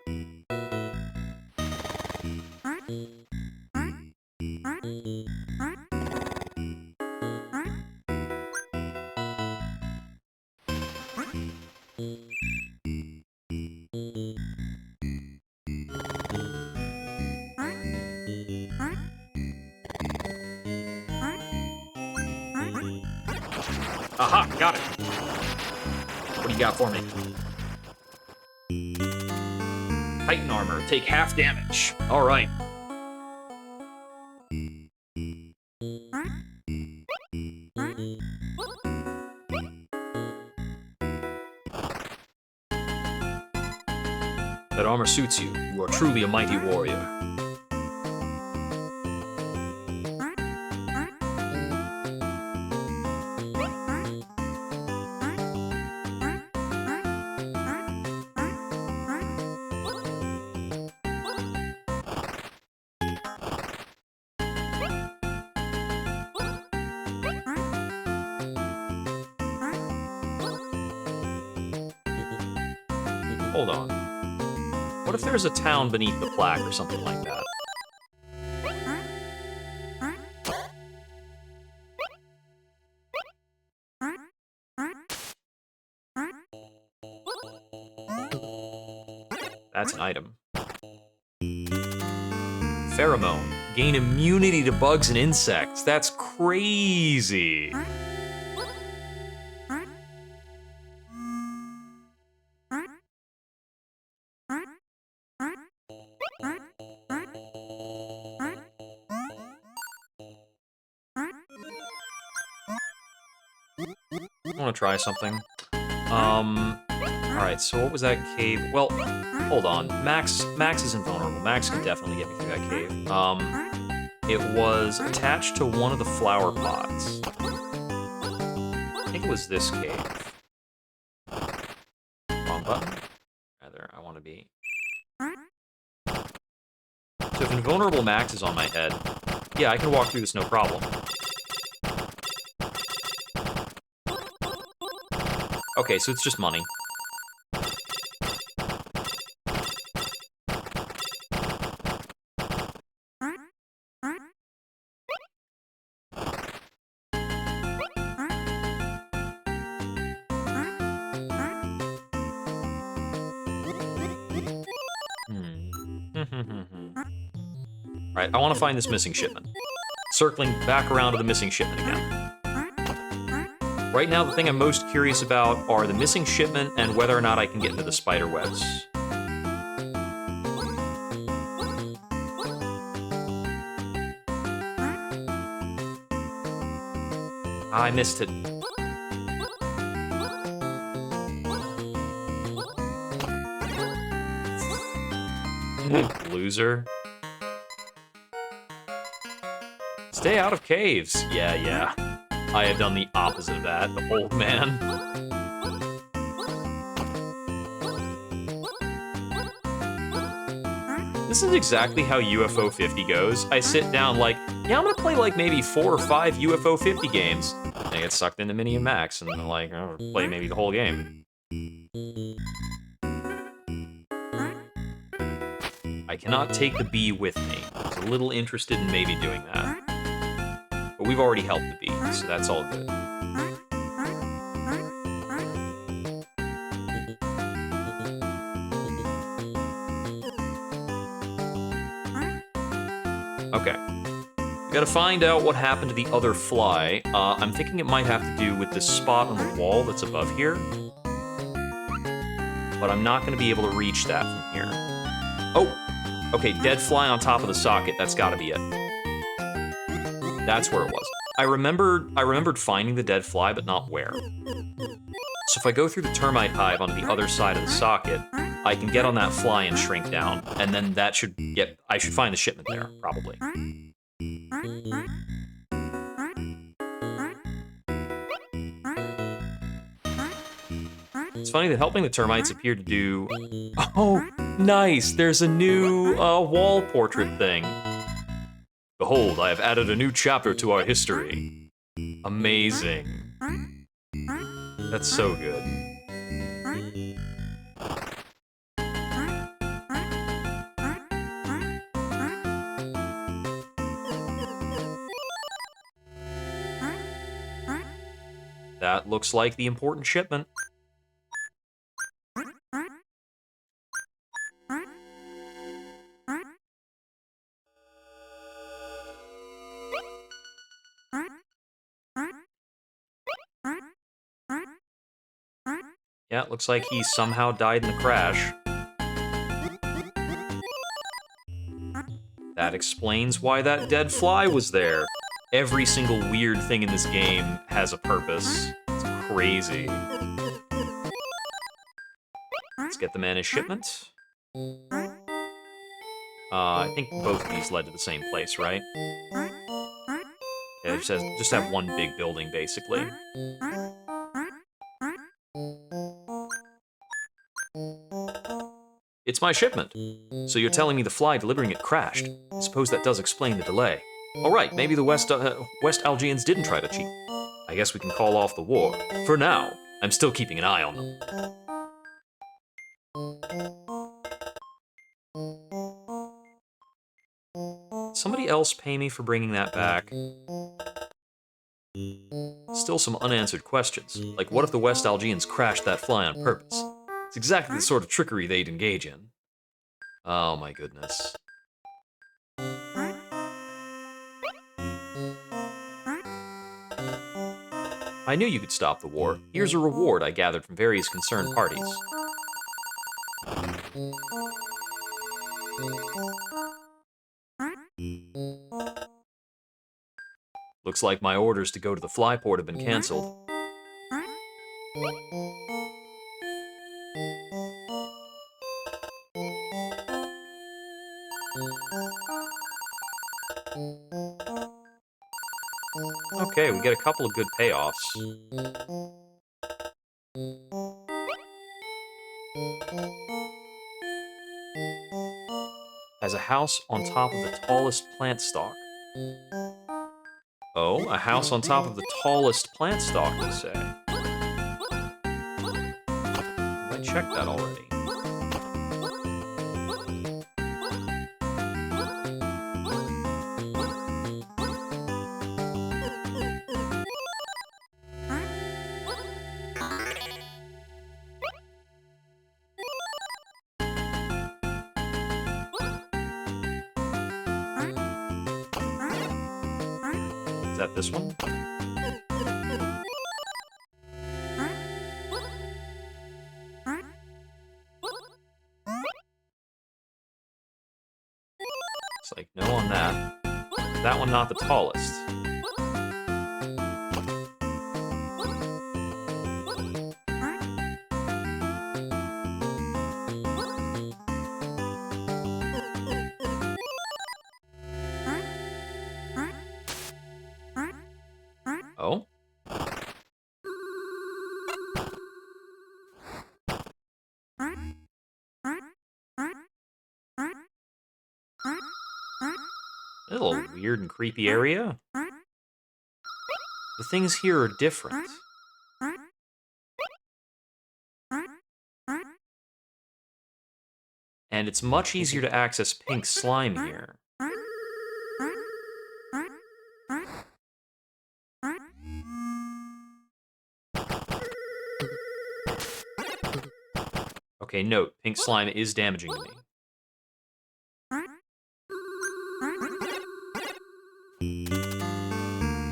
Aha, got it. What do you got for me? Titan armor, take half damage. All right. That armor suits you. You are truly a mighty warrior. Hold on. What if there's a town beneath the plaque or something like that? That's an item. Pheromone. Gain immunity to bugs and insects. That's crazy. I want to try something. Alright, so what was that cave? Well, hold on. Max is invulnerable. Max can definitely get me through that cave. It was attached to one of the flower pots. I think it was this cave. Wrong button. Rather, I want to be... So if invulnerable Max is on my head, yeah, I can walk through this no problem. Okay, so it's just money. Alright, I want to find this missing shipment. Circling back around to the missing shipment again. Right now, the thing I'm most curious about are the missing shipment and whether or not I can get into the spider webs. I missed it. Loser. Stay out of caves. Yeah. I have done the opposite of that, the old man. This is exactly how Ufo50 goes. I sit down like, yeah, I'm gonna play like maybe 4 or 5 Ufo50 games. And I get sucked into Mini and Max, and then like, I'll play maybe the whole game. I cannot take the bee with me. I was a little interested in maybe doing that. But we've already helped the bee, so that's all good. Okay. We gotta find out what happened to the other fly. I'm thinking it might have to do with this spot on the wall that's above here. But I'm not gonna be able to reach that from here. Oh! Okay, dead fly on top of the socket. That's gotta be it. That's where it was. I remembered finding the dead fly, but not where. So if I go through the termite hive on the other side of the socket, I can get on that fly and shrink down, and then that should get... I should find the shipment there, probably. It's funny that helping the termites appear to do... Oh, nice! There's a new wall portrait thing. Behold, I have added a new chapter to our history. Amazing. That's so good. That looks like the important shipment. Yeah, it looks like he somehow died in the crash. That explains why that dead fly was there. Every single weird thing in this game has a purpose. It's crazy. Let's get the man his shipment. I think both of these led to the same place, right? Yeah, just have one big building, basically. It's my shipment. So you're telling me the fly delivering it crashed. I suppose that does explain the delay. Alright, maybe the West Algians didn't try to cheat. I guess we can call off the war. For now, I'm still keeping an eye on them. Somebody else pay me for bringing that back? Still some unanswered questions, like what if the West Algians crashed that fly on purpose? It's exactly the sort of trickery they'd engage in. Oh my goodness. I knew you could stop the war. Here's a reward I gathered from various concerned parties. Looks like my orders to go to the fly port have been cancelled. Okay, we get a couple of good payoffs. Has a house on top of the tallest plant stalk. Oh, a house on top of the tallest plant stalk, you say? I checked that already. Is that this one? It's like, no on that. That one not the tallest. Oh? A little weird and creepy area. The things here are different. And it's much easier to access pink slime here. Okay, note, pink slime is damaging to me.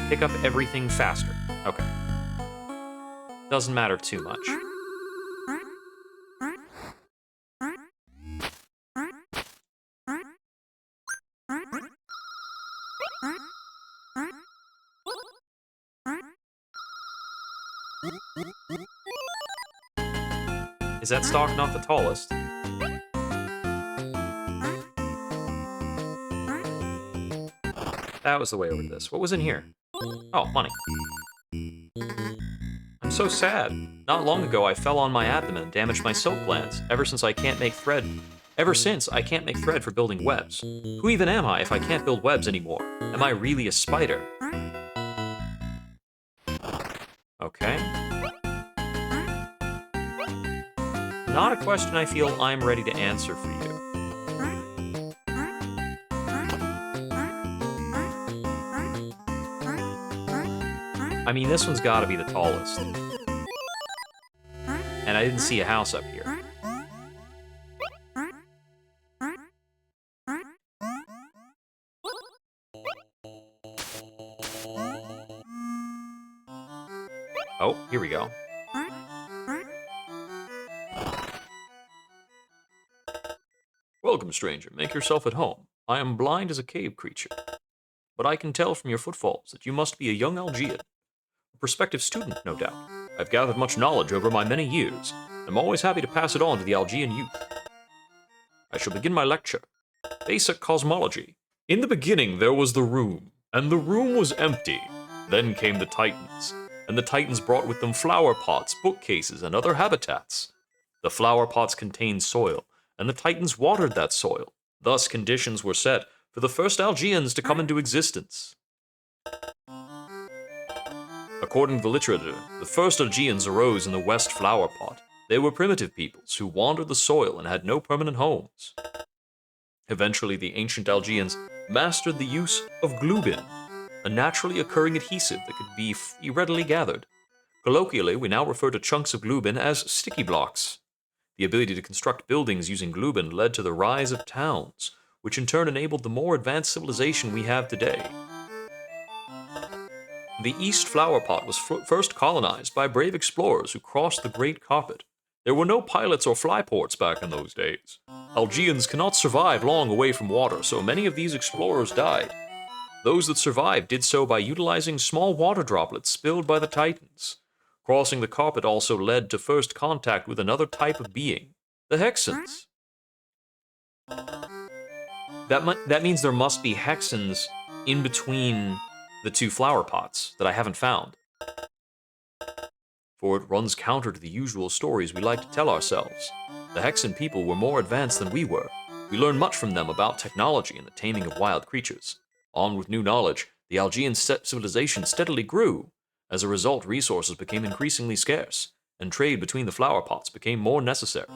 pick up everything faster. Okay. Doesn't matter too much. Is that stalk not the tallest? That was the way over to this. What was in here? Oh, money. I'm so sad. Not long ago, I fell on my abdomen and damaged my silk glands. Ever since I can't make thread for building webs. Who even am I if I can't build webs anymore? Am I really a spider? Okay. Not a question I feel I'm ready to answer for you. I mean, this one's gotta be the tallest. And I didn't see a house up here. Oh, here we go. Welcome, stranger. Make yourself at home. I am blind as a cave creature, but I can tell from your footfalls that you must be a young Algean. A prospective student, no doubt. I've gathered much knowledge over my many years. I'm always happy to pass it on to the Algean youth. I shall begin my lecture. Basic cosmology. In the beginning there was the room, and the room was empty. Then came the Titans, and the Titans brought with them flower pots, bookcases, and other habitats. The flower pots contained soil, and the Titans watered that soil. Thus conditions were set for the first Algeans to come into existence. According to the literature, the first Algeans arose in the West Flower Pot. They were primitive peoples who wandered the soil and had no permanent homes. Eventually, the ancient Algeans mastered the use of glubin, a naturally occurring adhesive that could be readily gathered. Colloquially, we now refer to chunks of glubin as sticky blocks. The ability to construct buildings using glubin led to the rise of towns, which in turn enabled the more advanced civilization we have today. The East Flower Pot was first colonized by brave explorers who crossed the Great Carpet. There were no pilots or flyports back in those days. Algeans cannot survive long away from water, so many of these explorers died. Those that survived did so by utilizing small water droplets spilled by the Titans. Crossing the carpet also led to first contact with another type of being, the Hexans. That means there must be Hexans in between the two flower pots that I haven't found. For it runs counter to the usual stories we like to tell ourselves. The Hexan people were more advanced than we were. We learned much from them about technology and the taming of wild creatures. Armed with new knowledge, the Algean civilization steadily grew. As a result, resources became increasingly scarce, and trade between the flower pots became more necessary.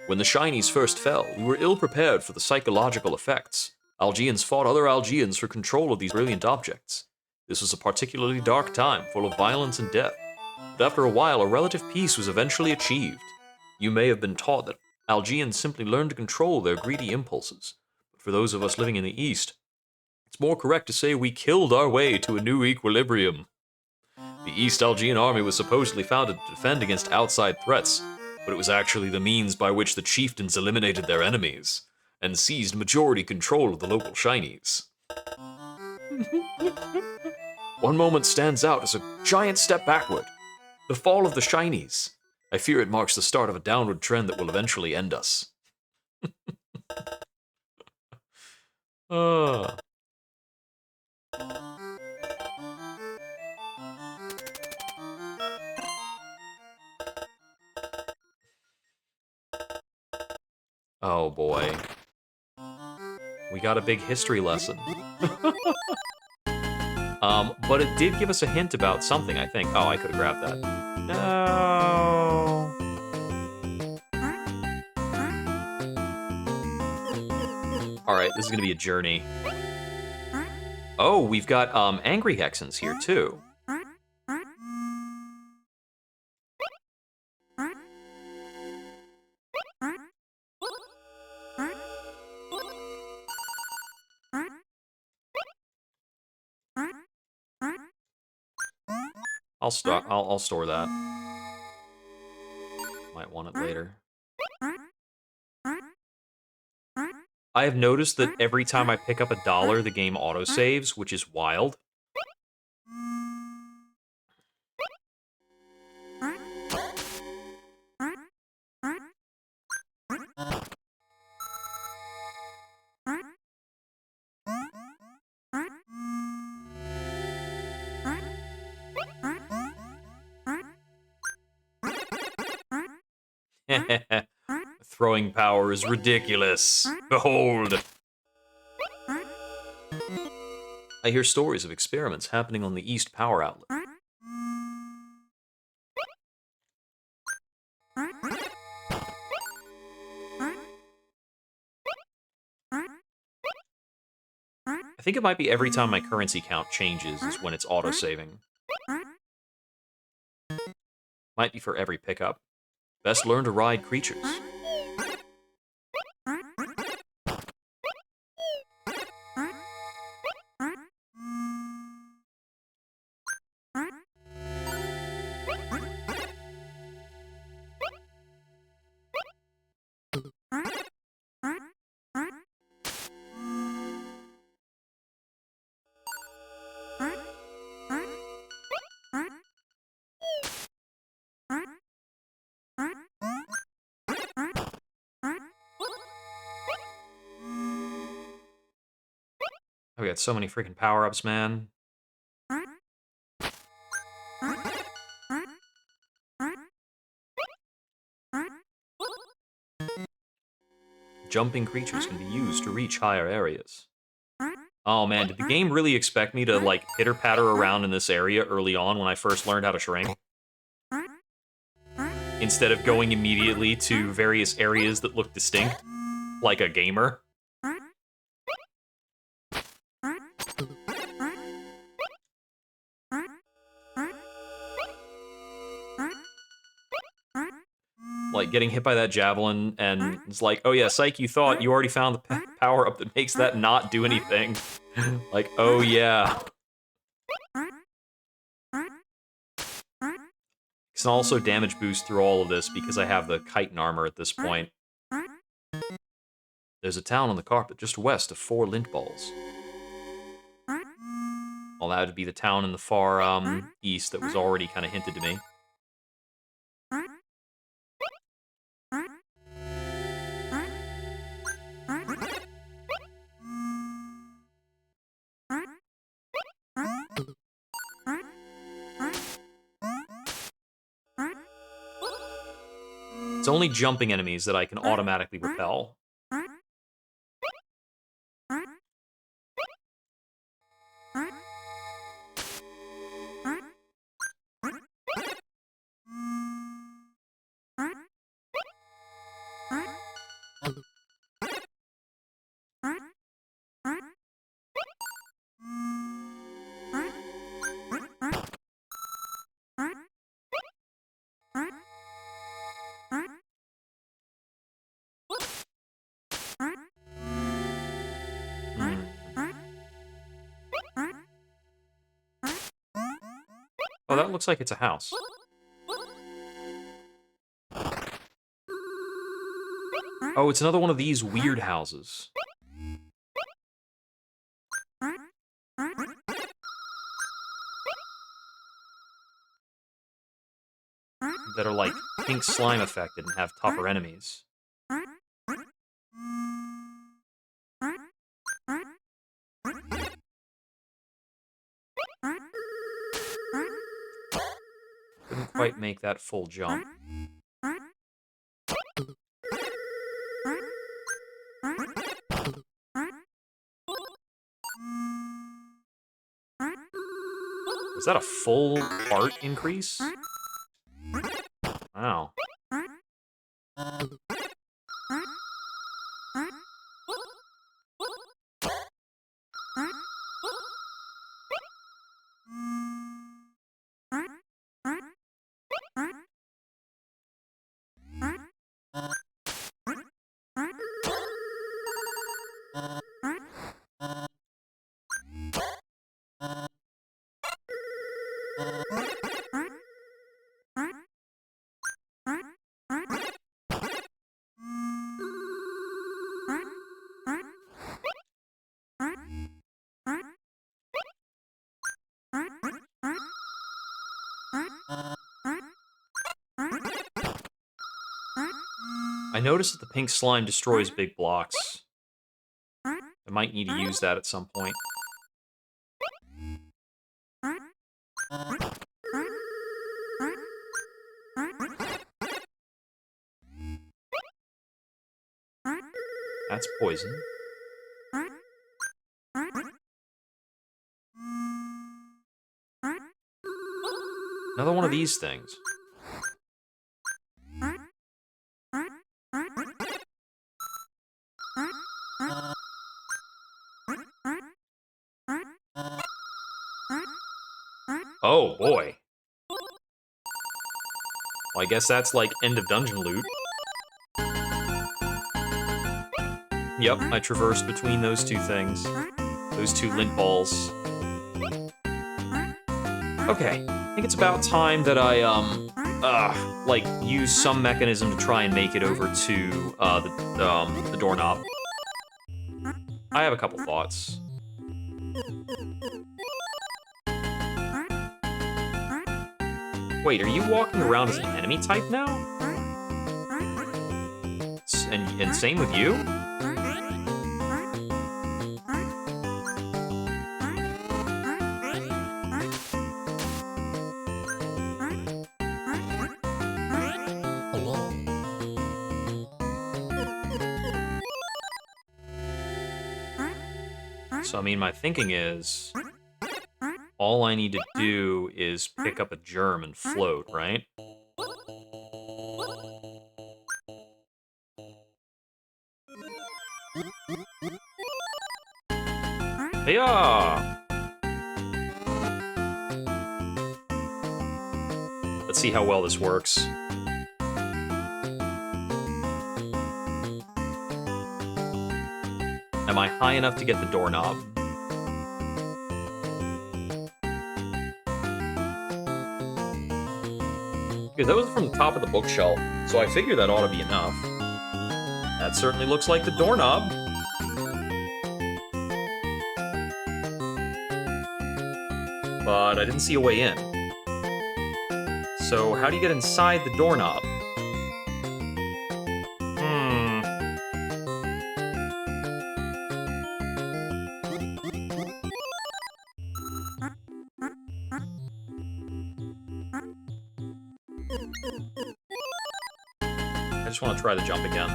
When the Shinies first fell, we were ill-prepared for the psychological effects. Algeans fought other Algeans for control of these brilliant objects. This was a particularly dark time, full of violence and death. But after a while, a relative peace was eventually achieved. You may have been taught that Algeans simply learned to control their greedy impulses. But for those of us living in the East, it's more correct to say we killed our way to a new equilibrium. The East Algean army was supposedly founded to defend against outside threats, but it was actually the means by which the chieftains eliminated their enemies and seized majority control of the local Shinies. One moment stands out as a giant step backward. The fall of the Shinies. I fear it marks the start of a downward trend that will eventually end us. Oh boy. We got a big history lesson. But it did give us a hint about something, I think. Oh, I could have grabbed that. No. Alright, this is gonna be a journey. Oh, we've got, angry Hexans here, too. I'll store that. Might want it later. I have noticed that every time I pick up $1, the game autosaves, which is wild. Throwing power is ridiculous. Behold. I hear stories of experiments happening on the East Power Outlet. I think it might be every time my currency count changes is when it's auto-saving. Might be for every pickup. Best learn to ride creatures. We got so many freaking power-ups, man. Jumping creatures can be used to reach higher areas. Oh man, did the game really expect me to, like, pitter-patter around in this area early on when I first learned how to shrink? Instead of going immediately to various areas that look distinct, like a gamer? Like, getting hit by that javelin, and it's like, oh yeah, psych, you thought you already found the power-up that makes that not do anything. Like, oh yeah. Can also damage boost through all of this because I have the chitin armor at this point. There's a town on the carpet just west of 4 lint balls. Well, that would be the town in the far east that was already kind of hinted to me. It's only jumping enemies that I can automatically repel. Oh, that looks like it's a house. Oh, it's another one of these weird houses. That are like pink slime affected and have tougher enemies. Couldn't quite make that full jump. Was that a full art increase? Wow. I noticed that the pink slime destroys big blocks. I might need to use that at some point. That's poison. Another one of these things. Oh, boy. Well, I guess that's like end of dungeon loot. Yep, I traversed between those two things. Those two lint balls. Okay, I think it's about time that I, like, use some mechanism to try and make it over to, the doorknob. I have a couple thoughts. Wait, are you walking around as an enemy type now? And same with you? So, I mean, my thinking is, all I need to do is pick up a germ and float, right? Hey-ya! Let's see how well this works. Am I high enough to get the doorknob? Okay, that was from the top of the bookshelf, so I figure that ought to be enough. That certainly looks like the doorknob. But I didn't see a way in. So how do you get inside the doorknob? I just want to try the jump again.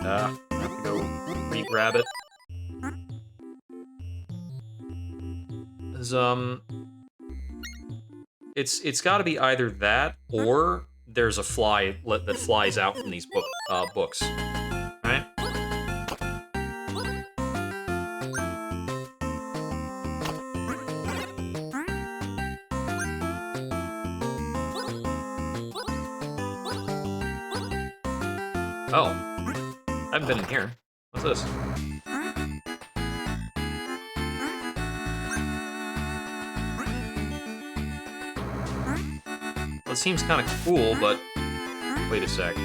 I have to go re-grab it. It's got to be either that or there's a fly that flies out from these books. Right? Oh. I haven't been in here. What's this? Well, it seems kind of cool, but... Wait a sec.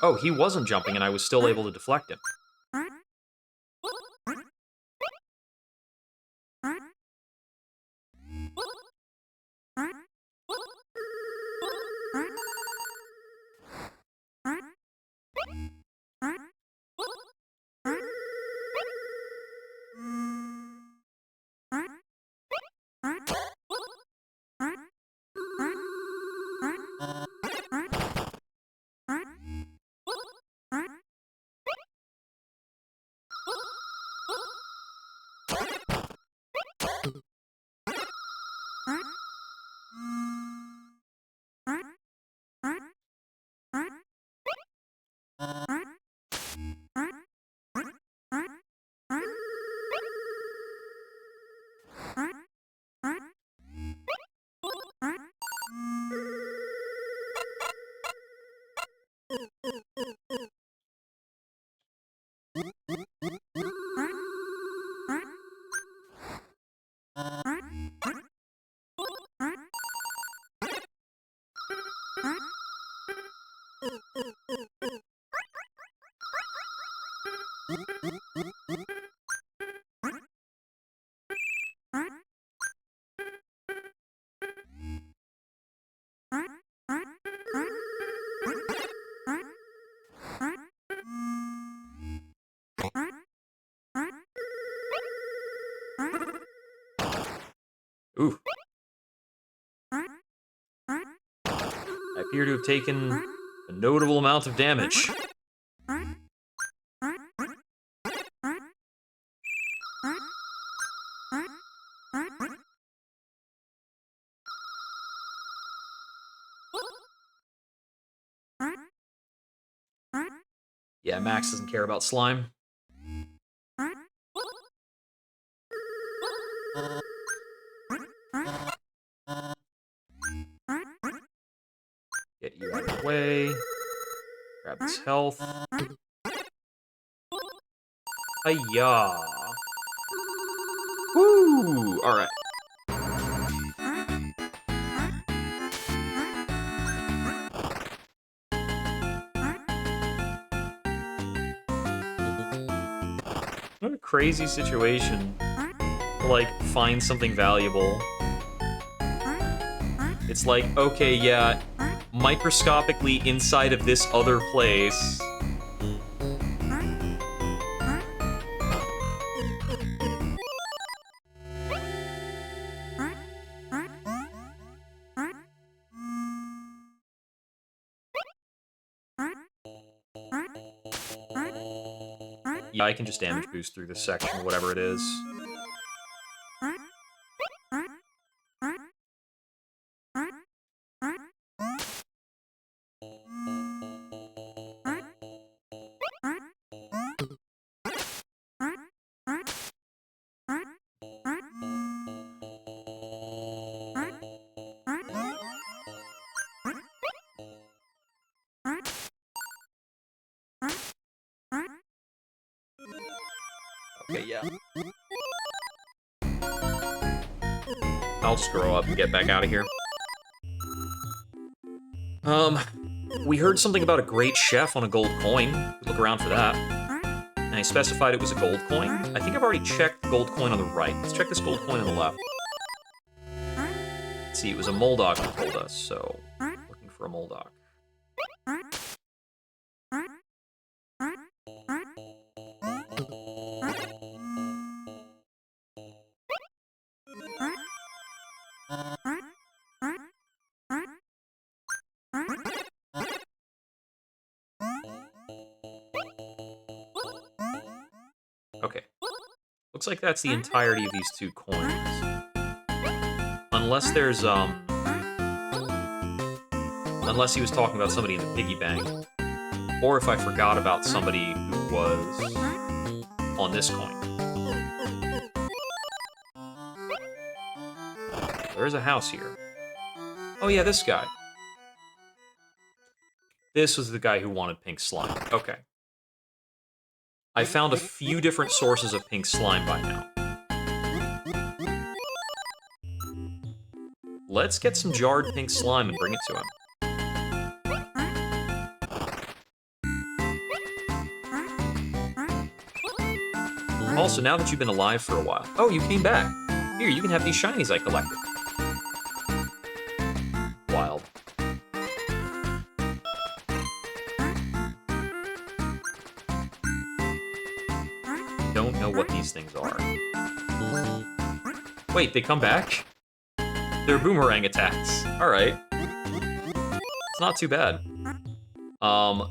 Oh, he wasn't jumping and I was still able to deflect him. Ooh. I appear to have taken a notable amount of damage. Yeah, Max doesn't care about slime. Get you out of the way. Grab this health. Hiya. Woo! Alright. What a crazy situation to, like, find something valuable. It's like, okay, yeah, microscopically inside of this other place. Yeah, I can just damage boost through this section, whatever it is. Okay, yeah. I'll just grow up and get back out of here. We heard something about a great chef on a gold coin. Look around for that. And I specified it was a gold coin. I think I've already checked the gold coin on the right. Let's check this gold coin on the left. Let's see, it was a Moldog who told us, so looking for a Moldog. Okay. Looks like that's the entirety of these 2 coins. Unless there's, unless he was talking about somebody in the piggy bank. Or if I forgot about somebody who was on this coin. There's a house here. Oh yeah, this guy. This was the guy who wanted pink slime. Okay. I found a few different sources of pink slime by now. Let's get some jarred pink slime and bring it to him. Also, now that you've been alive for a while... Oh, you came back. Here, you can have these shinies I collected. Wild. Don't know what these things are. Wait, they come back? They're boomerang attacks. Alright. It's not too bad.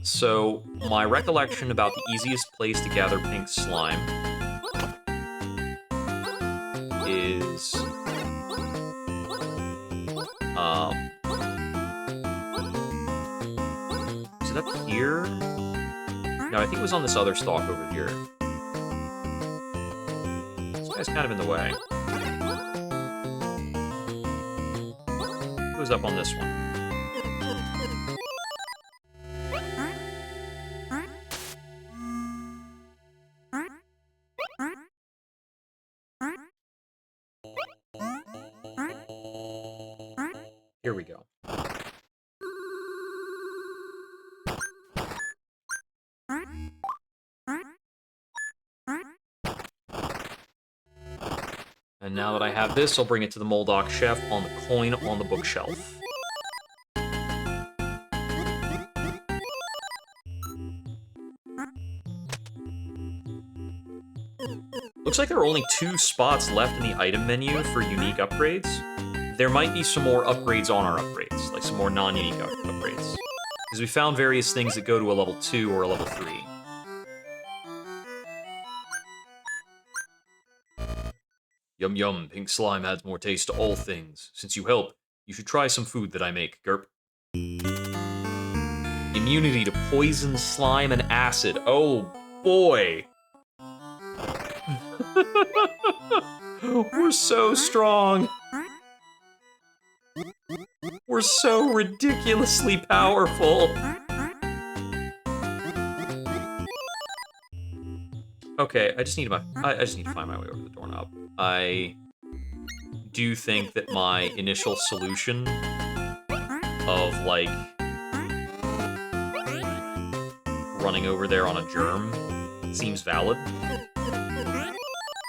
So, my recollection about the easiest place to gather pink slime is... is it up here? No, I think it was on this other stalk over here. This guy's kind of in the way. Who's up on this one? Here we go. And now that I have this, I'll bring it to the Moldoc chef on the coin on the bookshelf. Looks like there are only 2 spots left in the item menu for unique upgrades. There might be some more upgrades on our upgrades, like some more non-unique upgrades. Because we found various things that go to a level 2 or a level 3. Yum yum, pink slime adds more taste to all things. Since you help, you should try some food that I make, Gerp. Immunity to poison, slime, and acid. Oh, boy! We're so strong! We're so ridiculously powerful! Okay, I just need to find my way over the doorknob. I do think that my initial solution of, like, running over there on a germ seems valid.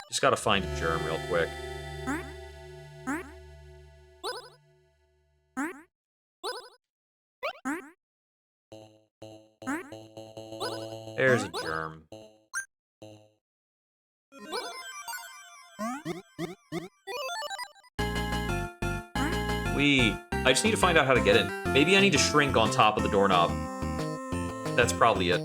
Just gotta find a germ real quick. There's a germ. I just need to find out how to get in. Maybe I need to shrink on top of the doorknob. That's probably it.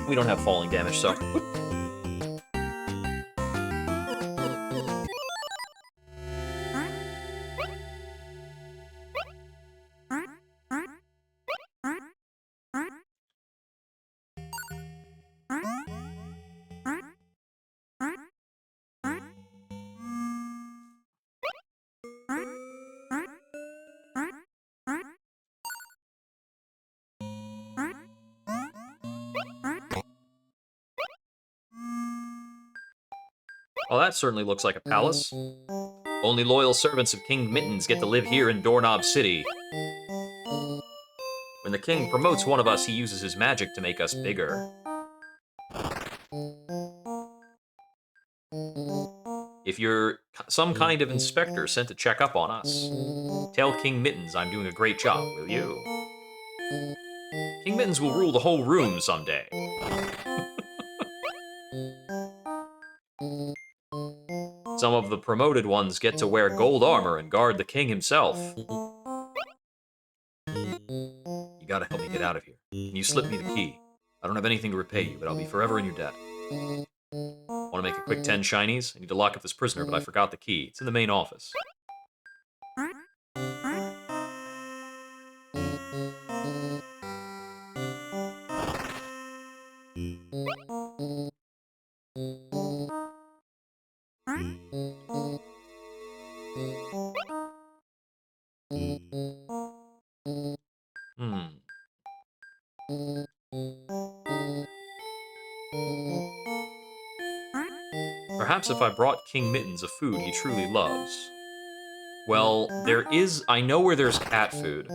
We don't have falling damage, so... Whoop. Well, that certainly looks like a palace. Only loyal servants of King Mittens get to live here in Doorknob City. When the king promotes one of us, he uses his magic to make us bigger. If you're some kind of inspector sent to check up on us, tell King Mittens I'm doing a great job, will you? King Mittens will rule the whole room someday. Some of the promoted ones get to wear gold armor and guard the king himself. You gotta help me get out of here. Can you slip me the key? I don't have anything to repay you, but I'll be forever in your debt. Want to make a quick 10 shinies? I need to lock up this prisoner, but I forgot the key. It's in the main office. Perhaps if I brought King Mittens a food he truly loves. Well, I know where there's cat food.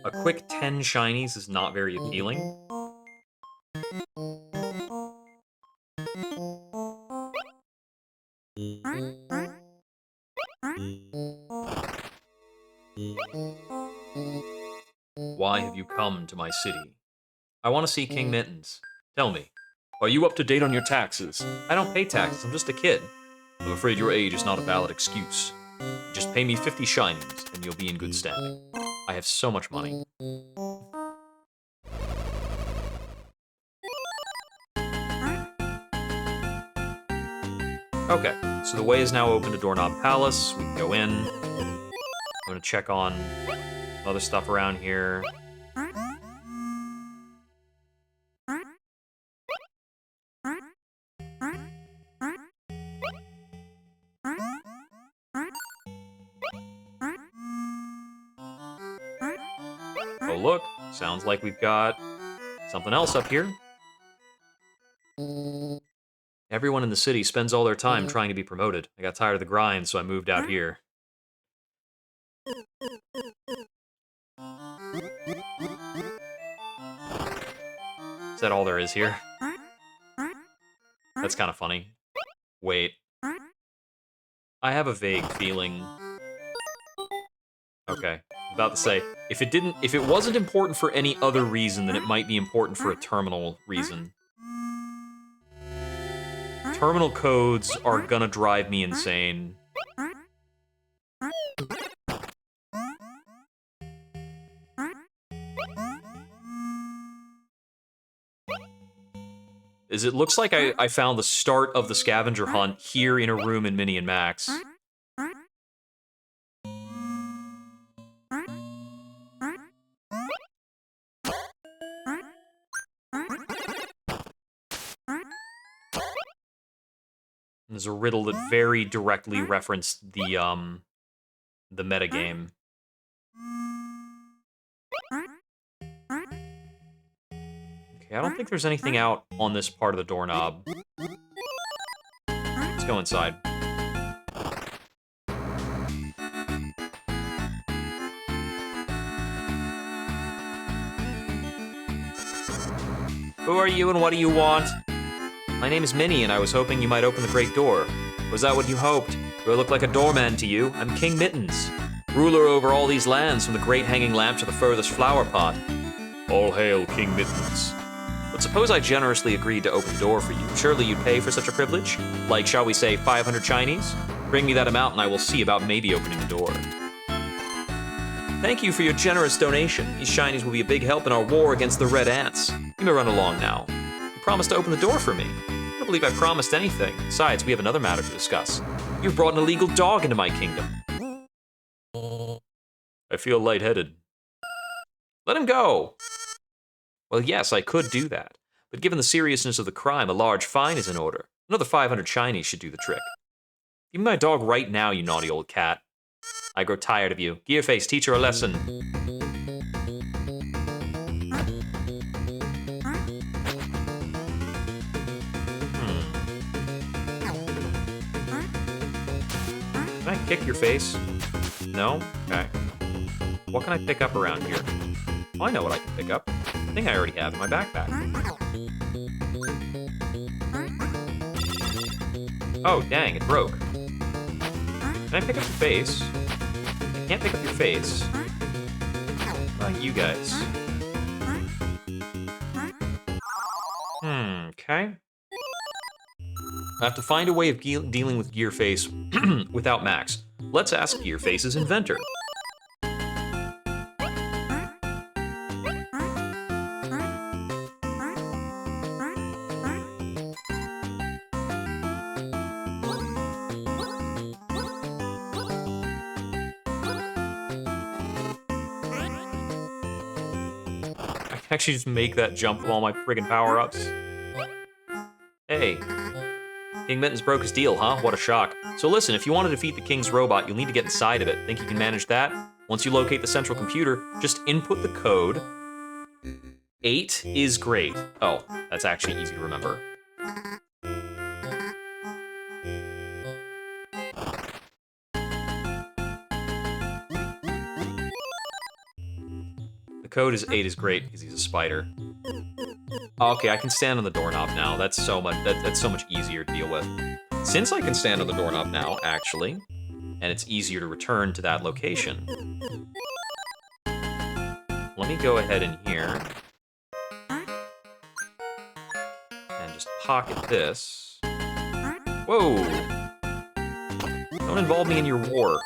A quick 10 shinies is not very appealing. Why have you come to my city? I want to see King Mittens. Tell me, are you up to date on your taxes? I don't pay taxes, I'm just a kid. I'm afraid your age is not a valid excuse. Just pay me 50 shinies, and you'll be in good standing. I have so much money. Okay, so the way is now open to Doorknob Palace. We can go in. I'm gonna check on other stuff around here. Oh look, sounds like we've got something else up here. Everyone in the city spends all their time trying to be promoted. I got tired of the grind, so I moved out here. Is that all there is here? That's kind of funny. Wait. I have a vague feeling. Okay, about to say, if it wasn't important for any other reason, then it might be important for a terminal reason. Terminal codes are gonna drive me insane. It looks like I found the start of the scavenger hunt here in a room in Minnie and Max. There's a riddle that very directly referenced the metagame. Okay, I don't think there's anything out on this part of the doorknob. Let's go inside. Who are you and what do you want? My name is Minnie, and I was hoping you might open the great door. Was that what you hoped? Do I look like a doorman to you? I'm King Mittens, ruler over all these lands, from the great hanging lamp to the furthest flower pot. All hail, King Mittens. But suppose I generously agreed to open the door for you. Surely you'd pay for such a privilege? Like, shall we say, 500 Chinese? Bring me that amount and I will see about maybe opening the door. Thank you for your generous donation. These shinies will be a big help in our war against the red ants. You may run along now. You promised to open the door for me. I don't believe I promised anything. Besides, we have another matter to discuss. You've brought an illegal dog into my kingdom. I feel lightheaded. Let him go! Well, yes, I could do that. But given the seriousness of the crime, a large fine is in order. Another 500 shinies should do the trick. Give me my dog right now, you naughty old cat. I grow tired of you. Gearface, teach her a lesson. Can I kick your face? No? Okay. What can I pick up around here? Oh, I know what I can pick up. I think I already have in my backpack. Oh, dang, it broke. Can I pick up your face? I can't pick up your face. What about you guys? Okay. I have to find a way of dealing with Gearface without Max. Let's ask Gearface's inventor. I can actually just make that jump with all my friggin' power-ups. Hey. King Mittens broke his deal, huh? What a shock. So listen, if you want to defeat the King's robot, you'll need to get inside of it. Think you can manage that? Once you locate the central computer, just input the code. 8 is great. Oh, that's actually easy to remember. The code is 8 is great because he's a spider. Okay, I can stand on the doorknob now. That's so much easier to deal with. Since I can stand on the doorknob now, actually, and it's easier to return to that location, let me go ahead in here and just pocket this. Whoa! Don't involve me in your war.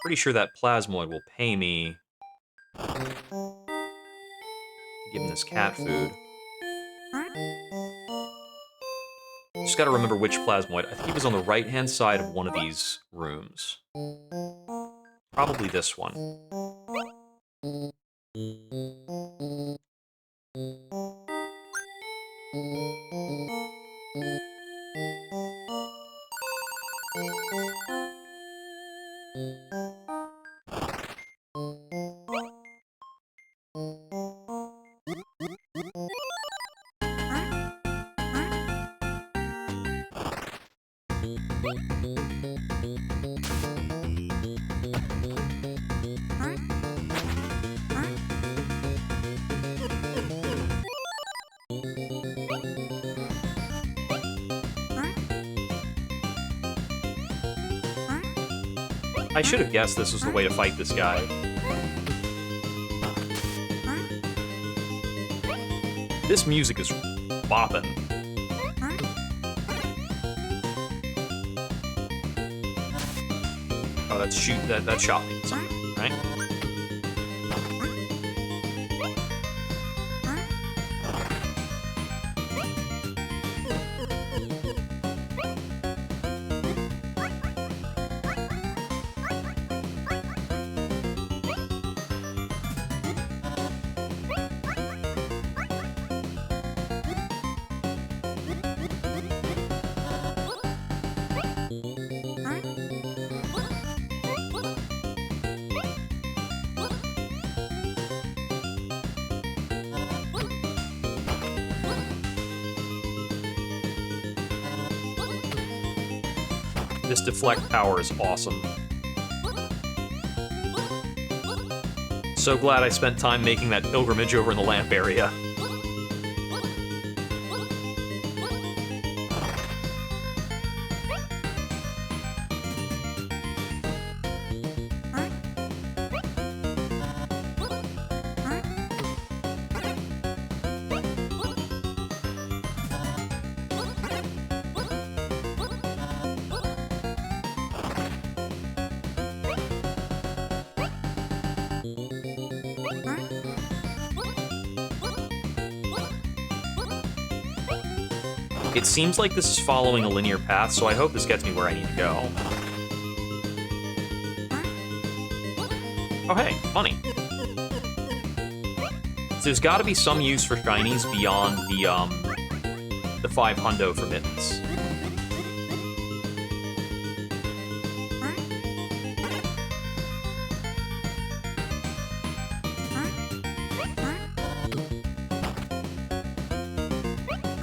Pretty sure that plasmoid will pay me to give him this cat food. Just gotta remember which plasmoid. I think he was on the right-hand side of one of these rooms. Probably this one. I should have guessed this was the way to fight this guy. This music is bopping. Oh, that shot me something, right? This deflect power is awesome. So glad I spent time making that pilgrimage over in the lamp area. It seems like this is following a linear path, so I hope this gets me where I need to go. Oh hey, money. So there's gotta be some use for shinies beyond the 5 hundo for mittens.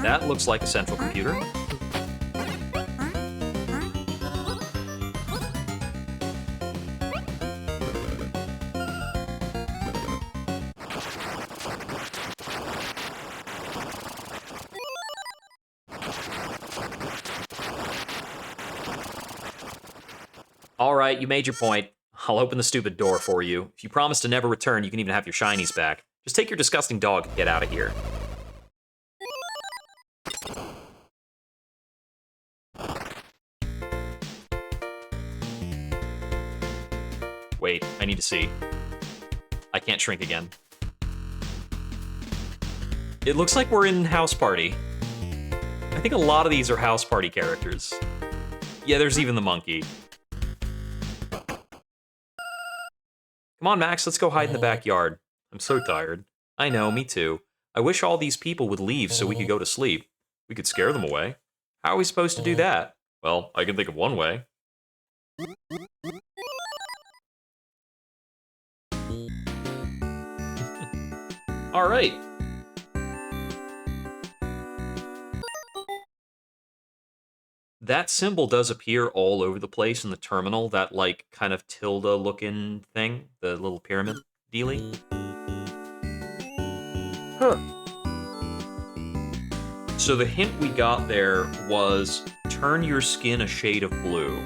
That looks like a central computer. All right, you made your point. I'll open the stupid door for you. If you promise to never return, you can even have your shinies back. Just take your disgusting dog and get out of here. Wait, I need to see. I can't shrink again. It looks like we're in House Party. I think a lot of these are House Party characters. Yeah, there's even the monkey. Come on, Max, let's go hide in the backyard. I'm so tired. I know, me too. I wish all these people would leave so we could go to sleep. We could scare them away. How are we supposed to do that? Well, I can think of one way. All right. That symbol does appear all over the place in the terminal, that, like, kind of tilde-looking thing, the little pyramid dealie. Huh. So the hint we got there was, turn your skin a shade of blue.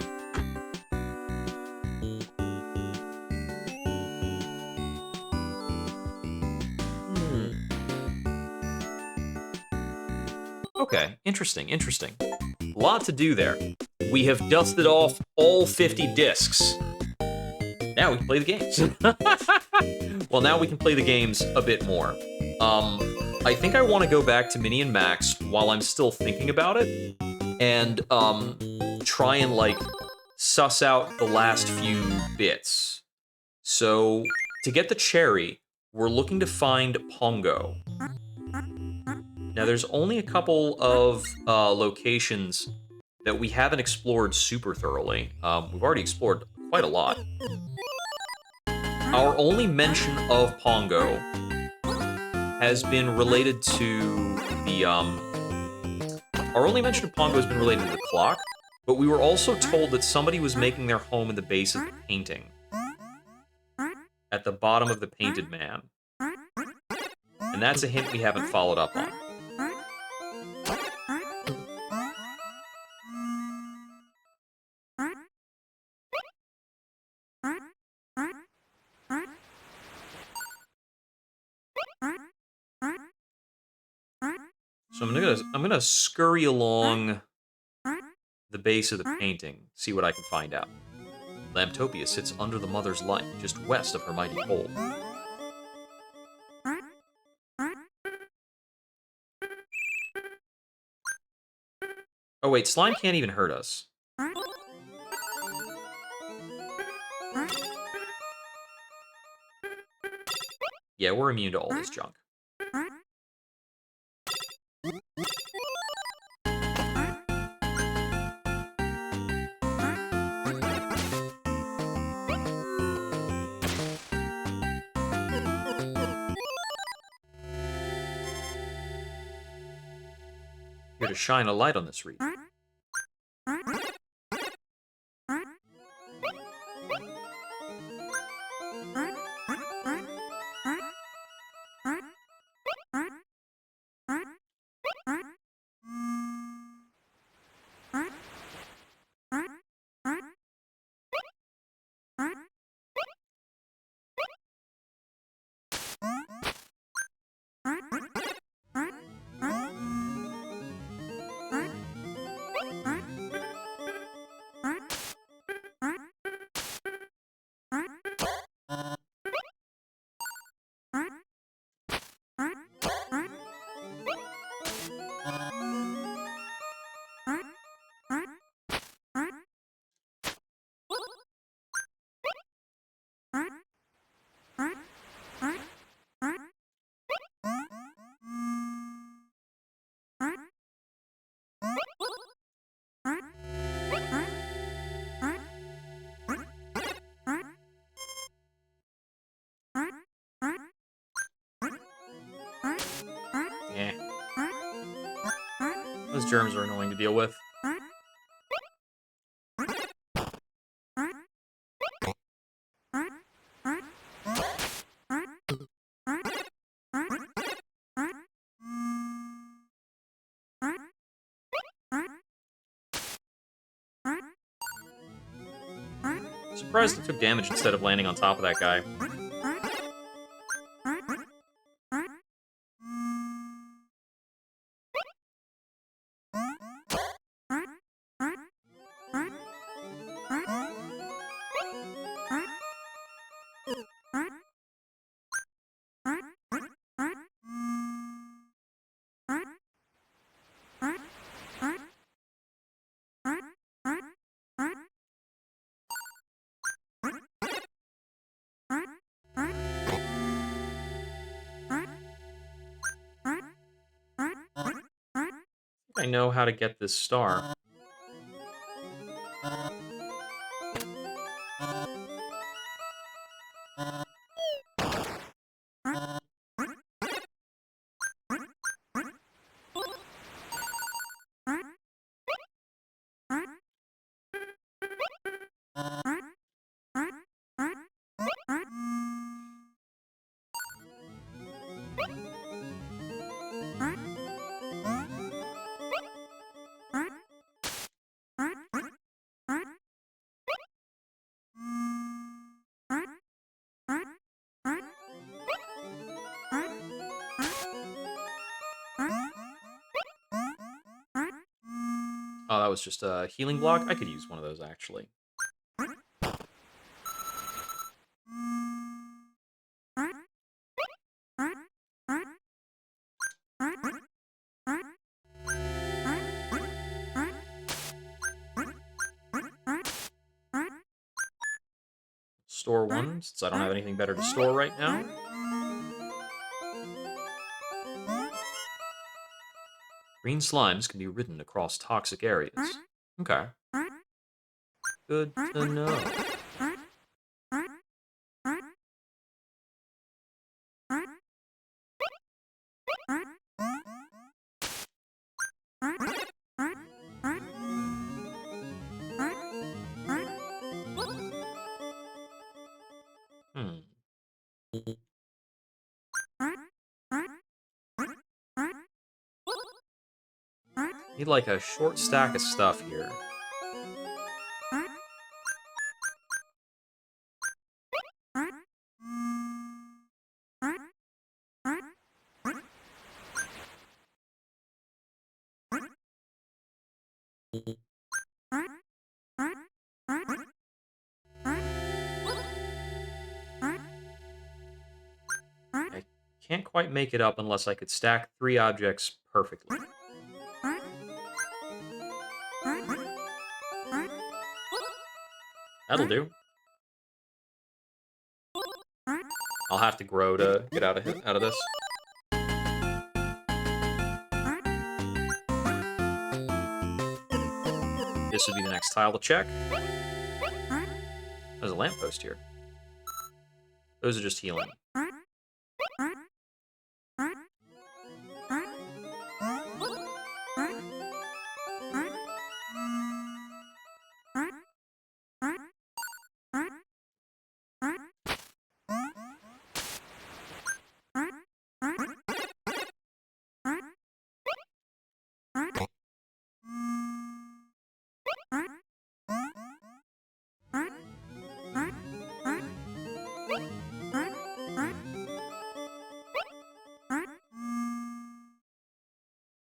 Okay, interesting, interesting. A lot to do there. We have dusted off all 50 discs. Now we can play the games. Well, now we can play the games a bit more. I think I want to go back to Minnie and Max while I'm still thinking about it, and try and, like, suss out the last few bits. So, to get the cherry, we're looking to find Pongo. Now, there's only a couple of locations that we haven't explored super thoroughly. We've already explored quite a lot. Our only mention of Pongo has been related to the, Our only mention of Pongo has been related to the clock, but we were also told that somebody was making their home in the base of the painting. At the bottom of the painted man. And that's a hint we haven't followed up on. So I'm gonna scurry along the base of the painting, see what I can find out. Lamptopia sits under the mother's light, just west of her mighty pole. Oh wait, slime can't even hurt us. Yeah, we're immune to all this junk. Here to shine a light on this region. Those germs are annoying to deal with. Surprised it took damage instead of landing on top of that guy. I know how to get this star. that was just a healing block. I could use one of those, actually. Store one, since I don't have anything better to store right now. Green slimes can be ridden across toxic areas. Okay. Good to know. Need like a short stack of stuff here. I can't quite make it up unless I could stack 3 objects perfectly. That'll do. I'll have to grow to get out of this. This would be the next tile to check. There's a lamppost here. Those are just healing.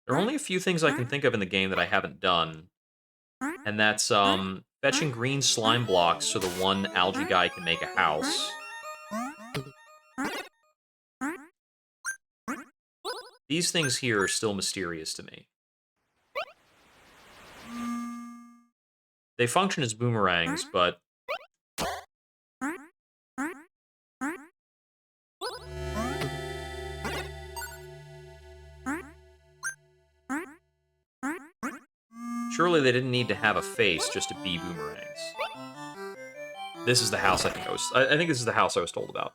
There are only a few things I can think of in the game that I haven't done, and that's fetching green slime blocks so the one algae guy can make a house. These things here are still mysterious to me. They function as boomerangs, but... surely they didn't need to have a face just to be boomerangs. This is the house I think I think this is the house I was told about.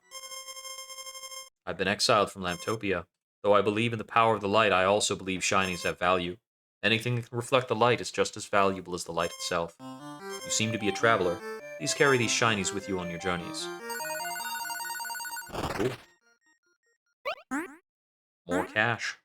I've been exiled from Lamptopia. Though I believe in the power of the light, I also believe shinies have value. Anything that can reflect the light is just as valuable as the light itself. You seem to be a traveler. Please carry these shinies with you on your journeys. Cool. More cash.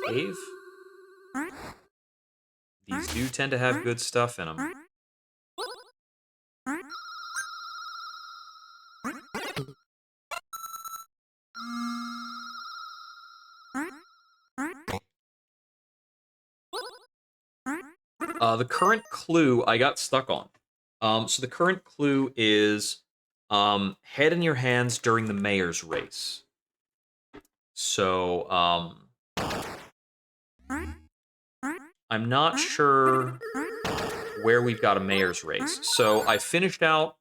Cave? These do tend to have good stuff in them. The current clue I got stuck on. So the current clue is head in your hands during the mayor's race. So, I'm not sure where we've got a mayor's race. So I finished out,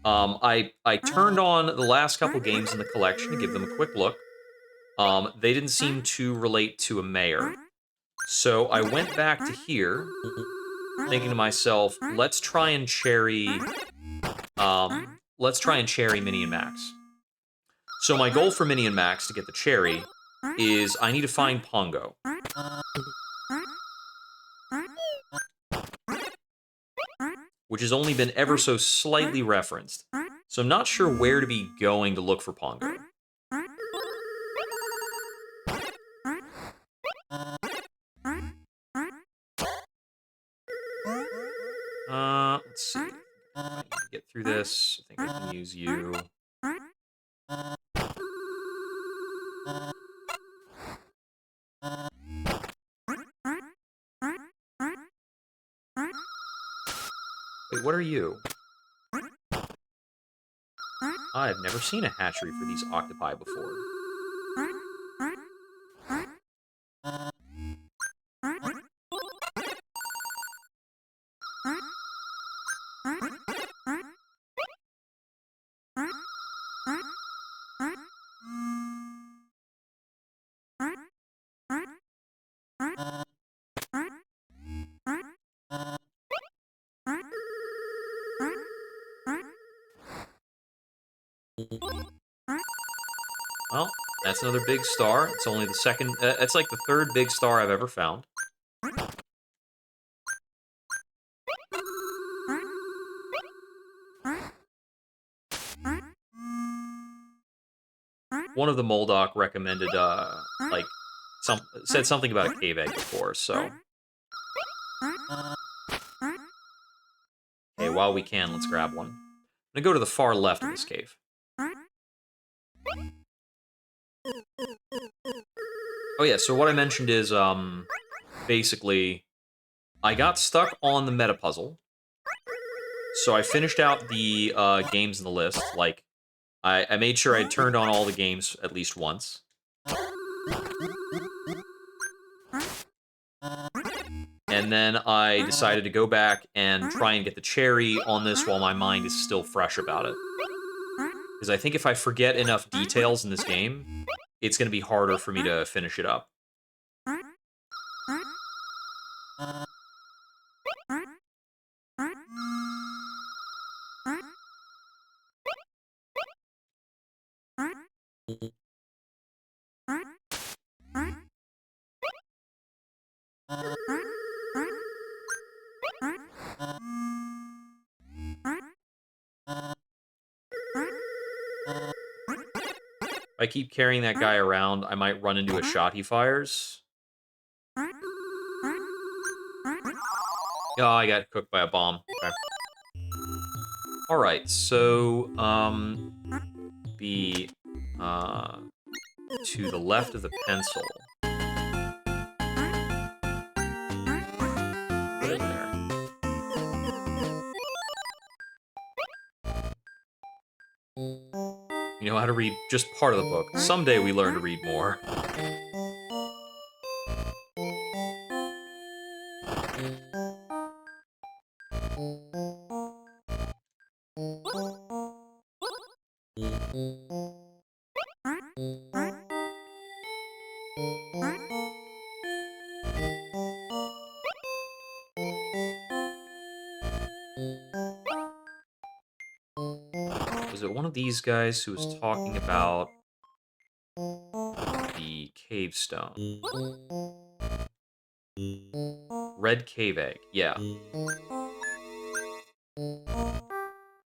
I turned on the last couple games in the collection to give them a quick look. They didn't seem to relate to a mayor. So I went back to here, thinking to myself, let's try and cherry Minnie and Max. So my goal for Minnie and Max to get the cherry is I need to find Pongo. Which has only been ever so slightly referenced. So I'm not sure where to be going to look for Pongo. Let's see. I need to get through this. I think I can use you. Wait, what are you? I've never seen a hatchery for these octopi before. Well, that's another big star. It's only the second... it's like the third big star I've ever found. One of the Moldoc recommended, said something about a cave egg before, so... Okay, while we can, let's grab one. I'm gonna go to the far left of this cave. Oh yeah, so what I mentioned is, basically, I got stuck on the meta puzzle. So I finished out the games in the list. Like, I made sure I turned on all the games at least once. And then I decided to go back and try and get the cherry on this while my mind is still fresh about it. Because I think if I forget enough details in this game, it's going to be harder for me to finish it up. If I keep carrying that guy around, I might run into a shot he fires. Oh, I got cooked by a bomb. Okay. Alright, so, be, to the left of the pencil. Put it there. You know how to read just part of the book. Someday we learn to read more. Was it one of these guys who was talking about the cave stone? Red cave egg, yeah.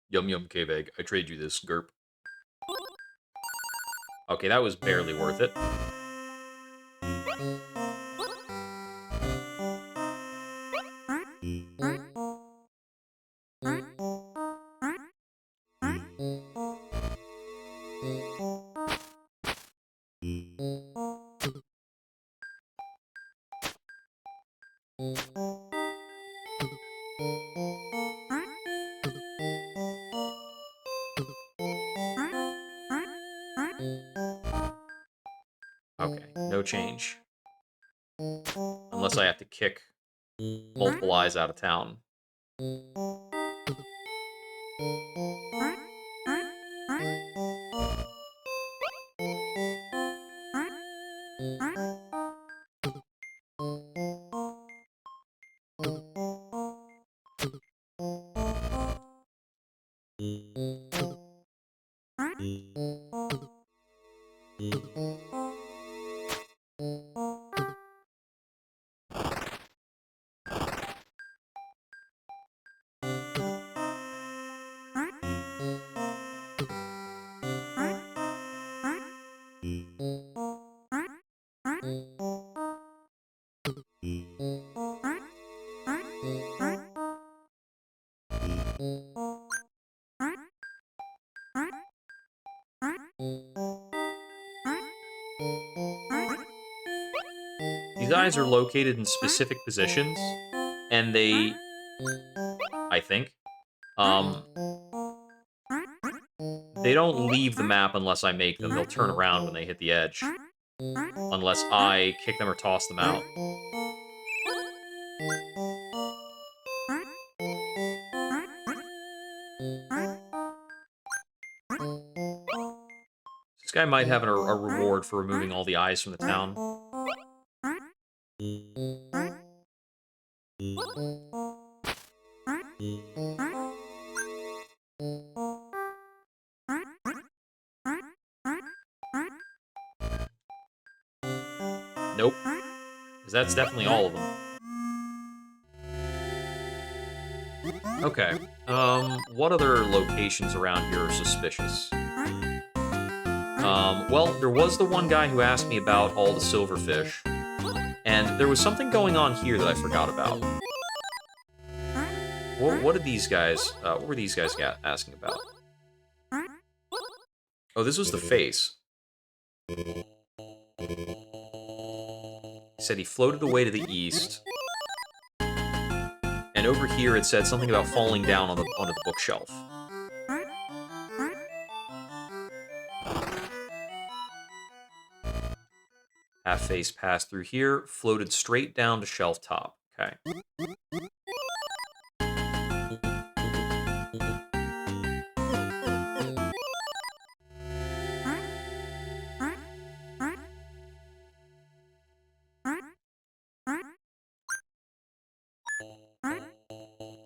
Yum yum cave egg, I trade you this, Gerp. Okay, that was barely worth it. Okay, no change. Unless I have to kick multiple eyes out of town. These eyes are located in specific positions, and they, I think, um, they don't leave the map unless I make them. They'll turn around when they hit the edge, unless I kick them or toss them out. This guy might have a reward for removing all the eyes from the town. Nope. Because that's definitely all of them. Okay. What other locations around here are suspicious? Well, there was the one guy who asked me about all the silverfish. And there was something going on here that I forgot about. What did these guys, what were these guys asking about? Oh, this was the face. He said he floated away to the east. And over here it said something about falling down onto the bookshelf. Half-face passed through here, floated straight down to shelf top. Okay.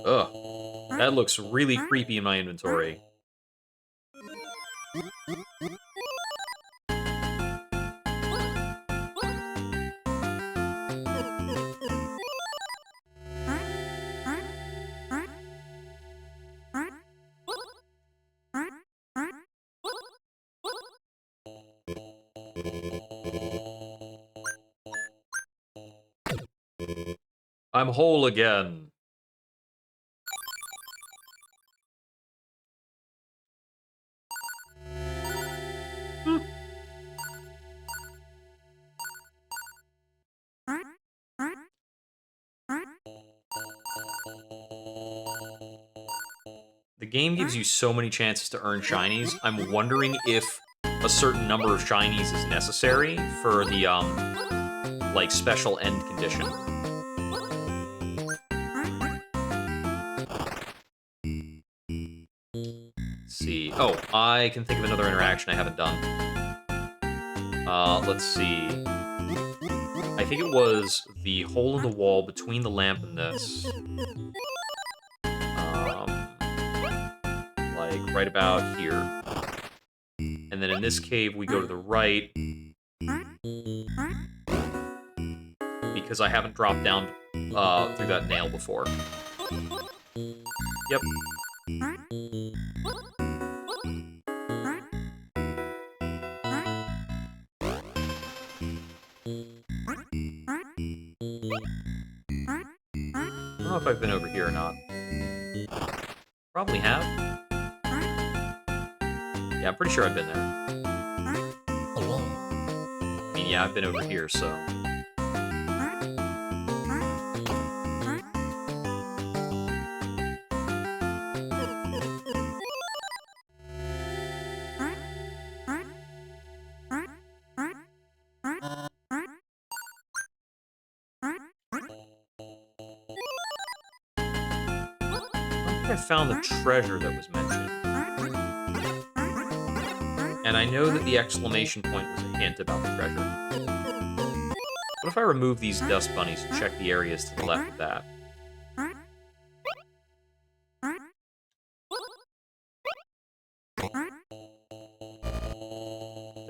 Ugh. That looks really creepy in my inventory. I'm whole again. The game gives you so many chances to earn shinies. I'm wondering if a certain number of shinies is necessary for the, like, special end condition. Let's see. Oh, I can think of another interaction I haven't done. Let's see. I think it was the hole in the wall between the lamp and this. Like, right about here. And then in this cave, we go to the right. Because I haven't dropped down through that nail before. Yep. I don't know if I've been over here or not. Probably have. Yeah, I'm pretty sure I've been there. I mean, yeah, I've been over here, so... I found the treasure that was mentioned. And I know that the exclamation point was a hint about the treasure. What if I remove these dust bunnies and check the areas to the left of that?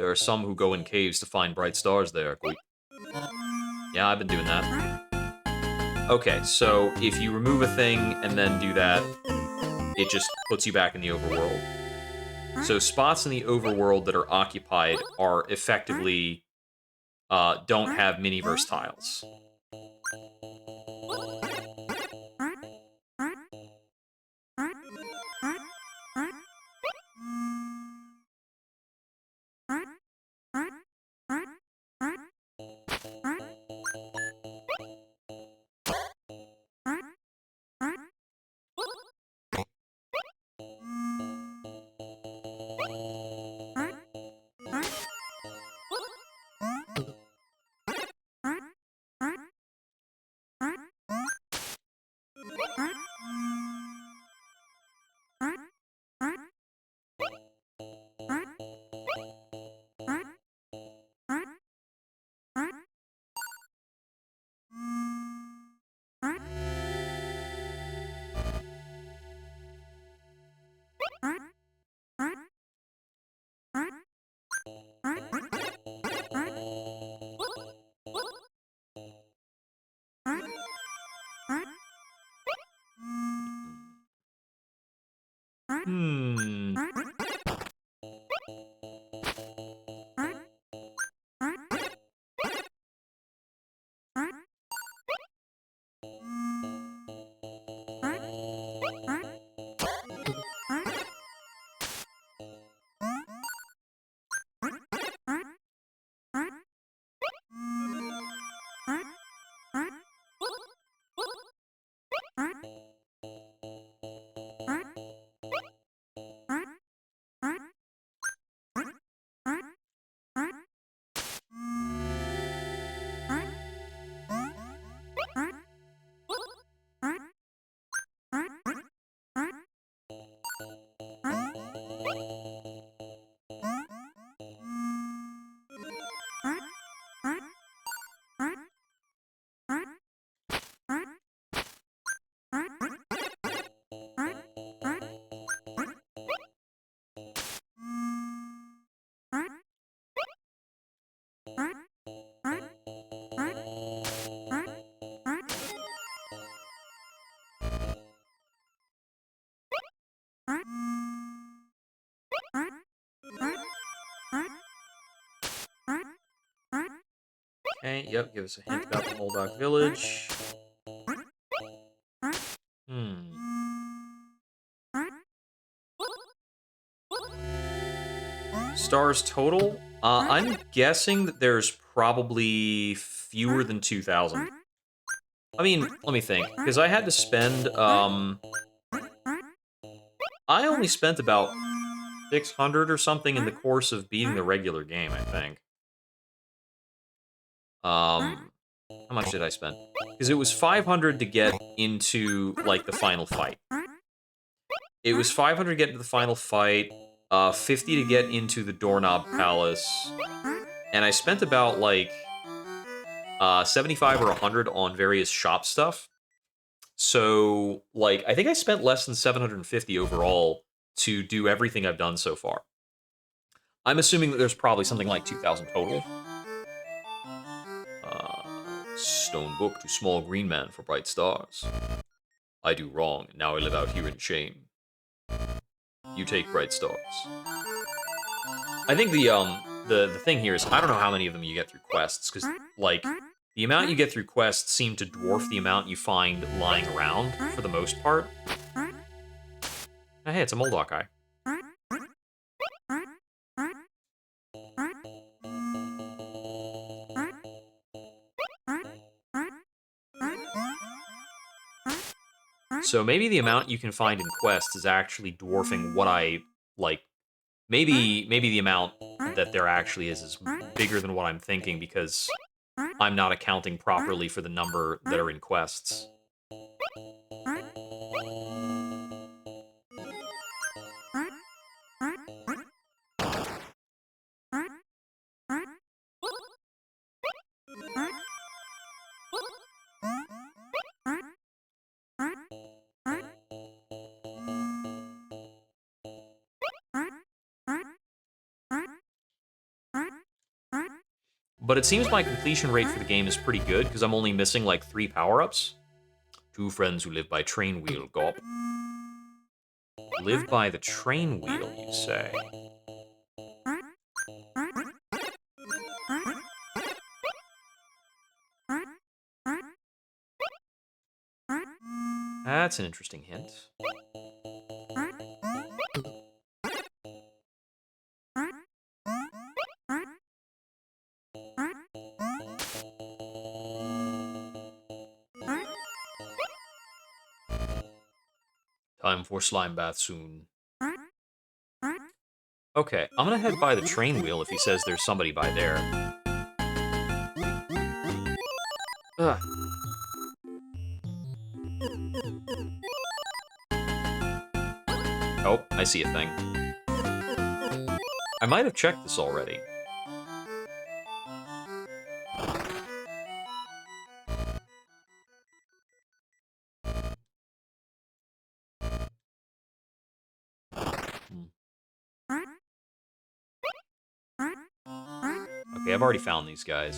There are some who go in caves to find bright stars there. Yeah, I've been doing that. Okay, so if you remove a thing and then do that, it just puts you back in the overworld. So spots in the overworld that are occupied are effectively don't have miniverse tiles. Hmm. Okay, yep, give us a hint about the Moldoc village. Hmm. Stars total? I'm guessing that there's probably fewer than 2,000. I mean, let me think, because I had to spend, I only spent about 600 or something in the course of beating the regular game, I think. How much did I spend? Because it was 500 to get into, like, the final fight. It was 500 to get into the final fight, 50 to get into the Doorknob Palace, and I spent about, like, 75 or 100 on various shop stuff. So, like, I think I spent less than 750 overall to do everything I've done so far. I'm assuming that there's probably something like 2,000 total. Stone book to small green man for bright stars. I do wrong, and now I live out here in shame. You take bright stars. I think the thing here is I don't know how many of them you get through quests, because, like, the amount you get through quests seem to dwarf the amount you find lying around for the most part. Oh, hey, it's a Moldoc eye. So maybe the amount you can find in quests is actually dwarfing what I, like, maybe the amount that there actually is bigger than what I'm thinking, because I'm not accounting properly for the number that are in quests. But it seems my completion rate for the game is pretty good, because I'm only missing like 3 power-ups. 2 friends who live by train wheel, gop. Live by the train wheel, you say? That's an interesting hint. Time for slime bath soon. Okay, I'm gonna head by the train wheel if he says there's somebody by there. Ugh. Oh, I see a thing. I might have checked this already. Okay, I've already found these guys.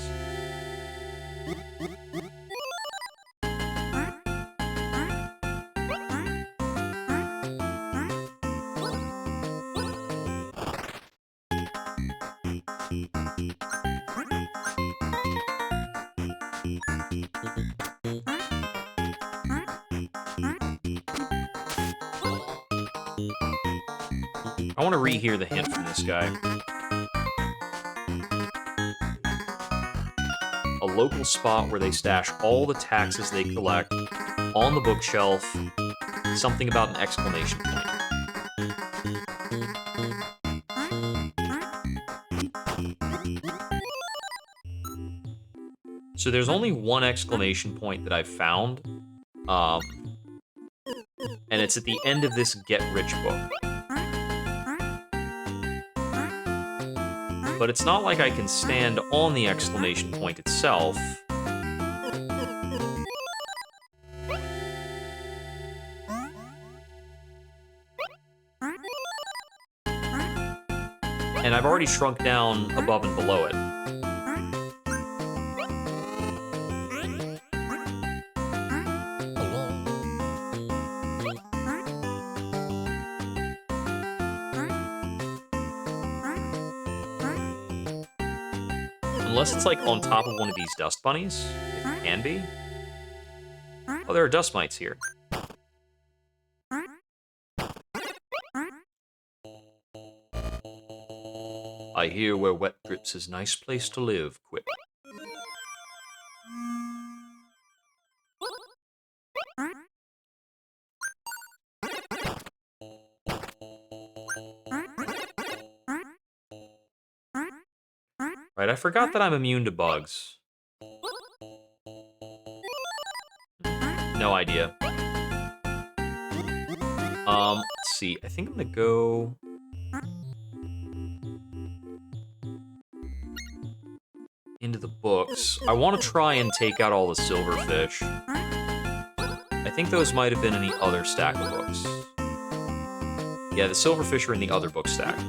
I want to rehear the hint from this guy. A local spot where they stash all the taxes they collect on the bookshelf. Something about an exclamation point. So there's only one exclamation point that I've found. And it's at the end of this Get Rich book. But it's not like I can stand on the exclamation point itself. And I've already shrunk down above and below it. Unless it's like on top of one of these dust bunnies, if it can be. Oh, there are dust mites here. I hear where wet drips is a nice place to live, Quip. Right, I forgot that I'm immune to bugs. No idea. Let's see. I think I'm gonna go... into the books. I want to try and take out all the silverfish. I think those might have been in the other stack of books. Yeah, the silverfish are in the other book stack.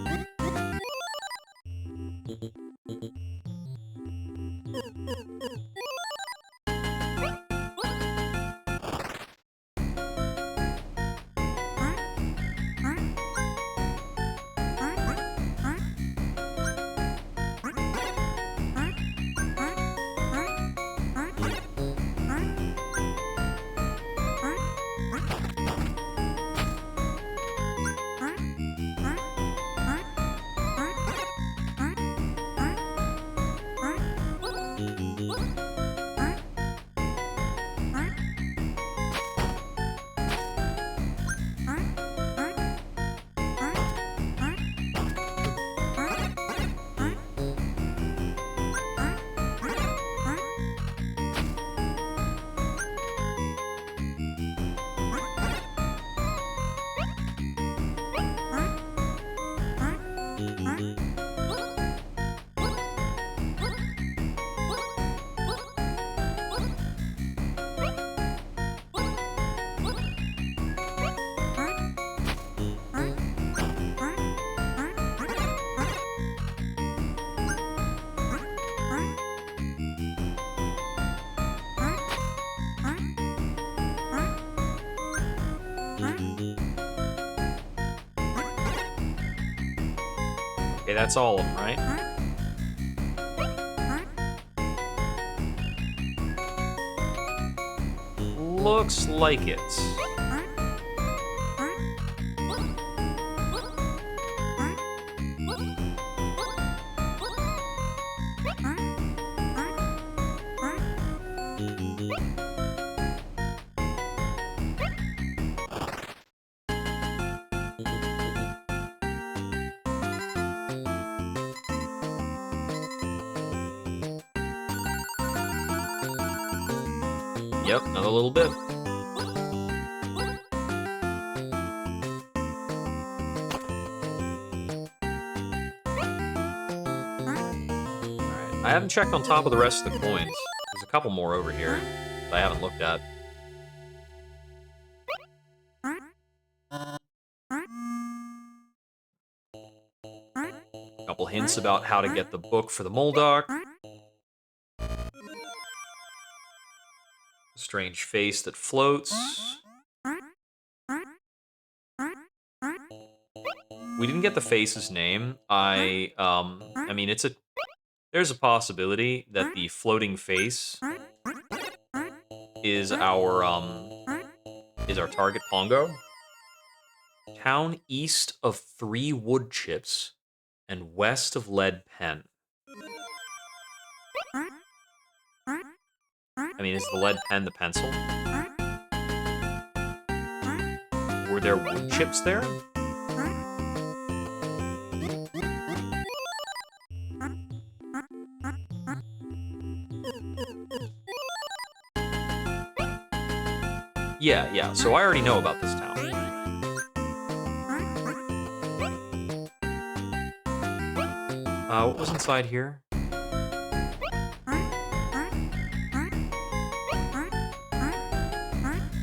Okay, that's all of them, right? Looks like it. Yep, another little bit. Alright, I haven't checked on top of the rest of the coins. There's a couple more over here that I haven't looked at. Couple hints about how to get the book for the Moldoc. Strange face that floats. We didn't get the face's name. I mean, there's a possibility that the floating face is our target Pongo. Town east of 3 wood chips and west of lead pen. I mean, is the lead pen the pencil? Were there wood chips there? Yeah, so I already know about this town. What was inside here?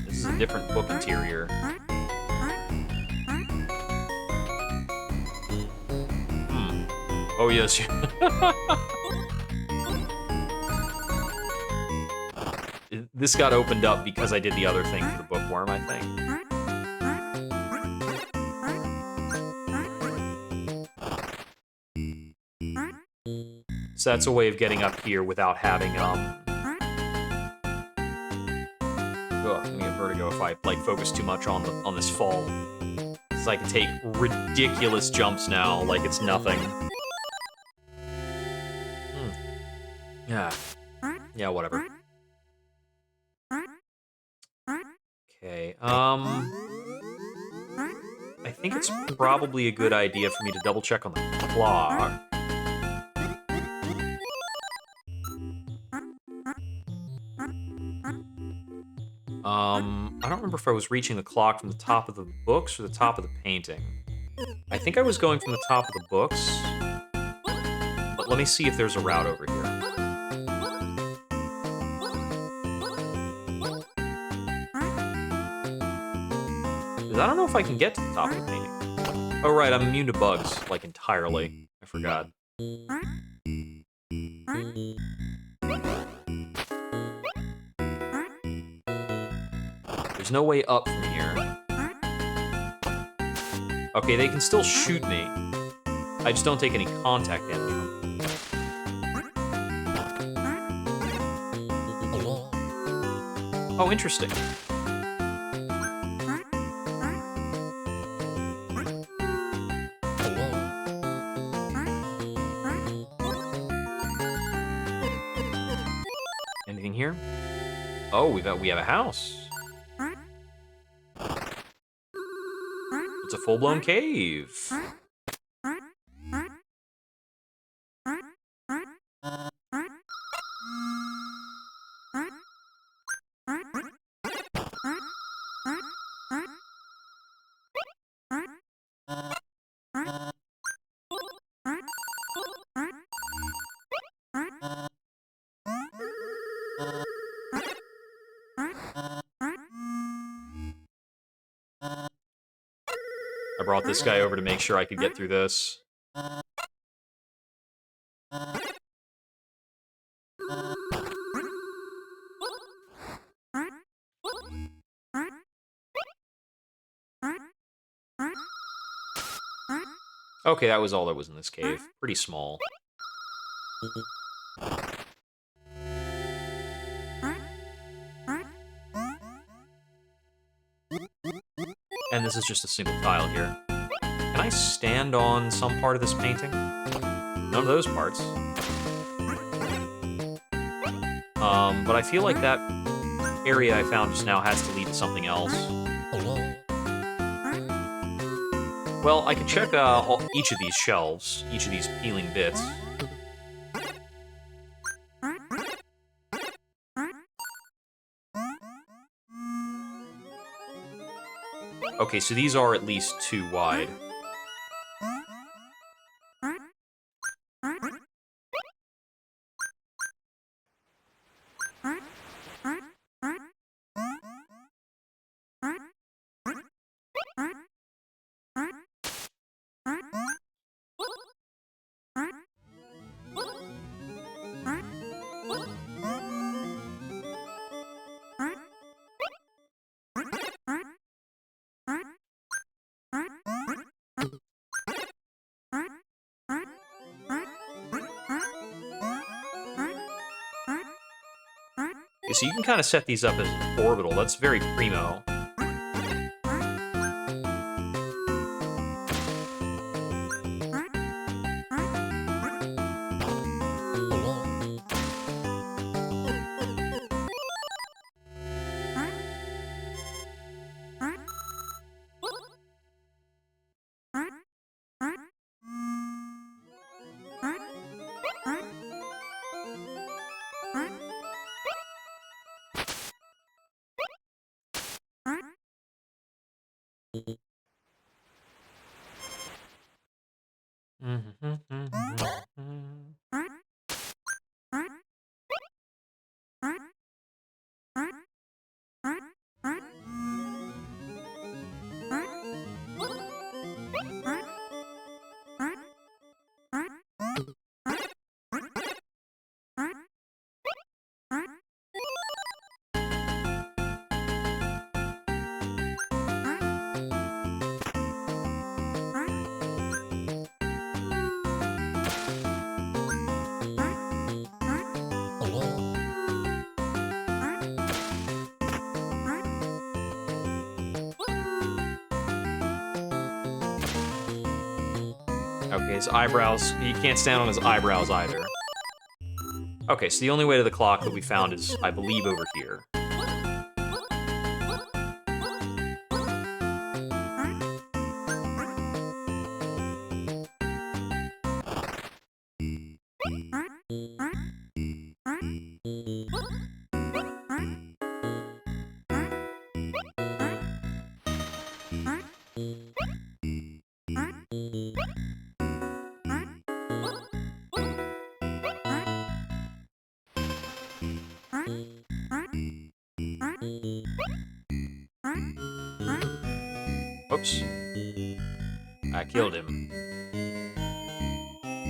This is a different book interior. Oh, yes. This got opened up because I did the other thing for the bookworm, I think. So that's a way of getting up here without having, ugh, I'm gonna get vertigo if I, like, focus too much on this fall. Because I can take ridiculous jumps now, like it's nothing. Yeah, whatever. Okay, I think it's probably a good idea for me to double check on the clock. I don't remember if I was reaching the clock from the top of the books or the top of the painting. I think I was going from the top of the books, but let me see if there's a route over here. Because I don't know if I can get to the top of the painting. Oh, right, I'm immune to bugs, like, entirely. I forgot. There's no way up from here. Okay, they can still shoot me. I just don't take any contact damage from them. Oh, interesting. Anything here? Oh, we have a house. It's a full-blown cave. I brought this guy over to make sure I could get through this. Okay, that was all that was in this cave. Pretty small. And this is just a single tile here. Can I stand on some part of this painting? None of those parts. But I feel like that area I found just now has to lead to something else. Well, I could check each of these shelves, each of these peeling bits. Okay, so these are at least 2 wide. Okay, so you can kind of set these up as orbital. That's very primo. Okay, his eyebrows. You can't stand on his eyebrows either. Okay, so the only way to the clock that we found is, I believe, over here. Oops. I killed him.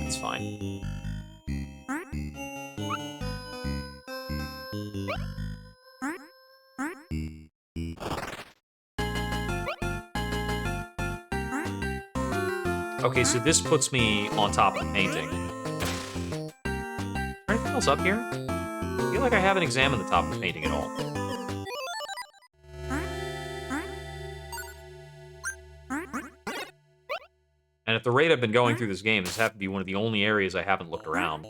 That's fine. Okay, so this puts me on top of the painting. Is there anything else up here? I feel like I haven't examined the top of the painting at all. And at the rate I've been going through this game, this has to be one of the only areas I haven't looked around.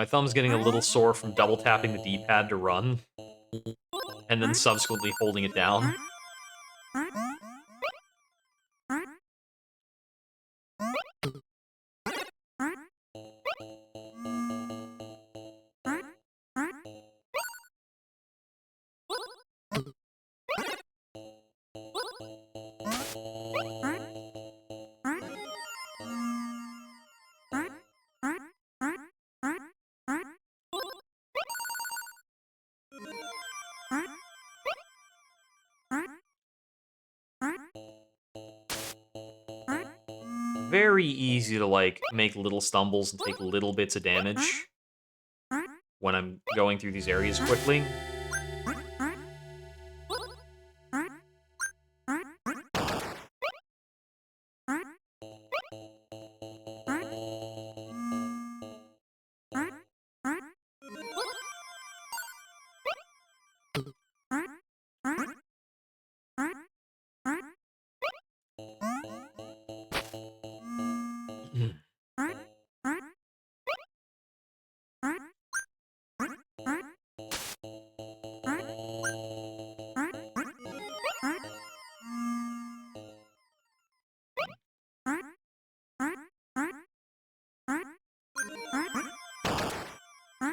My thumb's getting a little sore from double tapping the D-pad to run, and then subsequently holding it down. Very easy to, like, make little stumbles and take little bits of damage when I'm going through these areas quickly.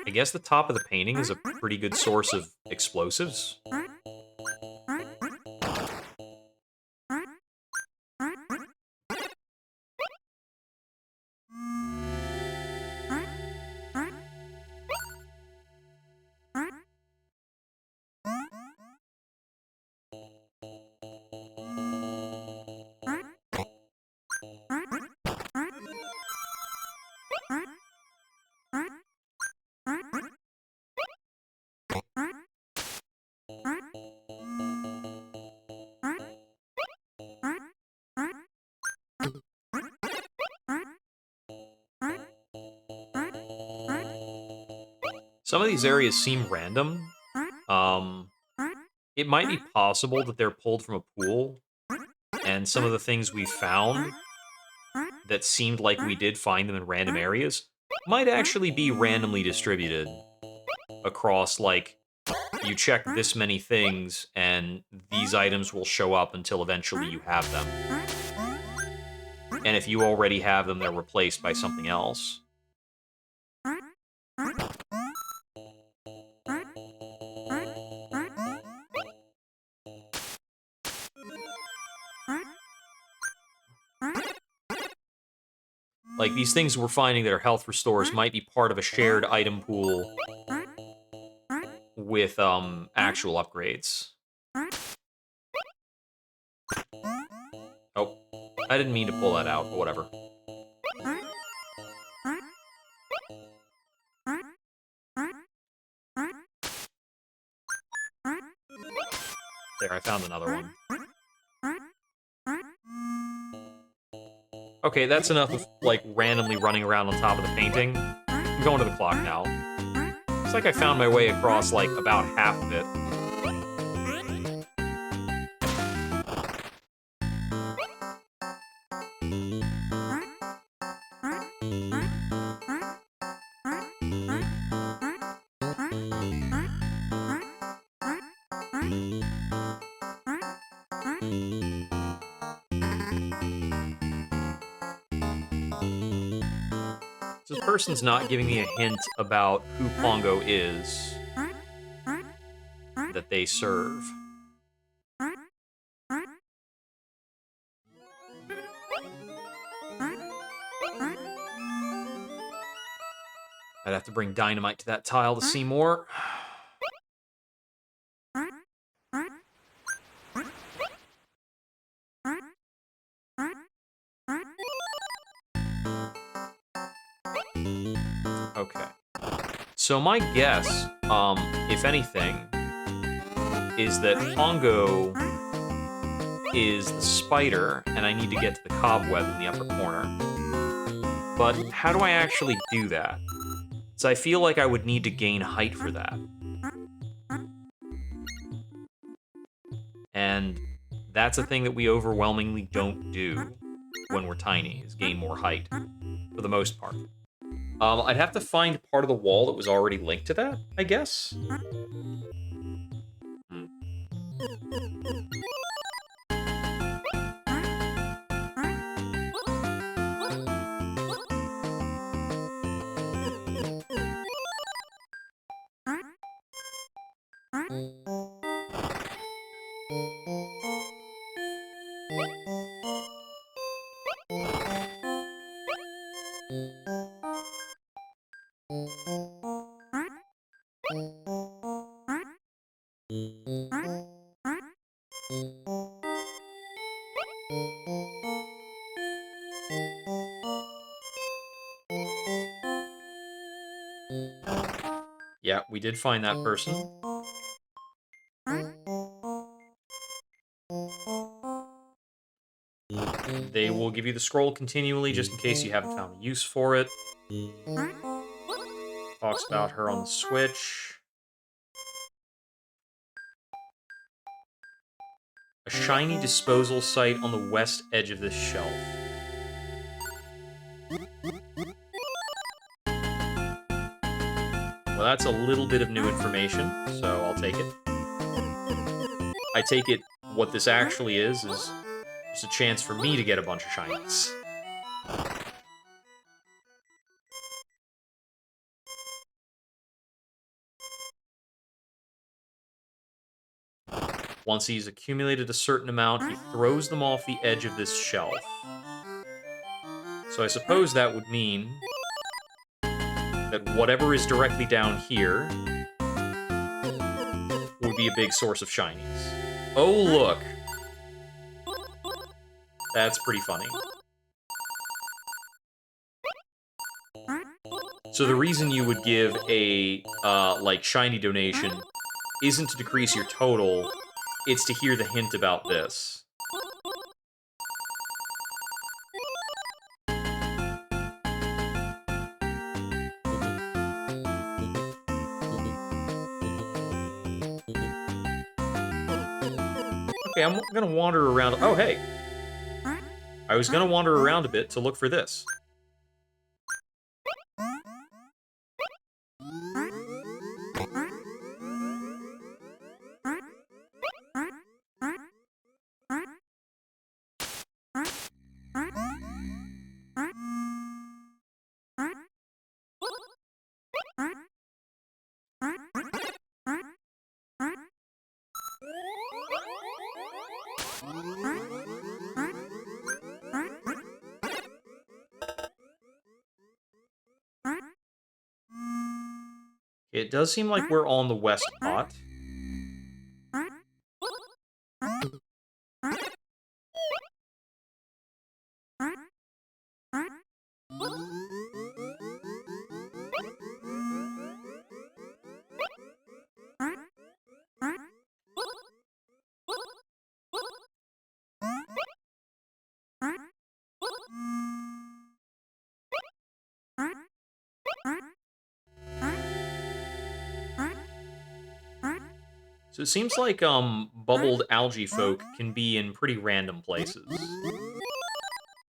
I guess the top of the painting is a pretty good source of explosives. Some of these areas seem random. It might be possible that they're pulled from a pool, and some of the things we found that seemed like we did find them in random areas might actually be randomly distributed across, like, you check this many things, and these items will show up until eventually you have them. And if you already have them, they're replaced by something else. Like, these things we're finding that are health restores might be part of a shared item pool with, actual upgrades. Oh, I didn't mean to pull that out, but whatever. There, I found another one. Okay, that's enough of, like, randomly running around on top of the painting. I'm going to the clock now. It's like I found my way across, like, about half of it. This person's not giving me a hint about who Pongo is that they serve. I'd have to bring dynamite to that tile to see more. Okay. So my guess, if anything, is that Pongo is the spider, and I need to get to the cobweb in the upper corner. But how do I actually do that? So I feel like I would need to gain height for that. And that's a thing that we overwhelmingly don't do when we're tiny, is gain more height, for the most part. I'd have to find part of the wall that was already linked to that, I guess. Hmm. Yeah, we did find that person. They will give you the scroll continually just in case you haven't found a use for it. Talks about her on the Switch. A shiny disposal site on the west edge of this shelf. Well, that's a little bit of new information, so I'll take it. I take it what this actually is just a chance for me to get a bunch of shinies. Once he's accumulated a certain amount, he throws them off the edge of this shelf. So I suppose that would mean that whatever is directly down here would be a big source of shinies. Oh, look. That's pretty funny. So the reason you would give a, like, shiny donation isn't to decrease your total, it's to hear the hint about this. Okay, I'm gonna wander around. Oh, hey. I was gonna wander around a bit to look for this. It does seem like we're on the west pot. So it seems like, bubbled algae folk can be in pretty random places.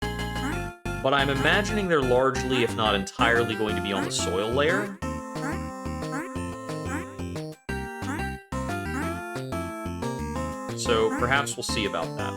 But I'm imagining they're largely, if not entirely, going to be on the soil layer. So perhaps we'll see about that.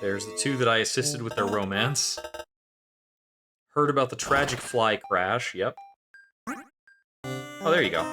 There's the two that I assisted with their romance. Heard about the tragic fly crash, yep. Oh, there you go.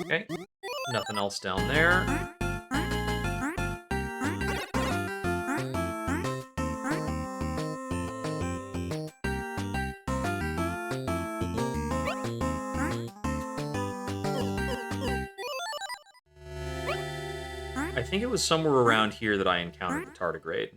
Okay, nothing else down there. I think it was somewhere around here that I encountered the tardigrade.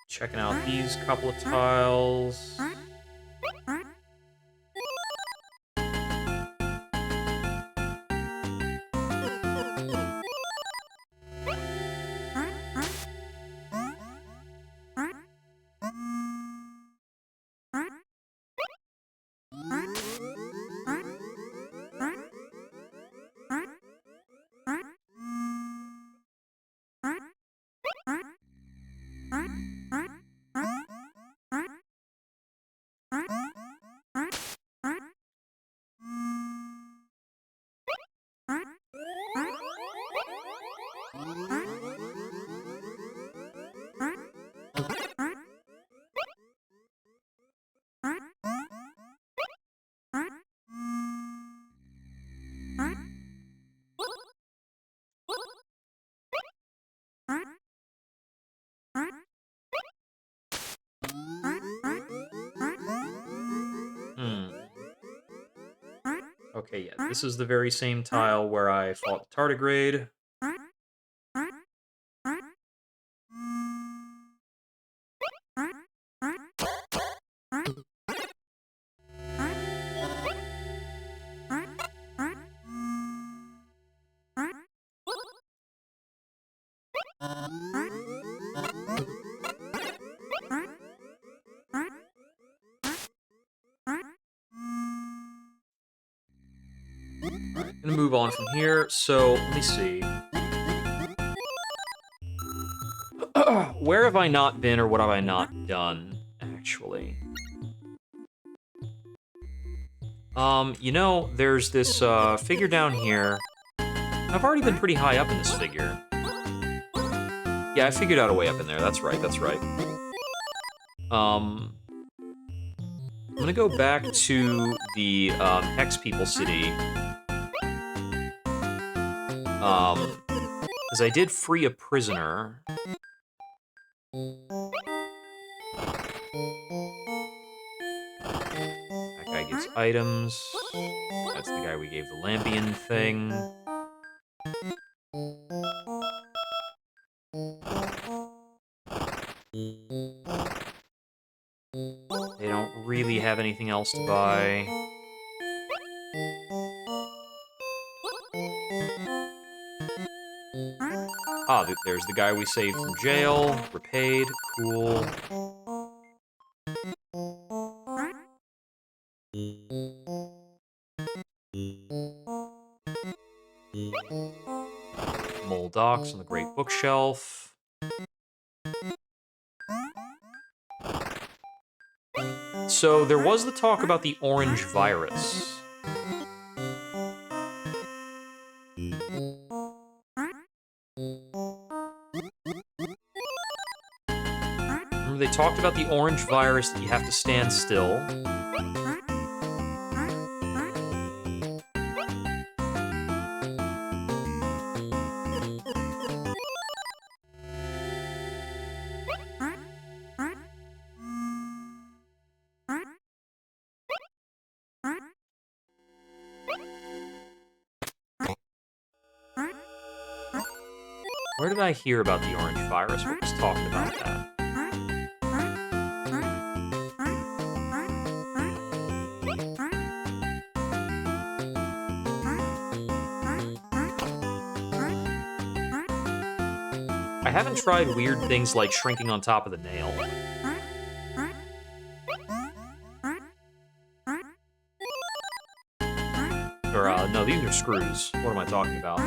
Checking out these couple of tiles. Okay, yeah, this is the very same tile where I fought the tardigrade. Gonna move on from here, so let me see. Where have I not been or what have I not done, actually? You know, there's this figure down here. I've already been pretty high up in this figure. Yeah, I figured out a way up in there, that's right, that's right. I'm gonna go back to the Hex People City. Because I did free a prisoner. That guy gets items. That's the guy we gave the Lampion thing. They don't really have anything else to buy. Ah, there's the guy we saved from jail. Repaid. Cool. Mole Docs on the Great Bookshelf. So there was the talk about the orange virus. Remember they talked about the orange virus that you have to stand still. Where did I hear about the orange virus? What was talking about that? I haven't tried weird things like shrinking on top of the nail. Or, no, these are screws. What am I talking about?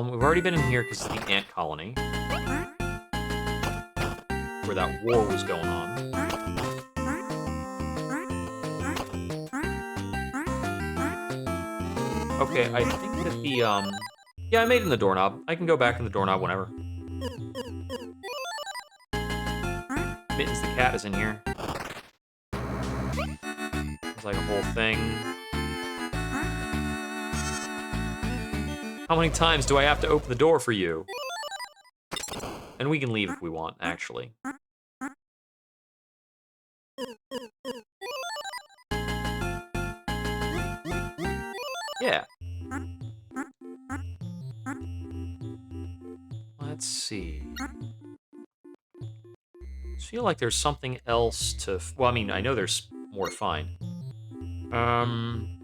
We've already been in here because of the ant colony, where that war was going on. Okay, I think that the, yeah, I made it in the doorknob. I can go back in the doorknob whenever. Mittens the cat is in here. It's like a whole thing. How many times do I have to open the door for you? And we can leave if we want, actually. Yeah. Let's see. I feel like there's something else to... Well, I mean, I know there's more to find. I'm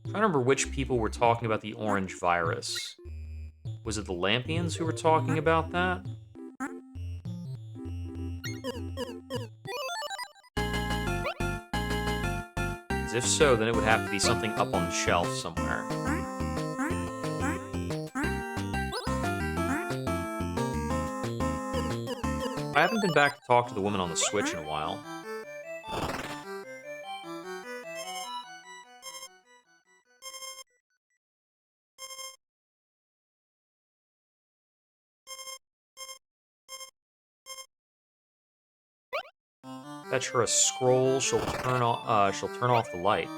trying to remember which people were talking about the orange virus. Was it the Lampions who were talking about that? 'Cause if so, then it would have to be something up on the shelf somewhere. I haven't been back to talk to the woman on the Switch in a while. Fetch her a scroll, she'll turn off the light.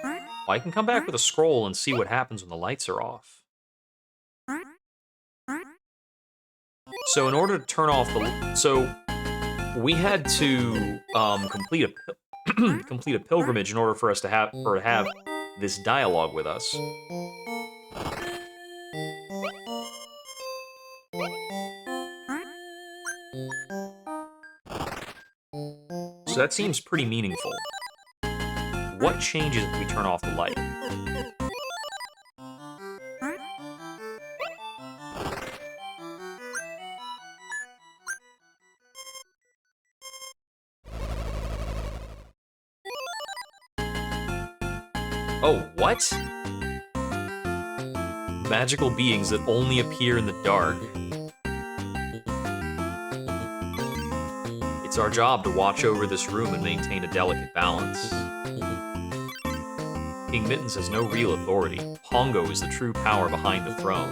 Well, I can come back with a scroll and see what happens when the lights are off. So in order to turn off the... So, we had to complete a complete a pilgrimage in order for us to have this dialogue with us. So that seems pretty meaningful. What changes if we turn off the light? Oh, what? Magical beings that only appear in the dark. It's our job to watch over this room and maintain a delicate balance. King Mittens has no real authority. Pongo is the true power behind the throne.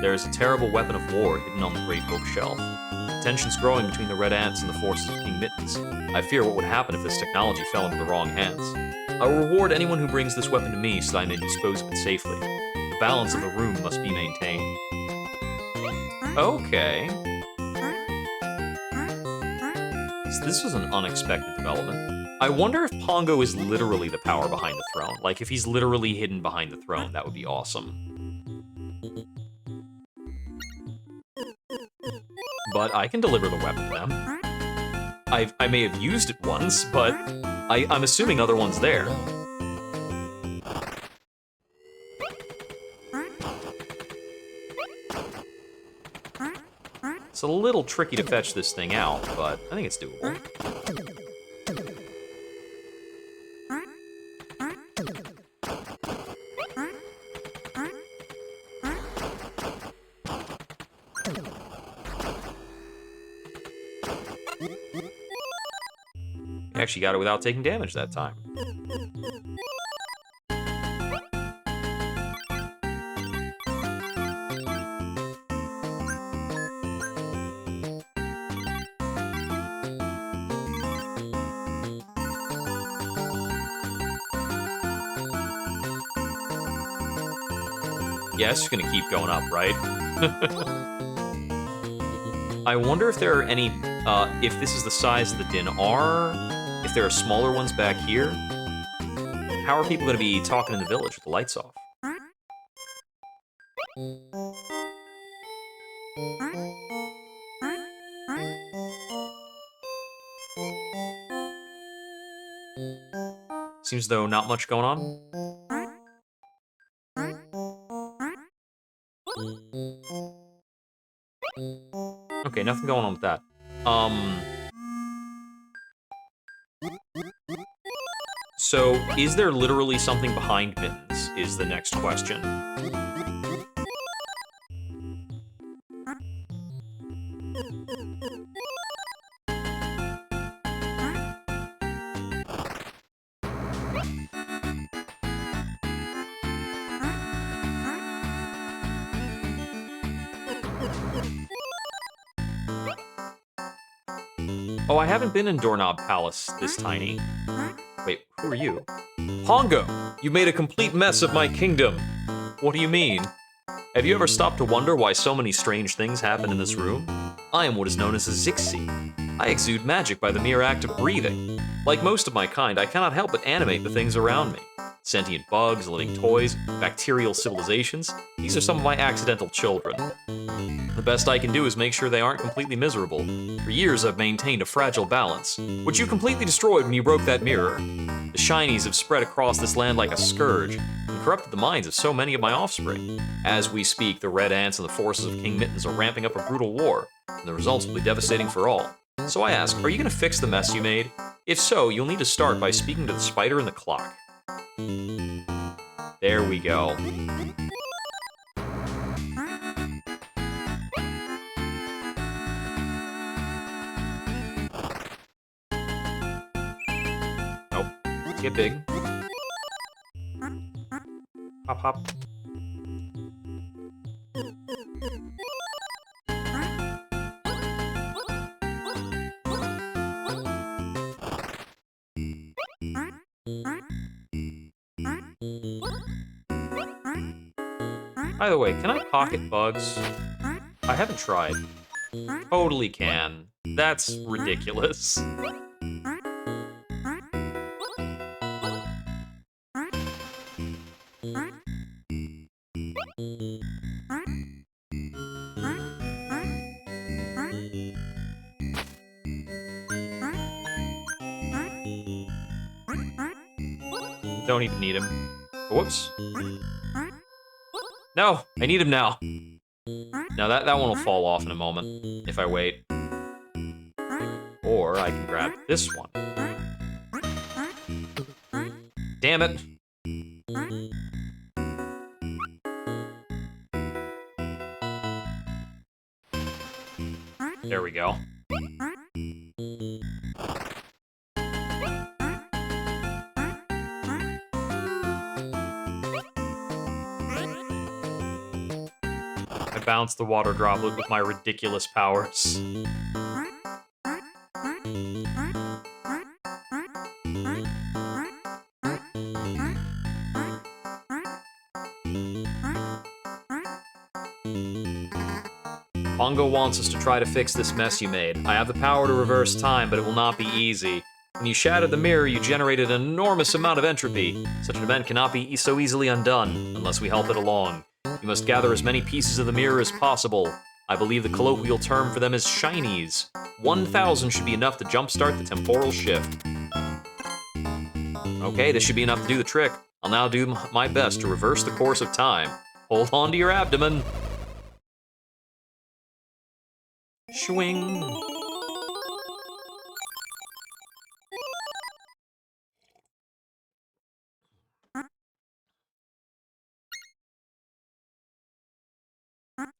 There is a terrible weapon of war hidden on the great bookshelf. Tensions growing between the Red Ants and the forces of King Mittens. I fear what would happen if this technology fell into the wrong hands. I will reward anyone who brings this weapon to me so that I may dispose of it safely. The balance of the room must be maintained. Okay. So this was an unexpected development. I wonder if Pongo is literally the power behind the throne. Like, if he's literally hidden behind the throne, that would be awesome. But I can deliver the weapon to them. I may have used it once, but I'm assuming other one's there. It's a little tricky to fetch this thing out, but I think it's doable. Actually got it without taking damage that time. Yeah, it's just gonna keep going up, right? I wonder if there are any, if this is the size of the Din R, if there are smaller ones back here. How are people gonna be talking in the village with the lights off? Seems though not much going on. Okay, nothing going on with that. So is there literally something behind Mittens, is the next question. Oh, I haven't been in Doorknob Palace this tiny. Wait, who are you? Hongo! You made a complete mess of my kingdom! What do you mean? Have you ever stopped to wonder why so many strange things happen in this room? I am what is known as a Zixi. I exude magic by the mere act of breathing. Like most of my kind, I cannot help but animate the things around me. Sentient bugs, living toys, bacterial civilizations, these are some of my accidental children. The best I can do is make sure they aren't completely miserable. For years I've maintained a fragile balance, which you completely destroyed when you broke that mirror. The shinies have spread across this land like a scourge, and corrupted the minds of so many of my offspring. As we speak, the Red Ants and the forces of King Mittens are ramping up a brutal war, and the results will be devastating for all. So I ask, are you gonna fix the mess you made? If so, you'll need to start by speaking to the spider in the clock. There we go. Nope. Get big. Hop, hop. By the way, can I pocket bugs? I haven't tried. Totally can. That's ridiculous. Don't even need him. Whoops. No, I need him now. Now that one will fall off in a moment, if I wait. Or I can grab this one. Damn it. There we go. I bounced the water droplet with my ridiculous powers. Bongo wants us to try to fix this mess you made. I have the power to reverse time, but it will not be easy. When you shattered the mirror, you generated an enormous amount of entropy. Such an event cannot be so easily undone, unless we help it along. You must gather as many pieces of the mirror as possible. I believe the colloquial term for them is shinies. 1,000 should be enough to jumpstart the temporal shift. Okay, this should be enough to do the trick. I'll now do my best to reverse the course of time. Hold on to your abdomen. Swing.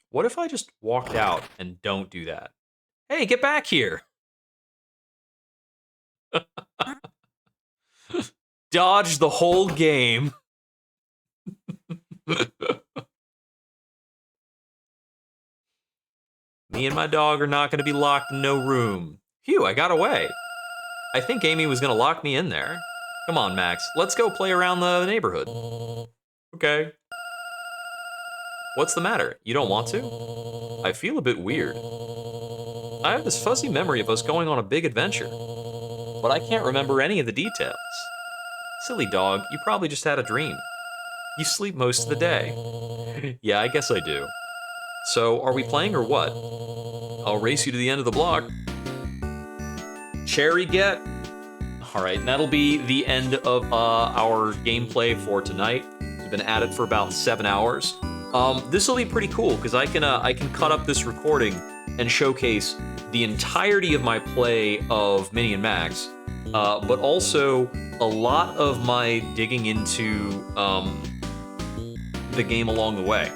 What if I just walked out and don't do that? Hey, get back here! Dodge the whole game. Me and my dog are not going to be locked in no room. Phew, I got away. I think Amy was going to lock me in there. Come on, Max, let's go play around the neighborhood. Okay. What's the matter? You don't want to? I feel a bit weird. I have this fuzzy memory of us going on a big adventure, but I can't remember any of the details. Silly dog, you probably just had a dream. You sleep most of the day. Yeah, I guess I do. So, are we playing or what? I'll race you to the end of the block. Cherry get. All right, and that'll be the end of our gameplay for tonight. We've been at it for about 7 hours. This will be pretty cool because I can cut up this recording and showcase the entirety of my play of Mini and Max, but also a lot of my digging into the game along the way.